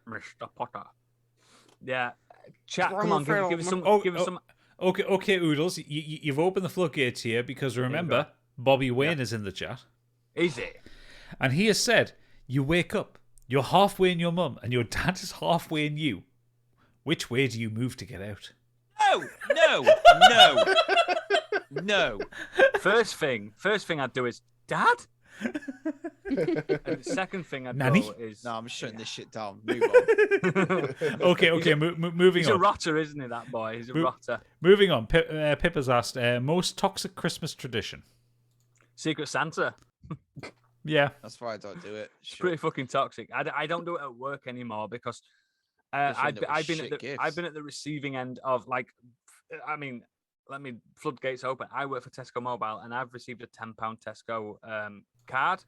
Mr. Potter. Yeah. Chat, Wrong come on, film. give us some. Oh, give us oh. some. Okay, Oodles, you've opened the floodgates here because remember, Bobby Wayne is in the chat. Is it? And he has said, you wake up, you're halfway in your mum, and your dad is halfway in you. Which way do you move to get out? No. First thing I'd do is, Dad? And the second thing I'd Nanny? go is... No, I'm shutting this shit down. Move on. Okay, moving He's a on. rotter, isn't he, that boy? He's a rotter. Moving on, Pip has asked, most toxic Christmas tradition. Secret Santa. Yeah. That's why I don't do it. It's pretty fucking toxic. I don't do it at work anymore because Especially when it was I've been shit at the, gifts. I've been at the receiving end of, like, I mean, let me floodgates open. I work for Tesco Mobile and I've received a £10 Tesco card.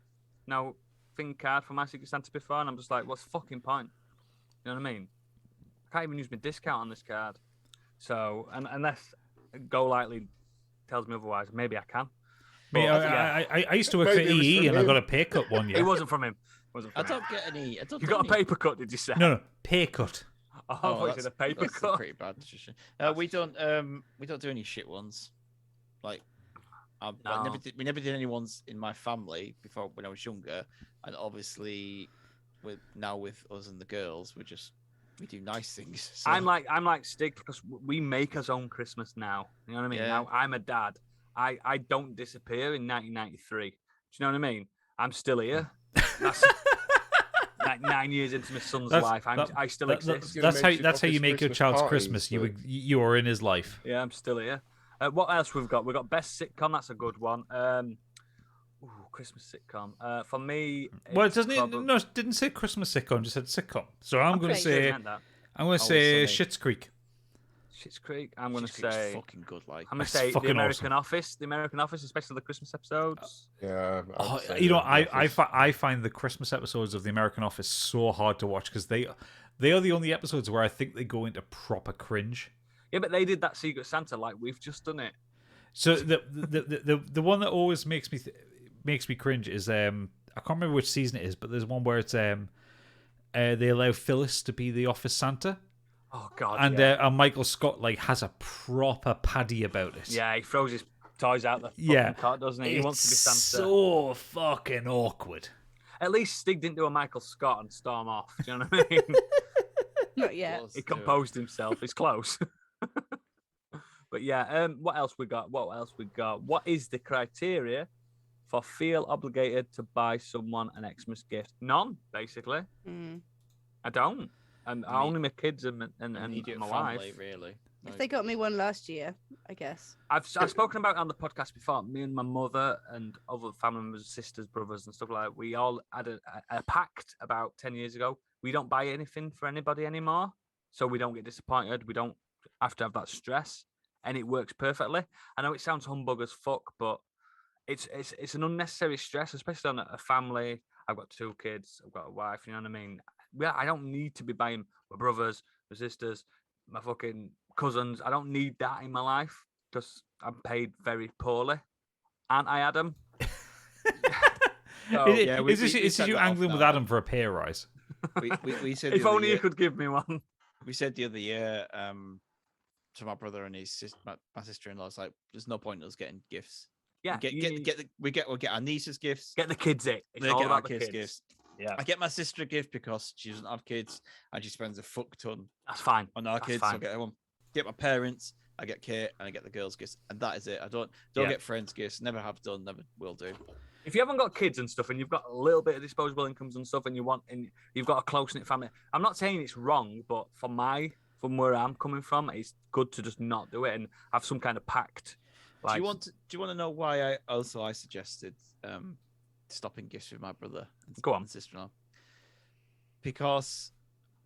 Thing card for my Secret Santa before, and I'm just like, what's the fucking point? You know what I mean? I can't even use my discount on this card. So, unless Go Lightly tells me otherwise, maybe I can. Me, But, I used to work for Maybe it was EE from and I him. got a pay cut one It year. wasn't from him. I don't get any. I don't You get got a any- paper cut, did you say? No, pay cut. Oh, I thought you that's, said a paper that's cut. pretty bad. We don't do any shit ones. Like, No. we never did any ones in my family before when I was younger, and obviously, with us and the girls, we do nice things. So. I'm like Stig because we make our own Christmas now. You know what I mean? Yeah. Now I'm a dad. I don't disappear in 1993. Do you know what I mean? I'm still here. That's like 9 years into my son's life. I still exist. That's makes how your you make your Christmas child's parties, Christmas. but- You are in his life. Yeah, I'm still here. What else we've got? We've got best sitcom. That's a good one. Christmas sitcom. For me, Well, it's doesn't it? probably- No, it didn't say Christmas sitcom. Just said sitcom. So I'm going to Okay. say meant that. Always say Sunny. Schitt's Creek. Schitt's Creek. I'm going to Schitt's Creek's say. fucking good. Like, I'm going to That's say the fucking American awesome. Office. The American Office, especially the Christmas episodes. Yeah. I would say You know, The Office. I find the Christmas episodes of the American Office so hard to watch because they are the only episodes where I think they go into proper cringe. Yeah, but they did that Secret Santa like we've just done it. So the one that always makes me cringe is I can't remember which season it is, but there's one where it's they allow Phyllis to be the office Santa, Oh God. and yeah. Michael Scott like has a proper paddy about it. Yeah, he throws his toys out the fucking Yeah. cart, doesn't he? He wants to be It's Santa. so fucking awkward. At least Stig didn't do a Michael Scott and storm off. Do you know what I mean? Not yet. Close He to it. composed himself. It's close. But yeah, what else we got? What is the criteria for feel obligated to buy someone an Xmas gift? None, basically. Mm. I don't. And I mean, only my kids and Immediate my family, wife. really. If they got me one last year, I guess. I've spoken about it on the podcast before. Me and my mother and other family members, sisters, brothers, and stuff like that. We all had a pact about 10 years ago. We don't buy anything for anybody anymore, so we don't get disappointed. We don't have to have that stress, and it works perfectly. I know it sounds humbug as fuck, but it's an unnecessary stress, especially on a family. I've got 2 kids. I've got a wife. You know what I mean? I don't need to be buying my brothers, my sisters, my fucking cousins. I don't need that in my life because I'm paid very poorly. Aren't I, Adam? So, yeah, we- is this we is set you that off angling now, with Adam for a pay rise? We said if the other only you year- could give me one. We said the other year to my brother and his my sister-in-law, it's like there's no point in us getting gifts. Yeah, We'll get our nieces gifts. get the kids it. It's They all get our about the kids kids. gifts. Yeah, I get my sister a gift because she doesn't have kids and she spends a fuck ton that's fine. on our That's kids. So I fine. get one. Get my parents. I get Kate and I get the girls' gifts, and that is it. I don't Yeah. get friends' gifts. Never have done. Never will do. If you haven't got kids and stuff, and you've got a little bit of disposable incomes and stuff, and you've got a close knit family, I'm not saying it's wrong, but from where I'm coming from, it's good to just not do it and have some kind of pact. Do you want to know why I suggested stopping gifts with my brother and, Go on. and sister-in-law? Because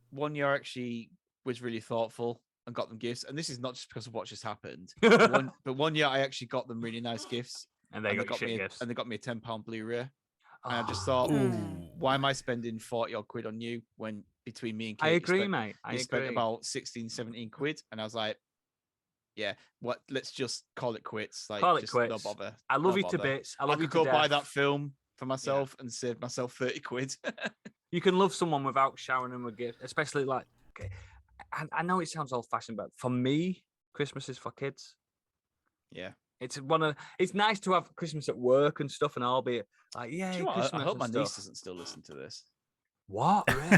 one year I actually was really thoughtful and got them gifts, and this is not just because of what just happened. but one year I actually got them really nice gifts, And they got got shit me gifts. and they got me a £10 Blu-ray. And I just Oh, thought, Ooh. why am I spending 40 odd quid on you when between me and Kate, I you agree, spent- mate. I you spent agree. about 16, 17 quid, and I was like, yeah, let's just call it quits. Like, Call it just no quits. bother. I love no you to bother. bits. I I love you could to go buy death. that film for myself and save myself 30 quid. You can love someone without showering them a gift, especially like. Okay, I know it sounds old-fashioned, but for me, Christmas is for kids. Yeah. It's nice to have Christmas at work and stuff, and I'll be like, yeah, Do you know what? Christmas. I hope and my stuff. niece doesn't still listen to this. What really?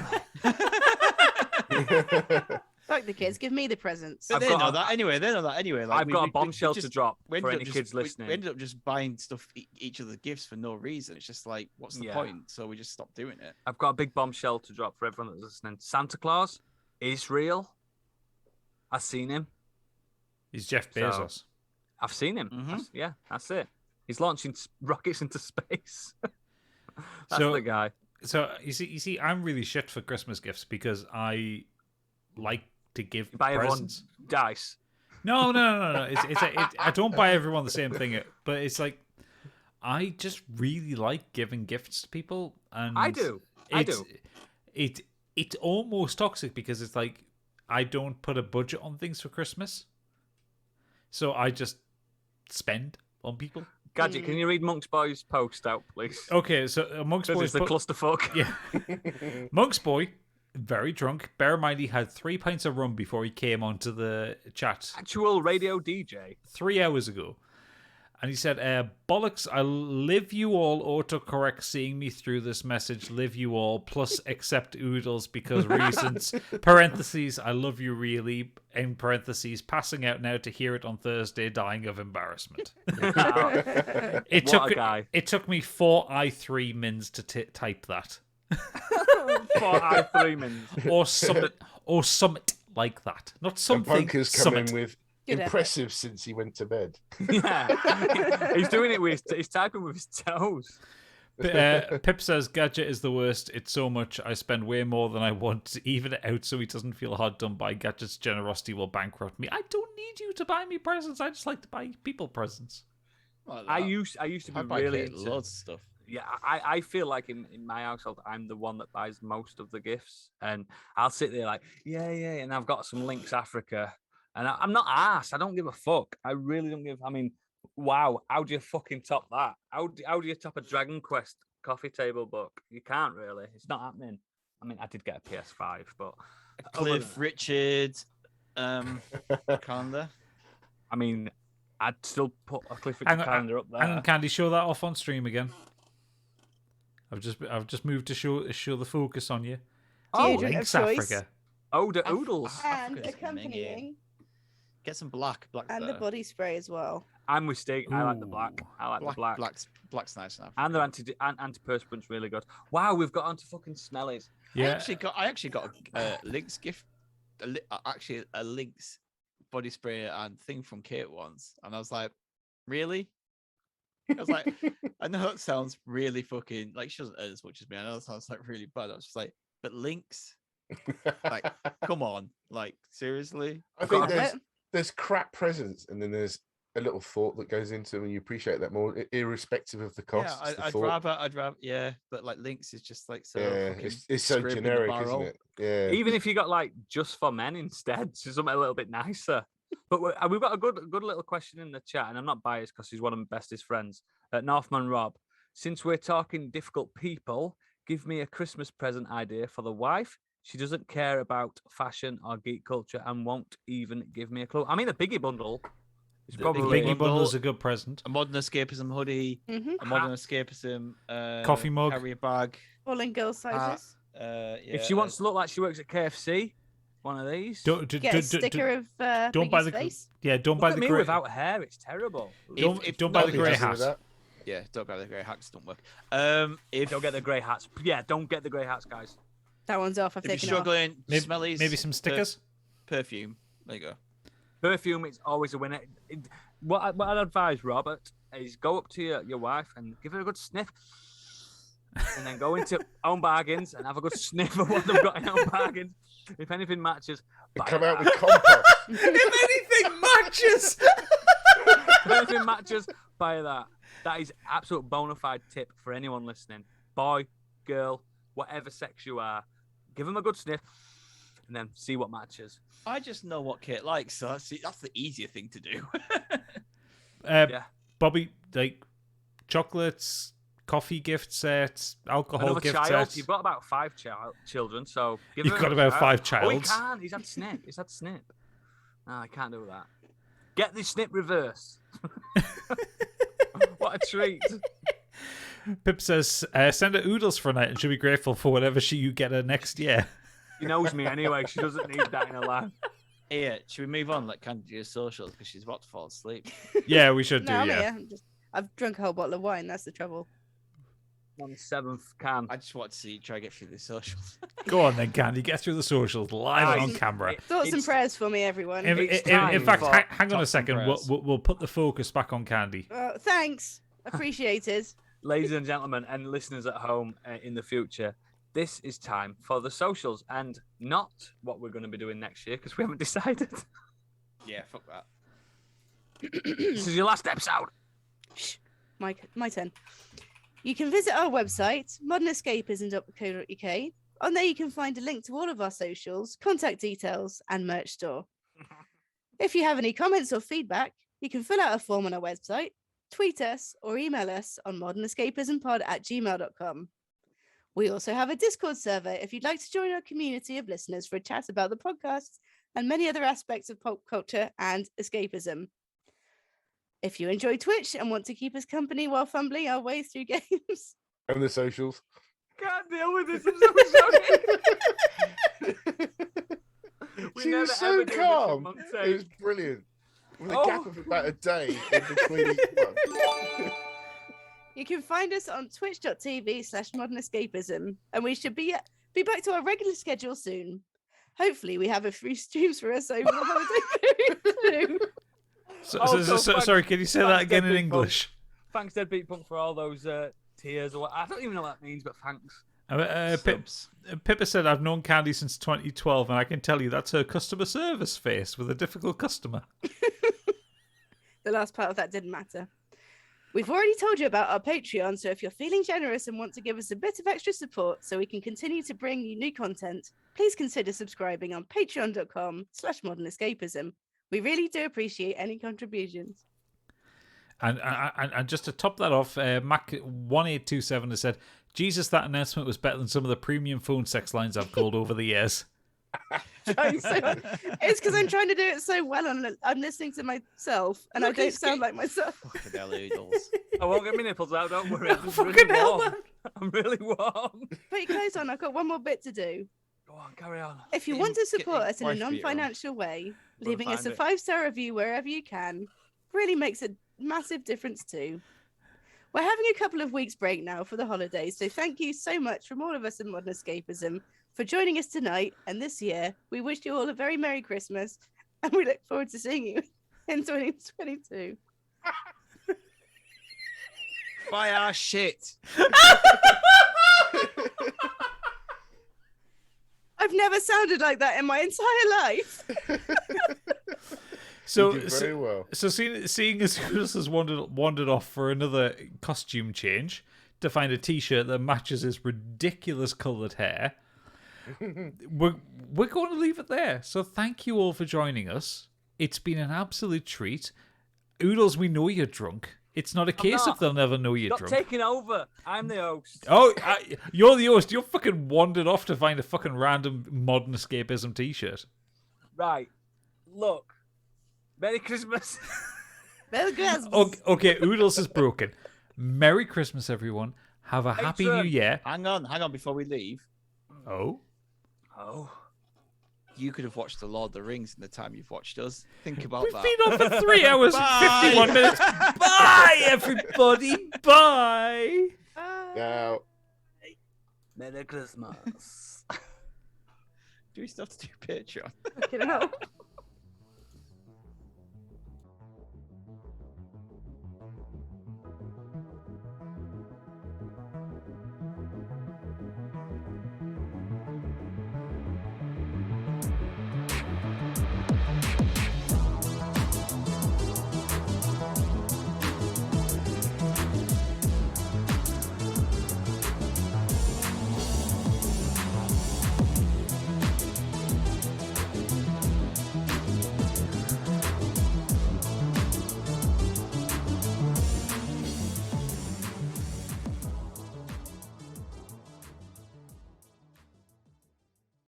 Fuck the kids. Give me the presents. But I've they got know a- that anyway. They know that anyway. Like, I've got a bombshell to drop we for ended any up kids we listening. ended up just buying stuff, each other gifts for no reason. It's just like, what's the Yeah. point? So we just stopped doing it. I've got a big bombshell to drop for everyone that's listening. Santa Claus is real. I've seen him. He's Jeff So- Bezos. I've seen him. Mhm. Yeah, that's it. He's launching rockets into space. That's So- the guy. So you see, I'm really shit for Christmas gifts because I like to give Buy everyone presents. dice. No. I don't buy everyone the same thing, but it's like I just really like giving gifts to people, and I do. it's almost toxic because it's like I don't put a budget on things for Christmas, so I just spend on people. Gadget, can you read Monk's Boy's post out, please? Okay, so Monk's Boy It's the clusterfuck. Yeah, Monk's Boy, very drunk. Bear in mind he had 3 pints of rum before he came onto the chat Actual radio DJ. 3 hours ago. And he said, bollocks, I live you all, autocorrect seeing me through this message, live you all, plus accept oodles because reasons, parentheses, I love you really, in parentheses, passing out now to hear it on Thursday, dying of embarrassment. It took me 4 i3 mins to type that. 4 i3 mins. Or summit like that. Not something, And Bunker's come summit. in with Good impressive since he went to bed. Yeah. He's doing it with he's typing with his toes. Pip says Gadget is the worst. It's so much. I spend way more than I want to even it out so he doesn't feel hard done by. Gadget's generosity will bankrupt me. I don't need you to buy me presents. I just like to buy people presents. I used to be really into loads of stuff. Yeah, I feel like in my household, I'm the one that buys most of the gifts. And I'll sit there like, yeah. And I've got some Lynx Africa. And I'm not arsed. I don't give a fuck. I really don't give. I mean, wow. How do you fucking top that? How do you top a Dragon Quest coffee table book? You can't really. It's not happening. I mean, I did get a PS5, but Cliff Richard calendar. I mean, I'd still put a Cliff Richard calendar up there. Hang on, Candy, show that off on stream again. I've just moved to show the focus on you. Deodorant Lynx of choice. Africa. Oodles. And Africa's accompanying, Get some black. Black's and the better. body spray as well. I'm with Stig. I like the black. I like the black. Black's nice enough. And their antiperspirant's really good. Wow, we've got onto fucking smellies. Yeah. I actually got a Lynx gift. Actually, a Lynx body spray and thing from Kate once, and I was like, really? I was like, I know it sounds really fucking like she doesn't earn as much as me. I know it sounds like really bad. I was just like, but Lynx, like, come on, like seriously. I think there's crap presents, and then there's a little thought that goes into them, and you appreciate that more, irrespective of the cost. Yeah, I'd rather, yeah, but like Lynx is just like so. Yeah, it's so generic, isn't it? Yeah. Even if you got like just for men instead, so something a little bit nicer. But we've got a good little question in the chat, and I'm not biased because he's one of my bestest friends. Northman Rob, since we're talking difficult people, give me a Christmas present idea for the wife. She doesn't care about fashion or geek culture and won't even give me a clue. I mean, a Biggie bundle is probably... Biggie bundle's a good present. A Modern Escapism hoodie, a Modern Escapism coffee mug, carrier bag. All in girl sizes. Yeah, if she wants to look like she works at KFC, one of these. Get a sticker of don't buy Biggie's the face. Yeah, don't Look buy at the me grey without hair. It's terrible. Don't buy the grey hat. Yeah, don't buy the grey hats. Don't work. Don't get the grey hats. Yeah, don't get the grey hats, guys. That one's off. I've If you're taken it off. struggling, smellies, maybe some stickers. Perfume. There you go. Perfume is always a winner. What I'd advise, Robert, is go up to your wife and give her a good sniff, and then go into Own Bargains and have a good sniff of what they've got in Own Bargains. If anything matches, come out with compost. If anything matches. If anything matches, buy that. That is absolute bona fide tip for anyone listening. Boy, girl, whatever sex you are, give them a good sniff and then see what matches. I just know what Kate likes, so that's the easier thing to do. Yeah. Bobby, like chocolates, coffee gift sets, alcohol Another gift child. sets. You've got about 5 children, so give You've her got another about 5 Oh, he childs. can't. He's had snip. He's had snip. No, I can't do that. Get the snip reverse. What a treat. Pip says, send her oodles for a night and she'll be grateful for whatever you get her next year. She knows me anyway. She doesn't need that in her life. Here, should we move on? Like Candy do socials because she's about to fall asleep. Yeah, we should do, No, I'm yeah. here. I've drunk a whole bottle of wine. That's the trouble. On the 7th can. I just want to see you try to get through the socials. Go on then, Candy. Get through the socials live and on Guys, camera. Thoughts and prayers for me, everyone. In time fact, for hang on a thoughts and second. prayers. We'll put the focus back on Candy. Thanks. Appreciated. Ladies and gentlemen and listeners at home in the future, this is time for the socials and not what we're going to be doing next year because we haven't decided. Yeah, fuck that. This is your last episode. Shh. My turn. You can visit our website, modernescapism.co.uk, On there, you can find a link to all of our socials, contact details, and merch store. If you have any comments or feedback, you can fill out a form on our website, tweet us, or email us on modernescapismpod@gmail.com. We also have a Discord server if you'd like to join our community of listeners for a chat about the podcast and many other aspects of pop culture and escapism. If you enjoy Twitch and want to keep us company while fumbling our way through games, And the socials. Can't deal with this. I'm so sorry. She was so calm. It was brilliant. With a gap of about a day in between each one. you can find us on twitch.tv/modernescapism, and we should be back to our regular schedule soon. Hopefully, we have a few streams for us over the holiday period too. Sorry, can you say that again in English? Thanks, Deadbeat Punk, for all those tears or what. I don't even know what that means, but thanks. Pippa said, I've known Candy since 2012, and I can tell you that's her customer service face with a difficult customer. The last part of that didn't matter. We've already told you about our Patreon, so if you're feeling generous and want to give us a bit of extra support so we can continue to bring you new content, please consider subscribing on patreon.com/modernescapism. We really do appreciate any contributions. And just to top that off, Mac1827 has said, Jesus, that announcement was better than some of the premium phone sex lines I've called over the years. It's because I'm trying to do it so well, and I'm listening to myself, and I don't sound like myself. Fucking hell, Oodles. I won't get my nipples out, don't worry. I'm Fucking really hell, warm. man. I'm really warm. Put your clothes on, I've got one more bit to do. Go on, carry on. If you want to support Getting us in a wife beater on. non-financial way, We'll leaving us a find it. 5-star review wherever you can really makes a massive difference too. We're having a couple of weeks break now for the holidays, so thank you so much from all of us in Modern Escapism for joining us tonight and this year. We wish you all a very Merry Christmas, and we look forward to seeing you in 2022. Buy our shit. I've never sounded like that in my entire life. So, You did very well. So seeing as Chris has wandered off for another costume change to find a t-shirt that matches his ridiculous coloured hair, we're going to leave it there. So thank you all for joining us. It's been an absolute treat. Oodles, we know you're drunk. It's not a case of they'll never know you're Stop drunk. taking over. I'm the host. Oh, you're the host. You're fucking wandered off to find a fucking random Modern Escapism t-shirt. Right. Look. Merry Christmas. Merry Christmas. Okay, Oodles is broken. Merry Christmas, everyone. Have a happy New Year. Hang on, before we leave. Oh? Oh. You could have watched The Lord of the Rings in the time you've watched us. Think about We've that. been on for 3 hours and Bye. 51 minutes. Bye, everybody. Bye. Now, Merry Christmas. Do we still have to do Patreon? Fucking hell.